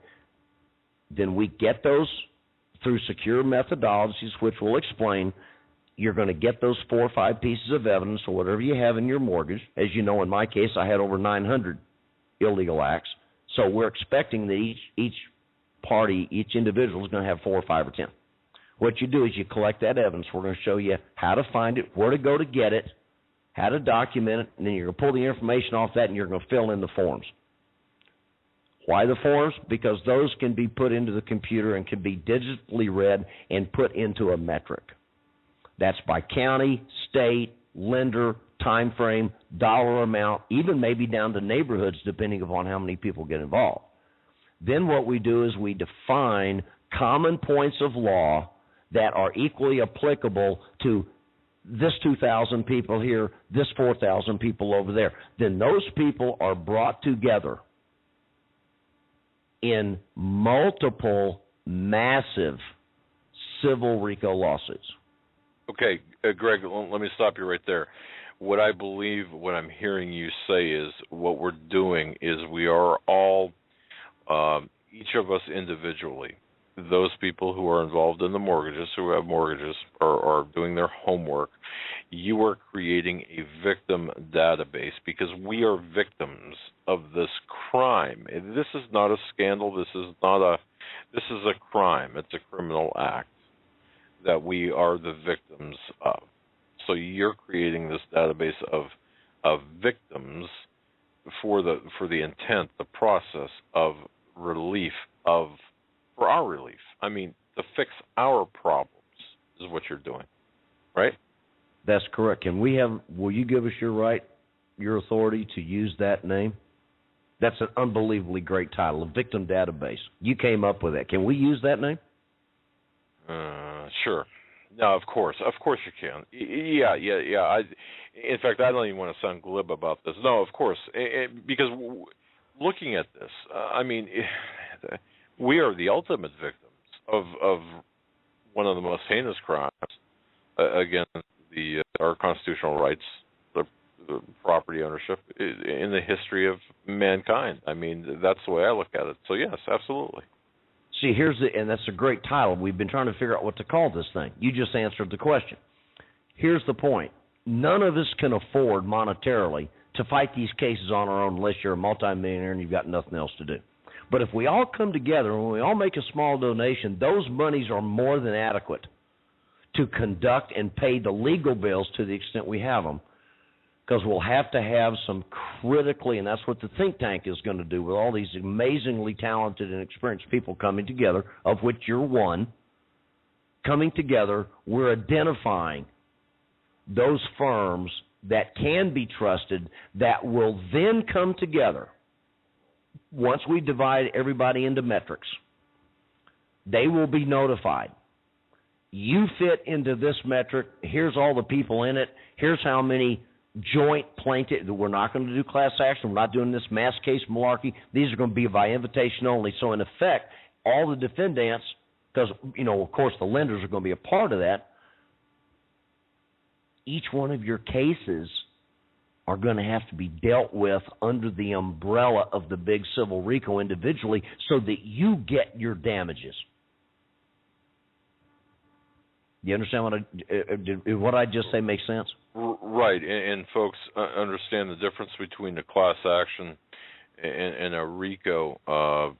Then we get those through secure methodologies, which we'll explain. You're going to get those 4 or 5 pieces of evidence or whatever you have in your mortgage. As you know, in my case, I had over 900 illegal acts. So we're expecting that each party, each individual is going to have 4 or 5 or 10. What you do is you collect that evidence. We're going to show you how to find it, where to go to get it, how to document it, and then you're going to pull the information off that and you're going to fill in the forms. Why the forms? Because those can be put into the computer and can be digitally read and put into a metric. That's by county, state, lender, time frame, dollar amount, even maybe down to neighborhoods depending upon how many people get involved. Then what we do is we define common points of law that are equally applicable to this 2,000 people here, this 4,000 people over there. Then those people are brought together in multiple massive civil RICO lawsuits. Okay, Greg, let me stop you right there. What I believe, what I'm hearing you say is what we're doing is we are all, each of us individually, those people who are involved in the mortgages, who have mortgages, are doing their homework. You are creating a victim database because we are victims of this crime. This is not a scandal. This is a crime. It's a criminal act that we are the victims of. So you're creating this database of victims for the intent, the process of relief for our relief. I mean, to fix our problems is what you're doing, right? That's correct. Will you give us your authority to use that name? That's an unbelievably great title, a victim database. You came up with that. Can we use that name? Sure. No, of course you can. Yeah. In fact, I don't even want to sound glib about this. No, of course, because looking at this, I mean, we are the ultimate victims of one of the most heinous crimes against our constitutional rights, the property ownership in the history of mankind. I mean, that's the way I look at it. So yes, absolutely. See, and that's a great title. We've been trying to figure out what to call this thing. You just answered the question. Here's the point. None of us can afford monetarily to fight these cases on our own unless you're a multimillionaire and you've got nothing else to do. But if we all come together and we all make a small donation, those monies are more than adequate to conduct and pay the legal bills to the extent we have them, because we'll have to have some critically, and that's what the think tank is going to do with all these amazingly talented and experienced people coming together, of which you're one, coming together. We're identifying those firms that can be trusted that will then come together. Once we divide everybody into metrics, they will be notified. You fit into this metric. Here's all the people in it. Here's how many joint plaintiffs. We're not going to do class action. We're not doing this mass case malarkey. These are going to be by invitation only. So, in effect, all the defendants, because, of course, the lenders are going to be a part of that, each one of your cases are going to have to be dealt with under the umbrella of the big civil RICO individually so that you get your damages. You understand what I just say makes sense? Right, and folks understand the difference between a class action and a RICO, an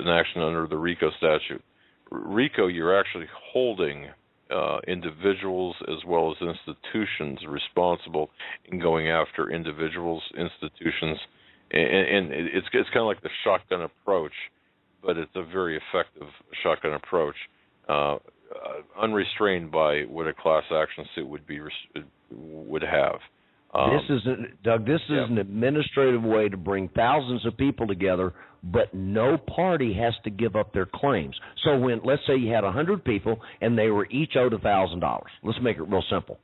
action under the RICO statute. RICO, you're actually holding individuals as well as institutions responsible in going after individuals, institutions, and it's kind of like the shotgun approach, but it's a very effective shotgun approach, unrestrained by what a class action suit would have. This is an administrative way to bring thousands of people together, but no party has to give up their claims. So when, let's say you had 100 people and they were each owed $1,000. Let's make it real simple.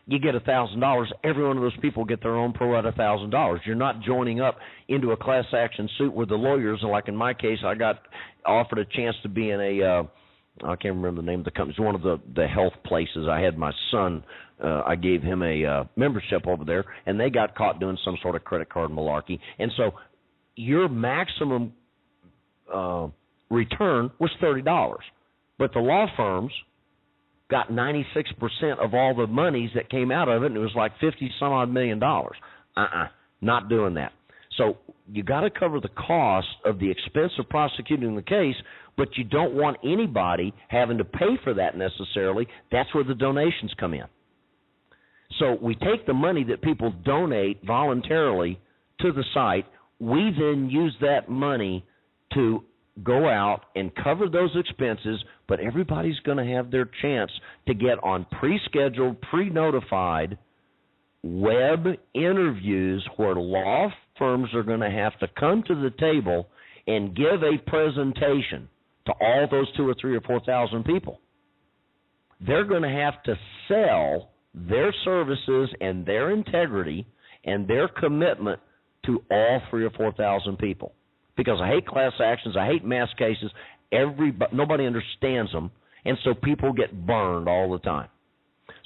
You get $1,000. Every one of those people get their own pro rata $1,000. You're not joining up into a class action suit where the lawyers, like in my case, I got offered a chance to be in a I can't remember the name of the company. It's one of the health places. I had my son, I gave him a membership over there, and they got caught doing some sort of credit card malarkey. And so your maximum return was $30. But the law firms got 96% of all the monies that came out of it, and it was like $50-some-odd million. Not doing that. So you got to cover the cost of the expense of prosecuting the case, but you don't want anybody having to pay for that necessarily. That's where the donations come in. So we take the money that people donate voluntarily to the site. We then use that money to go out and cover those expenses, but everybody's going to have their chance to get on pre-scheduled, pre-notified web interviews where law firms are going to have to come to the table and give a presentation to all those 2,000 or 3,000 or 4,000 people. They're going to have to sell their services and their integrity and their commitment to all 3,000 or 4,000 people. Because I hate class actions, I hate mass cases. Nobody understands them, and so people get burned all the time.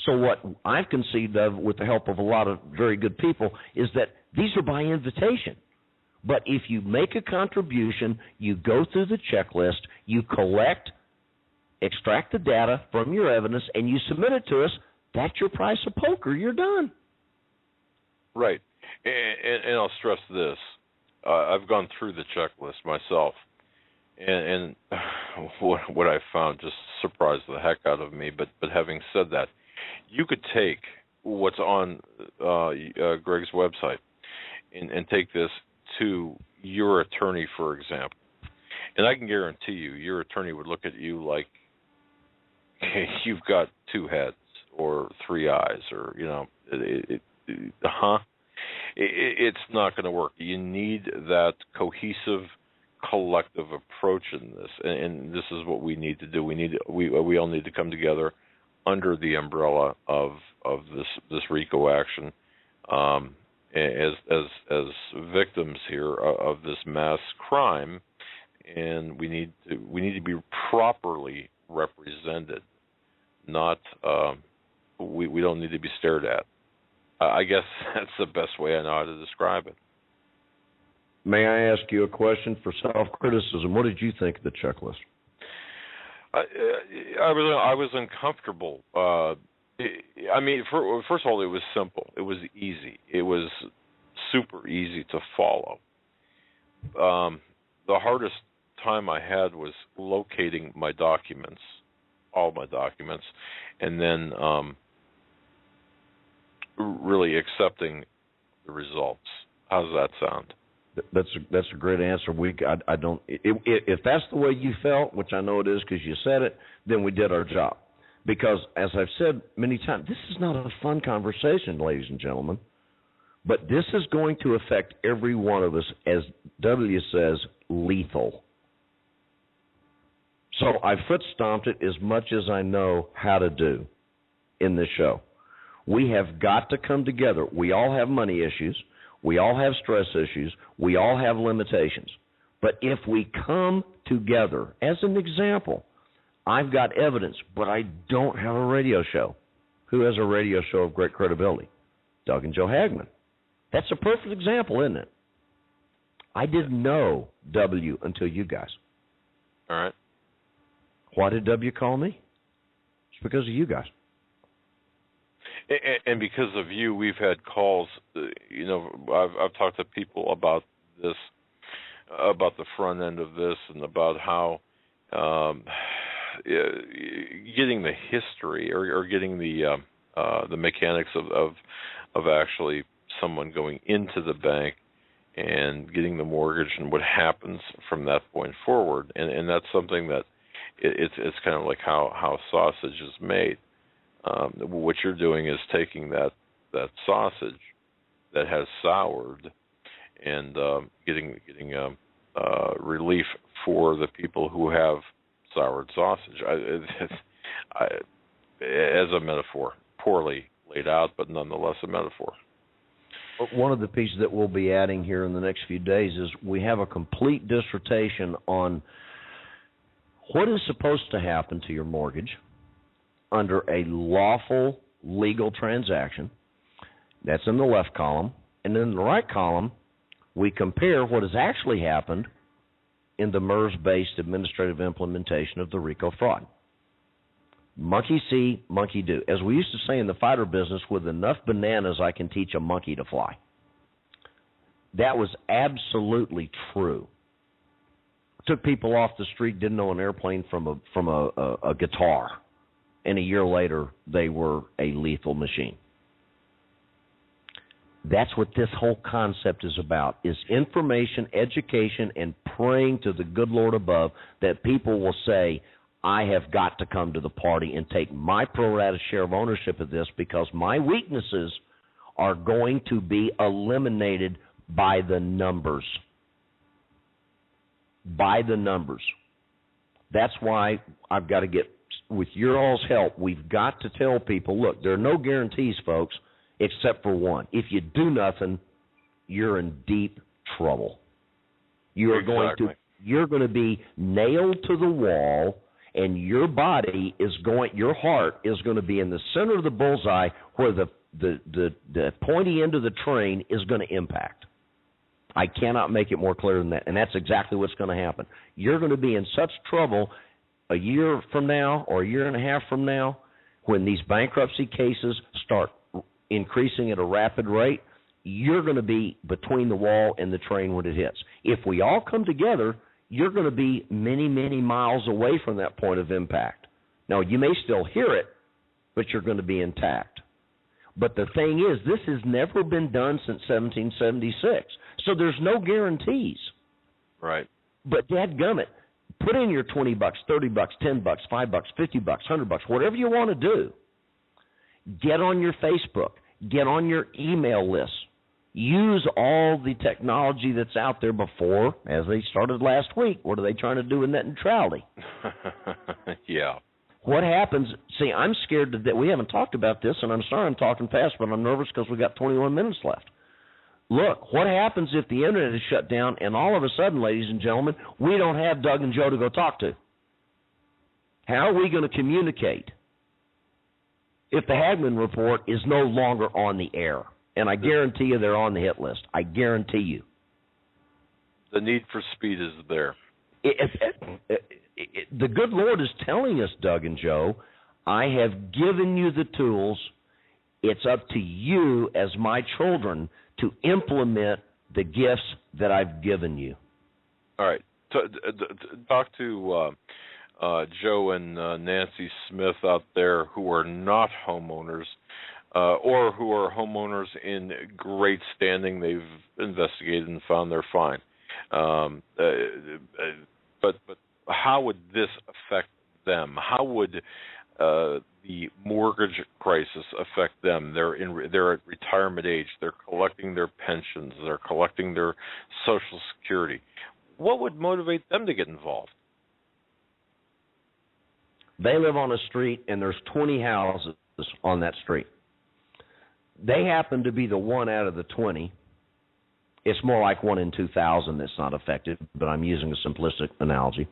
So what I've conceived of, with the help of a lot of very good people, is that these are by invitation. But if you make a contribution, you go through the checklist, you collect, extract the data from your evidence, and you submit it to us, that's your price of poker. You're done. Right. And I'll stress this. I've gone through the checklist myself, and what I found just surprised the heck out of me. But having said that, you could take what's on Greg's website and take this to your attorney, for example, and I can guarantee you, your attorney would look at you like you've got two heads or three eyes, or it's not going to work. You need that cohesive, collective approach in this, and this is what we need to do. We all need to come together under the umbrella of this RICO action, as victims here of this mass crime, and we need to be properly represented. Not we don't need to be stared at. I guess that's the best way I know how to describe it. May I ask you a question for self-criticism? What did you think of the checklist? I was uncomfortable. First of all, it was simple. It was easy. It was super easy to follow. The hardest time I had was locating my documents, all my documents, and then really accepting the results. How's that sound? That's a great answer. I don't. If that's the way you felt, which I know it is because you said it, then we did our job. Because as I've said many times, this is not a fun conversation, ladies and gentlemen. But this is going to affect every one of us, as W says, lethal. So I foot stomped it as much as I know how to do in this show. We have got to come together. We all have money issues. We all have stress issues. We all have limitations. But if we come together, as an example, I've got evidence, but I don't have a radio show. Who has a radio show of great credibility? Doug and Joe Hagmann. That's a perfect example, isn't it? I didn't know W until you guys. All right. Why did W call me? It's because of you guys. And because of you, we've had calls. I've talked to people about this, about the front end of this, and about how getting the history or getting the mechanics of actually someone going into the bank and getting the mortgage and what happens from that point forward, and that's something that it's kind of like how sausage is made. What you're doing is taking that sausage that has soured and getting relief for the people who have soured sausage. As a metaphor, poorly laid out, but nonetheless a metaphor. One of the pieces that we'll be adding here in the next few days is we have a complete dissertation on what is supposed to happen to your mortgage under a lawful legal transaction. That's in the left column. And in the right column, we compare what has actually happened in the MERS-based administrative implementation of the RICO fraud. Monkey see, monkey do. As we used to say in the fighter business, with enough bananas, I can teach a monkey to fly. That was absolutely true. Took people off the street, didn't know an airplane from a guitar, and a year later, they were a lethal machine. That's what this whole concept is about, is information, education, and praying to the good Lord above that people will say, I have got to come to the party and take my pro rata share of ownership of this because my weaknesses are going to be eliminated by the numbers. By the numbers. That's why I've got to get, with your all's help, we've got to tell people, look, there are no guarantees, folks, except for one. If you do nothing, you're in deep trouble. You're going to be nailed to the wall, and your body is your heart is going to be in the center of the bullseye where the pointy end of the train is going to impact. I cannot make it more clear than that, and that's exactly what's going to happen. You're going to be in such trouble a year from now or a year and a half from now when these bankruptcy cases start increasing at a rapid rate. You're going to be between the wall and the train when it hits. If we all come together, you're going to be many, many miles away from that point of impact. Now, you may still hear it, but you're going to be intact. But the thing is, this has never been done since 1776, so there's no guarantees. Right. But dadgummit, put in your $20, $30, $10, $5, $50, $100, whatever you want to do. Get on your Facebook. Get on your email list. Use all the technology that's out there before, as they started last week. What are they trying to do with net neutrality? Yeah. What happens? See, I'm scared that we haven't talked about this, and I'm sorry I'm talking fast, but I'm nervous because we've got 21 minutes left. Look, what happens if the internet is shut down and all of a sudden, ladies and gentlemen, we don't have Doug and Joe to go talk to? How are we going to communicate if the Hagmann report is no longer on the air? And I guarantee you they're on the hit list. I guarantee you. The need for speed is there. The good Lord is telling us, Doug and Joe, I have given you the tools. It's up to you as my children to implement the gifts that I've given you. All right. Talk to Joe and Nancy Smith out there who are not homeowners. or who are homeowners in great standing. They've investigated and found they're fine. But how would this affect them? How would the mortgage crisis affect them? They're at retirement age. They're collecting their pensions. They're collecting their Social Security. What would motivate them to get involved? They live on a street, and there's 20 houses on that street. They happen to be the one out of the 20. It's more like 1 in 2,000 that's not affected, but I'm using a simplistic analogy.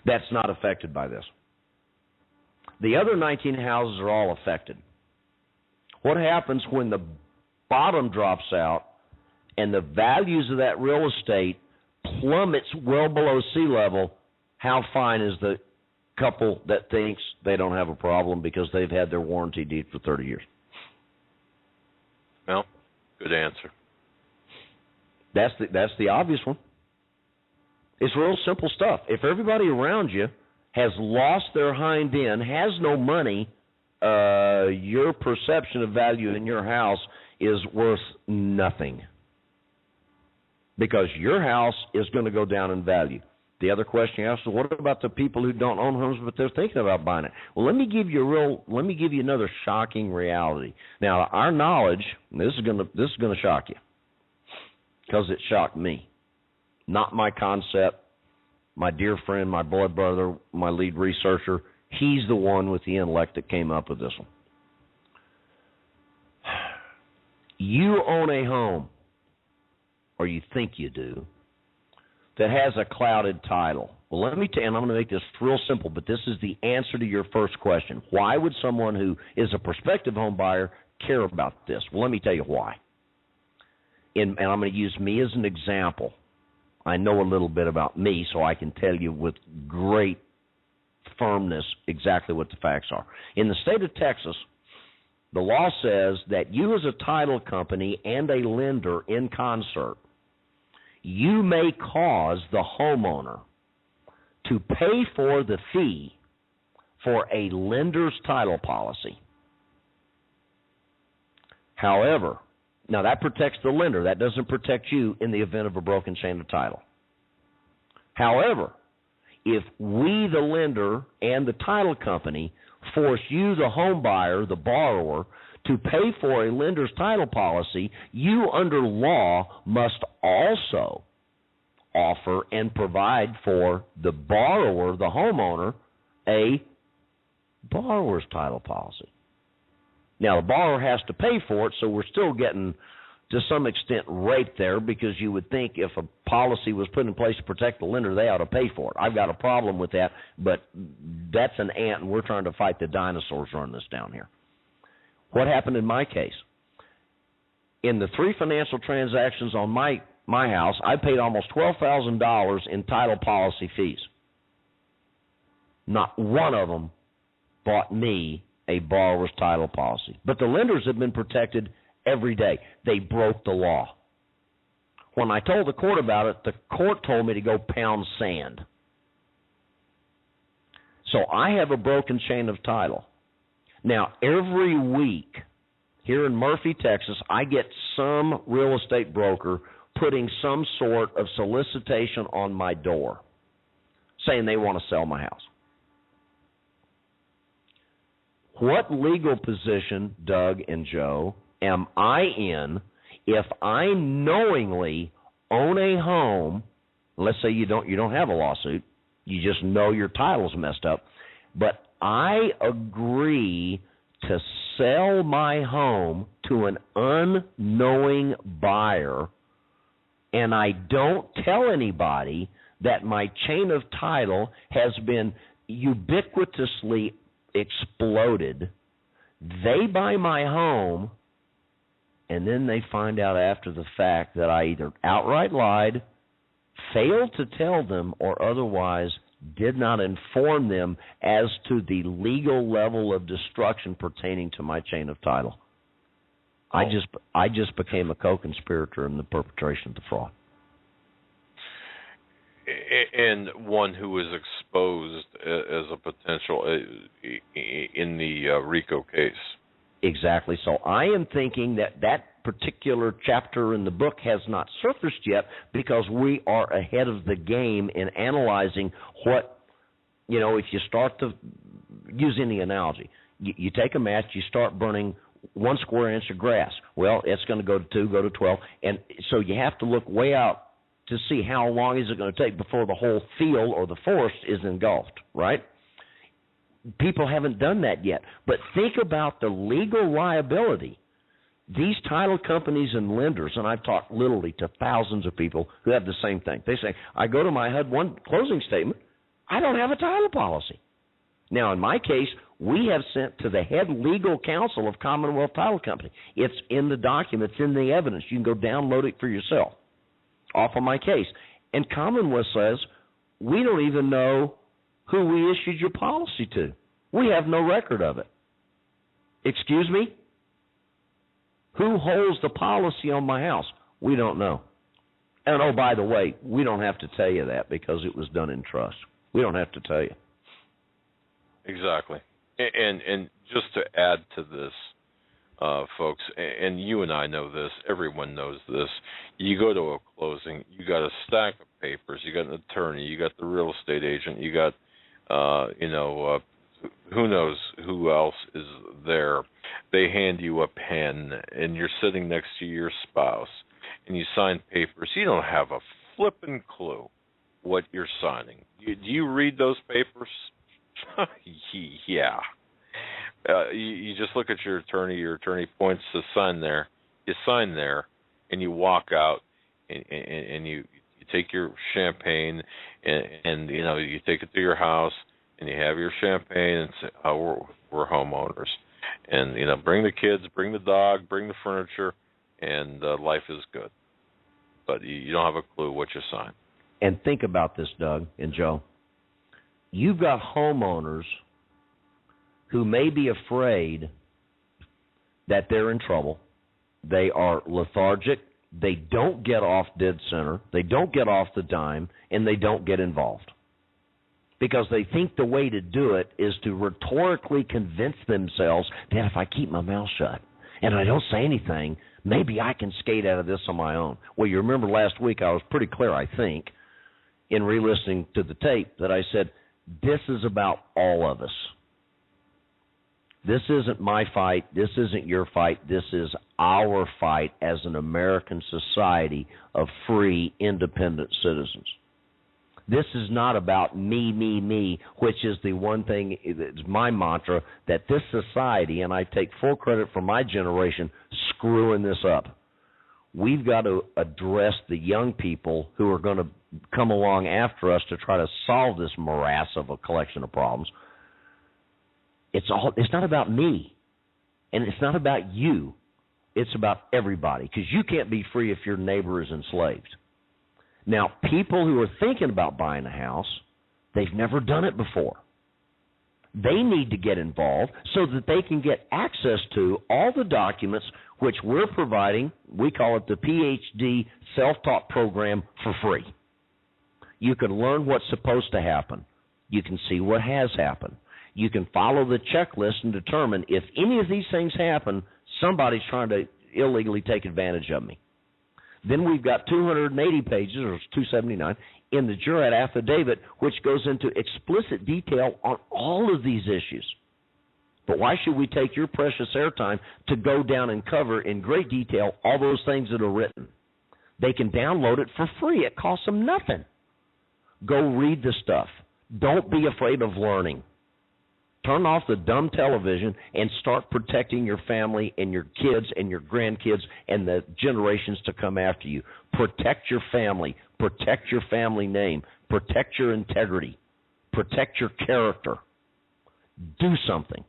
That's not affected by this. The other 19 houses are all affected. What happens when the bottom drops out and the values of that real estate plummets well below sea level? How fine is the couple that thinks they don't have a problem because they've had their warranty deed for 30 years? Well, good answer. That's the obvious one. It's real simple stuff. If everybody around you has lost their hind end, has no money, your perception of value in your house is worth nothing, because your house is going to go down in value. The other question you ask is, what about the people who don't own homes but they're thinking about buying it? Well, let me give you another shocking reality. Now, our knowledge, and this is going to shock you, because it shocked me. Not my concept. My dear friend, my blood brother, my lead researcher, he's the one with the intellect that came up with this one. You own a home, or you think you do, that has a clouded title. Well, let me tell you, and I'm going to make this real simple, but this is the answer to your first question. Why would someone who is a prospective home buyer care about this? Well, let me tell you why. And I'm going to use me as an example. I know a little bit about me, so I can tell you with great firmness exactly what the facts are. In the state of Texas, the law says that you as a title company and a lender in concert, you may cause the homeowner to pay for the fee for a lender's title policy. However, now that protects the lender. That doesn't protect you in the event of a broken chain of title. However, if we, the lender, and the title company force you, the home buyer, the borrower, to pay for a lender's title policy, you, under law, must also offer and provide for the borrower, the homeowner, a borrower's title policy. Now, the borrower has to pay for it, so we're still getting, to some extent, raped there, because you would think if a policy was put in place to protect the lender, they ought to pay for it. I've got a problem with that, but that's an ant, and we're trying to fight the dinosaurs running this down here. What happened in my case? In the 3 financial transactions on my house, I paid almost $12,000 in title policy fees. Not one of them bought me a borrower's title policy. But the lenders have been protected every day. They broke the law. When I told the court about it, the court told me to go pound sand. So I have a broken chain of title. Now, every week here in Murphy, Texas, I get some real estate broker putting some sort of solicitation on my door saying they want to sell my house. What legal position, Doug and Joe, am I in if I knowingly own a home? Let's say you don't have a lawsuit, you just know your title's messed up, but I agree to sell my home to an unknowing buyer, and I don't tell anybody that my chain of title has been ubiquitously exploded. They buy my home, and then they find out after the fact that I either outright lied, failed to tell them, or otherwise did not inform them as to the legal level of destruction pertaining to my chain of title. I just became a co-conspirator in the perpetration of the fraud. And one who was exposed as a potential in the RICO case. Exactly. So I am thinking that particular chapter in the book has not surfaced yet because we are ahead of the game in analyzing what, if you start to use any analogy, you take a match, you start burning 1 square inch of grass. Well, it's going to go to 2, go to 12. And so you have to look way out to see how long is it going to take before the whole field or the forest is engulfed, right? People haven't done that yet. But think about the legal liability. These title companies and lenders, and I've talked literally to thousands of people who have the same thing. They say, I go to my HUD-1 closing statement, I don't have a title policy. Now, in my case, we have sent to the head legal counsel of Commonwealth Title Company. It's in the document, it's in the evidence. You can go download it for yourself off of my case. And Commonwealth says, we don't even know who we issued your policy to. We have no record of it. Excuse me? Who holds the policy on my house? We don't know. And, oh, by the way, we don't have to tell you that because it was done in trust. We don't have to tell you. Exactly. And just to add to this, folks, and you and I know this, everyone knows this, you go to a closing, you got a stack of papers, you got an attorney, you got the real estate agent, you got, who knows who else is there. They hand you a pen, and you're sitting next to your spouse, and you sign papers. You don't have a flipping clue what you're signing. Do you read those papers? Yeah. You just look at your attorney points to sign there, you sign there, and you walk out, and you take your champagne, and you take it to your house, and you have your champagne, and say, oh, we're homeowners. And, bring the kids, bring the dog, bring the furniture, and life is good. But you don't have a clue what you sign. And think about this, Doug and Joe. You've got homeowners who may be afraid that they're in trouble. They are lethargic. They don't get off dead center. They don't get off the dime, and they don't get involved. Because they think the way to do it is to rhetorically convince themselves that if I keep my mouth shut and I don't say anything, maybe I can skate out of this on my own. Well, you remember last week I was pretty clear, I think, in re-listening to the tape that I said, this is about all of us. This isn't my fight. This isn't your fight. This is our fight as an American society of free, independent citizens. This is not about me, which is the one thing, it's my mantra, that this society, and I take full credit for my generation, screwing this up. We've got to address the young people who are going to come along after us to try to solve this morass of a collection of problems. It's not about me, and it's not about you. It's about everybody, because you can't be free if your neighbor is enslaved. Now, people who are thinking about buying a house, they've never done it before. They need to get involved so that they can get access to all the documents which we're providing. We call it the PhD self-taught program for free. You can learn what's supposed to happen. You can see what has happened. You can follow the checklist and determine if any of these things happen, somebody's trying to illegally take advantage of me. Then we've got 280 pages, or 279, in the jurat affidavit, which goes into explicit detail on all of these issues. But why should we take your precious airtime to go down and cover in great detail all those things that are written? They can download it for free. It costs them nothing. Go read the stuff. Don't be afraid of learning. Turn off the dumb television and start protecting your family and your kids and your grandkids and the generations to come after you. Protect your family. Protect your family name. Protect your integrity. Protect your character. Do something.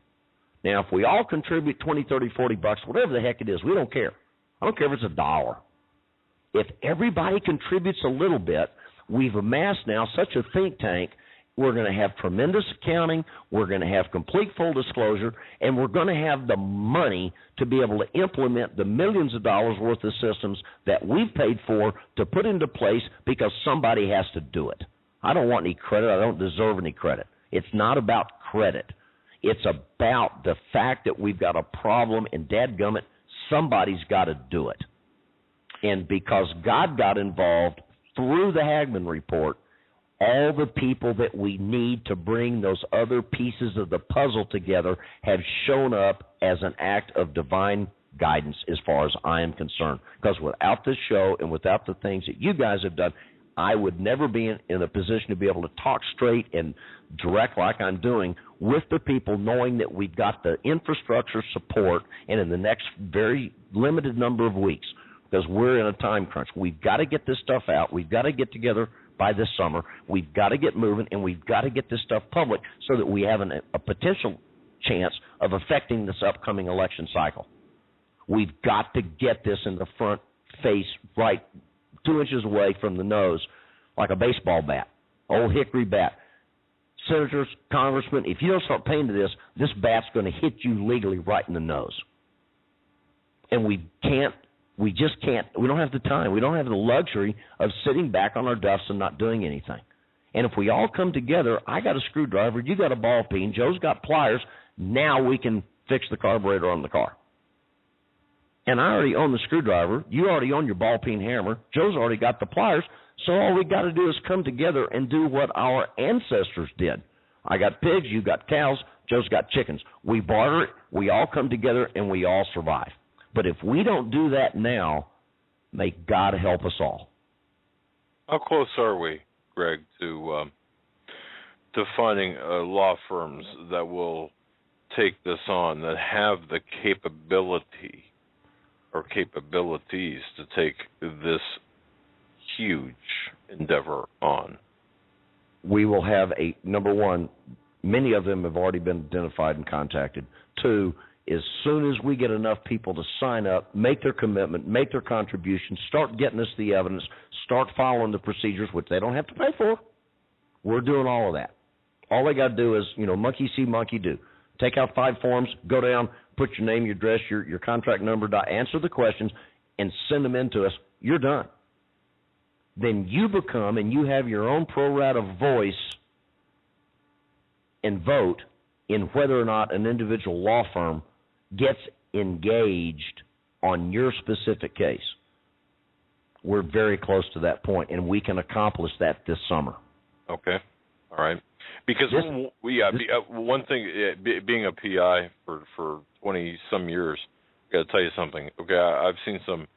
Now, if we all contribute 20, 30, 40 bucks, whatever the heck it is, we don't care. I don't care if it's $1. If everybody contributes a little bit, we've amassed now such a think tank. We're going to have tremendous accounting, we're going to have complete full disclosure, and we're going to have the money to be able to implement the millions of dollars worth of systems that we've paid for to put into place because somebody has to do it. I don't want any credit. I don't deserve any credit. It's not about credit. It's about the fact that we've got a problem, and dadgummit, somebody's got to do it. And because God got involved through the Hagmann report, all the people that we need to bring those other pieces of the puzzle together have shown up as an act of divine guidance as far as I am concerned. Because without this show and without the things that you guys have done, I would never be in a position to be able to talk straight and direct like I'm doing with the people, knowing that we've got the infrastructure support, and in the next very limited number of weeks, because we're in a time crunch, we've got to get this stuff out. We've got to get together by this summer. We've got to get moving, and we've got to get this stuff public so that we have a potential chance of affecting this upcoming election cycle. We've got to get this in the front face, right 2 inches away from the nose, like a baseball bat, old hickory bat. Senators, congressmen, if you don't start paying to this bat's going to hit you legally right in the nose. And we just can't, we don't have the time. We don't have the luxury of sitting back on our duffs and not doing anything. And if we all come together, I got a screwdriver, you got a ball peen, Joe's got pliers, now we can fix the carburetor on the car. And I already own the screwdriver, you already own your ball peen hammer, Joe's already got the pliers, so all we got to do is come together and do what our ancestors did. I got pigs, you got cows, Joe's got chickens. We barter it, we all come together, and we all survive. But if we don't do that now, may God help us all. How close are we, Greg, to finding law firms that will take this on, that have the capability or capabilities to take this huge endeavor on? We will have number one, many of them have already been identified and contacted. Two, as soon as we get enough people to sign up, make their commitment, make their contribution, start getting us the evidence, start following the procedures, which they don't have to pay for. We're doing all of that. All they got to do is, monkey see, monkey do. Take out 5 forms, go down, put your name, your address, your contract number, answer the questions, and send them in to us. You're done. Then you become, and you have your own pro rata voice and vote in whether or not an individual law firm gets engaged on your specific case. We're very close to that point, and we can accomplish that this summer. Okay. All right. Because one thing, being a PI for 20-some years, I've got to tell you something. Okay, I've seen some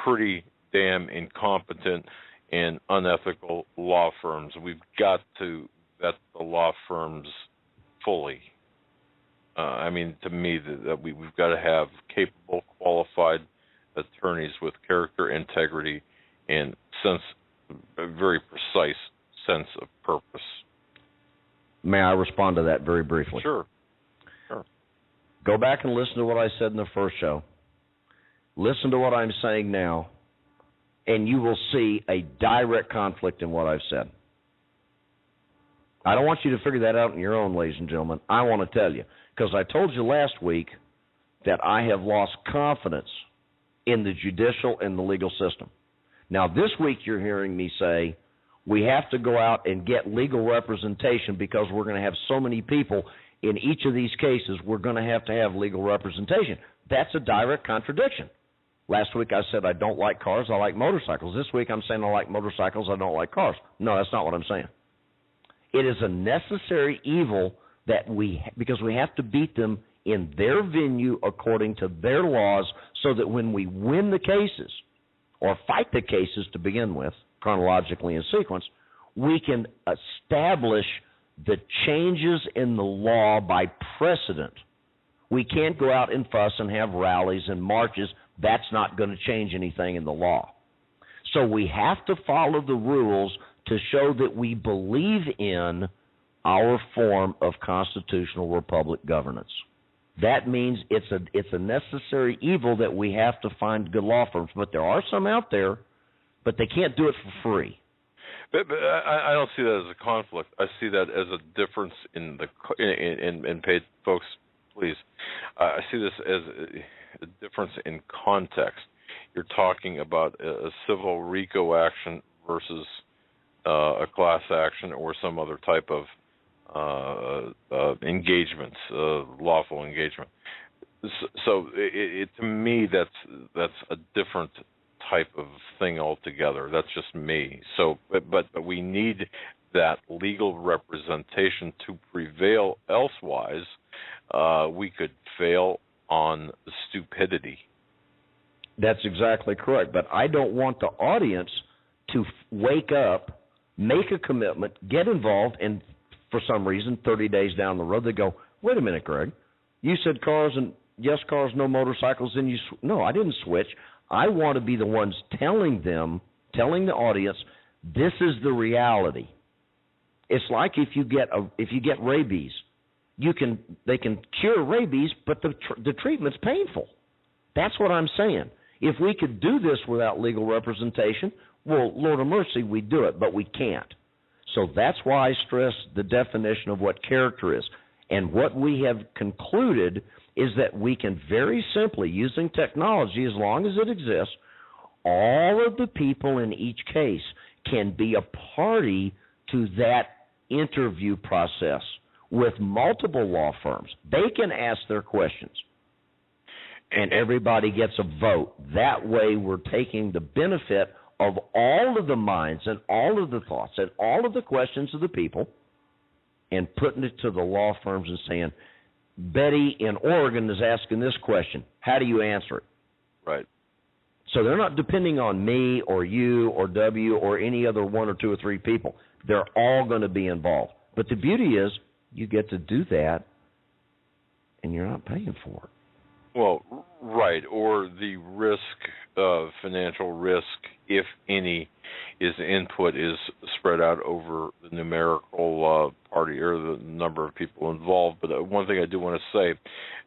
pretty damn incompetent and unethical law firms. We've got to vet the law firms fully. To me, that we've got to have capable, qualified attorneys with character, integrity, and a very precise sense of purpose. May I respond to that very briefly? Sure. Go back and listen to what I said in the first show. Listen to what I'm saying now, and you will see a direct conflict in what I've said. I don't want you to figure that out on your own, ladies and gentlemen. I want to tell you, because I told you last week that I have lost confidence in the judicial and the legal system. Now, this week you're hearing me say we have to go out and get legal representation because we're going to have so many people in each of these cases, we're going to have legal representation. That's a direct contradiction. Last week I said I don't like cars, I like motorcycles. This week I'm saying I like motorcycles, I don't like cars. No, that's not what I'm saying. It is a necessary evil that because we have to beat them in their venue according to their laws so that when we win the cases or fight the cases to begin with, chronologically in sequence, we can establish the changes in the law by precedent. We can't go out and fuss and have rallies and marches. That's not going to change anything in the law. So we have to follow the rules to show that we believe in our form of constitutional republic governance. That means it's a necessary evil that we have to find good law firms. But there are some out there, but they can't do it for free. But I don't see that as a conflict. I see that as a difference in paid folks, please. I see this as a difference in context. You're talking about a civil RICO action versus a class action or some other type of engagements, lawful engagement. So to me, that's a different type of thing altogether. That's just me. So, but we need that legal representation to prevail. Elsewise, we could fail on stupidity. That's exactly correct. But I don't want the audience to wake up, make a commitment, get involved, and for some reason, 30 days down the road, they go, wait a minute, Greg, you said cars, no motorcycles, and no, I didn't switch. I want to be the ones telling the audience, this is the reality. It's like if you get rabies, they can cure rabies, but the treatment's painful. That's what I'm saying. If we could do this without legal representation, well, Lord of mercy, we'd do it, but we can't. So that's why I stress the definition of what character is. And what we have concluded is that we can very simply, using technology, as long as it exists, all of the people in each case can be a party to that interview process with multiple law firms. They can ask their questions, and everybody gets a vote. That way we're taking the benefit of all of the minds and all of the thoughts and all of the questions of the people and putting it to the law firms and saying, Betty in Oregon is asking this question. How do you answer it? Right. So they're not depending on me or you or W or any other one or two or three people. They're all going to be involved. But the beauty is you get to do that and you're not paying for it. Well, right, or the risk, financial risk, if any, input is spread out over the numerical party or the number of people involved. But one thing I do want to say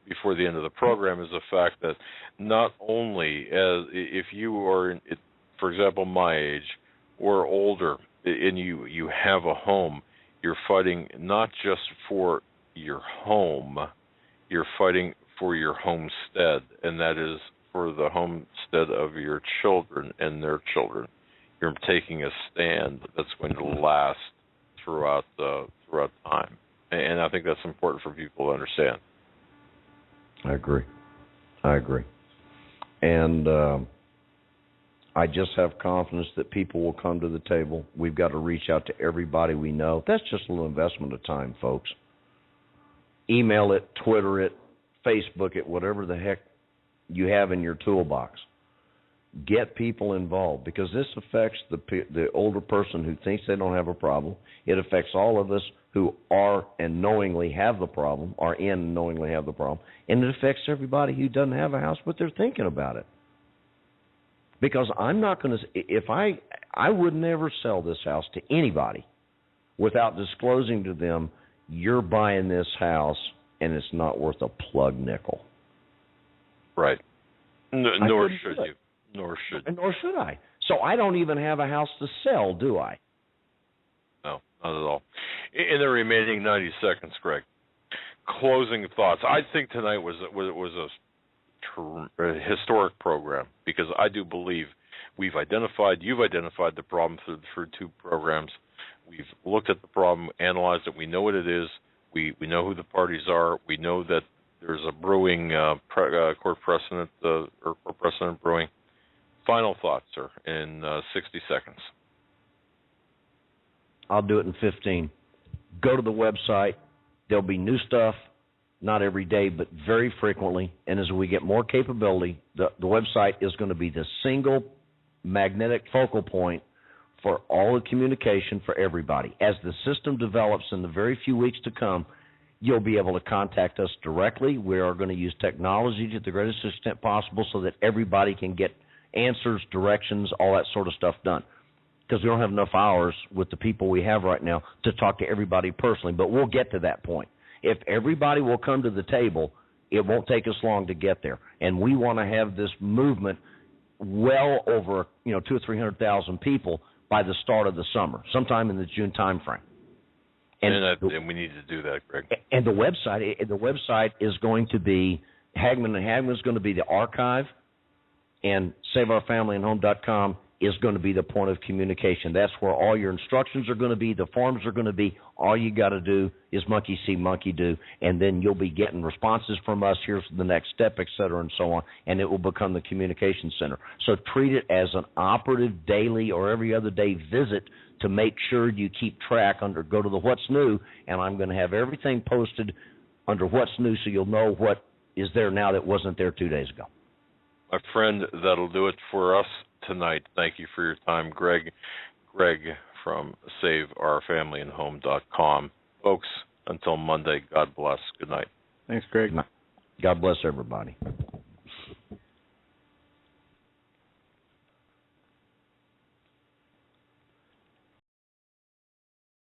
before the end of the program is the fact that not only if you are, for example, my age or older, and you have a home, you're fighting not just for your home, you're fighting for your homestead, and that is for the homestead of your children and their children. You're taking a stand that's going to last throughout time, and I think that's important for people to understand. I agree, and I just have confidence that people will come to the table. We've got to reach out to everybody we know. That's just a little investment of time, folks. Email it, Twitter it, Facebook it, whatever the heck you have in your toolbox. Get people involved, because this affects the older person who thinks they don't have a problem. It affects all of us who are and knowingly have the problem, are in and knowingly have the problem. And it affects everybody who doesn't have a house, but they're thinking about it. Because I'm not going to, I would never sell this house to anybody without disclosing to them, you're buying this house and it's not worth a plug nickel. Right. Nor should you. Nor should I. So I don't even have a house to sell, do I? No, not at all. In the remaining 90 seconds, Greg, closing thoughts. I think tonight was a historic program, because I do believe you've identified the problem through two programs. We've looked at the problem, analyzed it. We know what it is. We know who the parties are. We know that there's a brewing court precedent or court precedent brewing. Final thoughts, sir, in 60 seconds. I'll do it in 15. Go to the website. There'll be new stuff, not every day, but very frequently. And as we get more capability, the website is going to be the single magnetic focal point for all the communication for everybody. As the system develops in the very few weeks to come, you'll be able to contact us directly. We are going to use technology to the greatest extent possible so that everybody can get answers, directions, all that sort of stuff done. Because we don't have enough hours with the people we have right now to talk to everybody personally, but we'll get to that point. If everybody will come to the table, it won't take us long to get there. And we want to have this movement well over 200,000 or 300,000 people by the start of the summer, sometime in the June time frame. And we need to do that, Greg. And the website is going to be, Hagmann and Hagmann is going to be the archive, and SaveOurFamilyAndHome.com is going to be the point of communication. That's where all your instructions are going to be, the forms are going to be. All you got to do is monkey see, monkey do, and then you'll be getting responses from us. Here's the next step, et cetera, and so on, and it will become the communication center. So treat it as an operative daily or every other day visit to make sure you keep track. Go to the What's New, and I'm going to have everything posted under What's New so you'll know what is there now that wasn't there 2 days ago. My friend, that'll do it for us tonight. Thank you for your time, Greg. Greg from SaveOurFamilyAndHome.com. Folks, until Monday, God bless. Good night. Thanks, Greg. God bless everybody.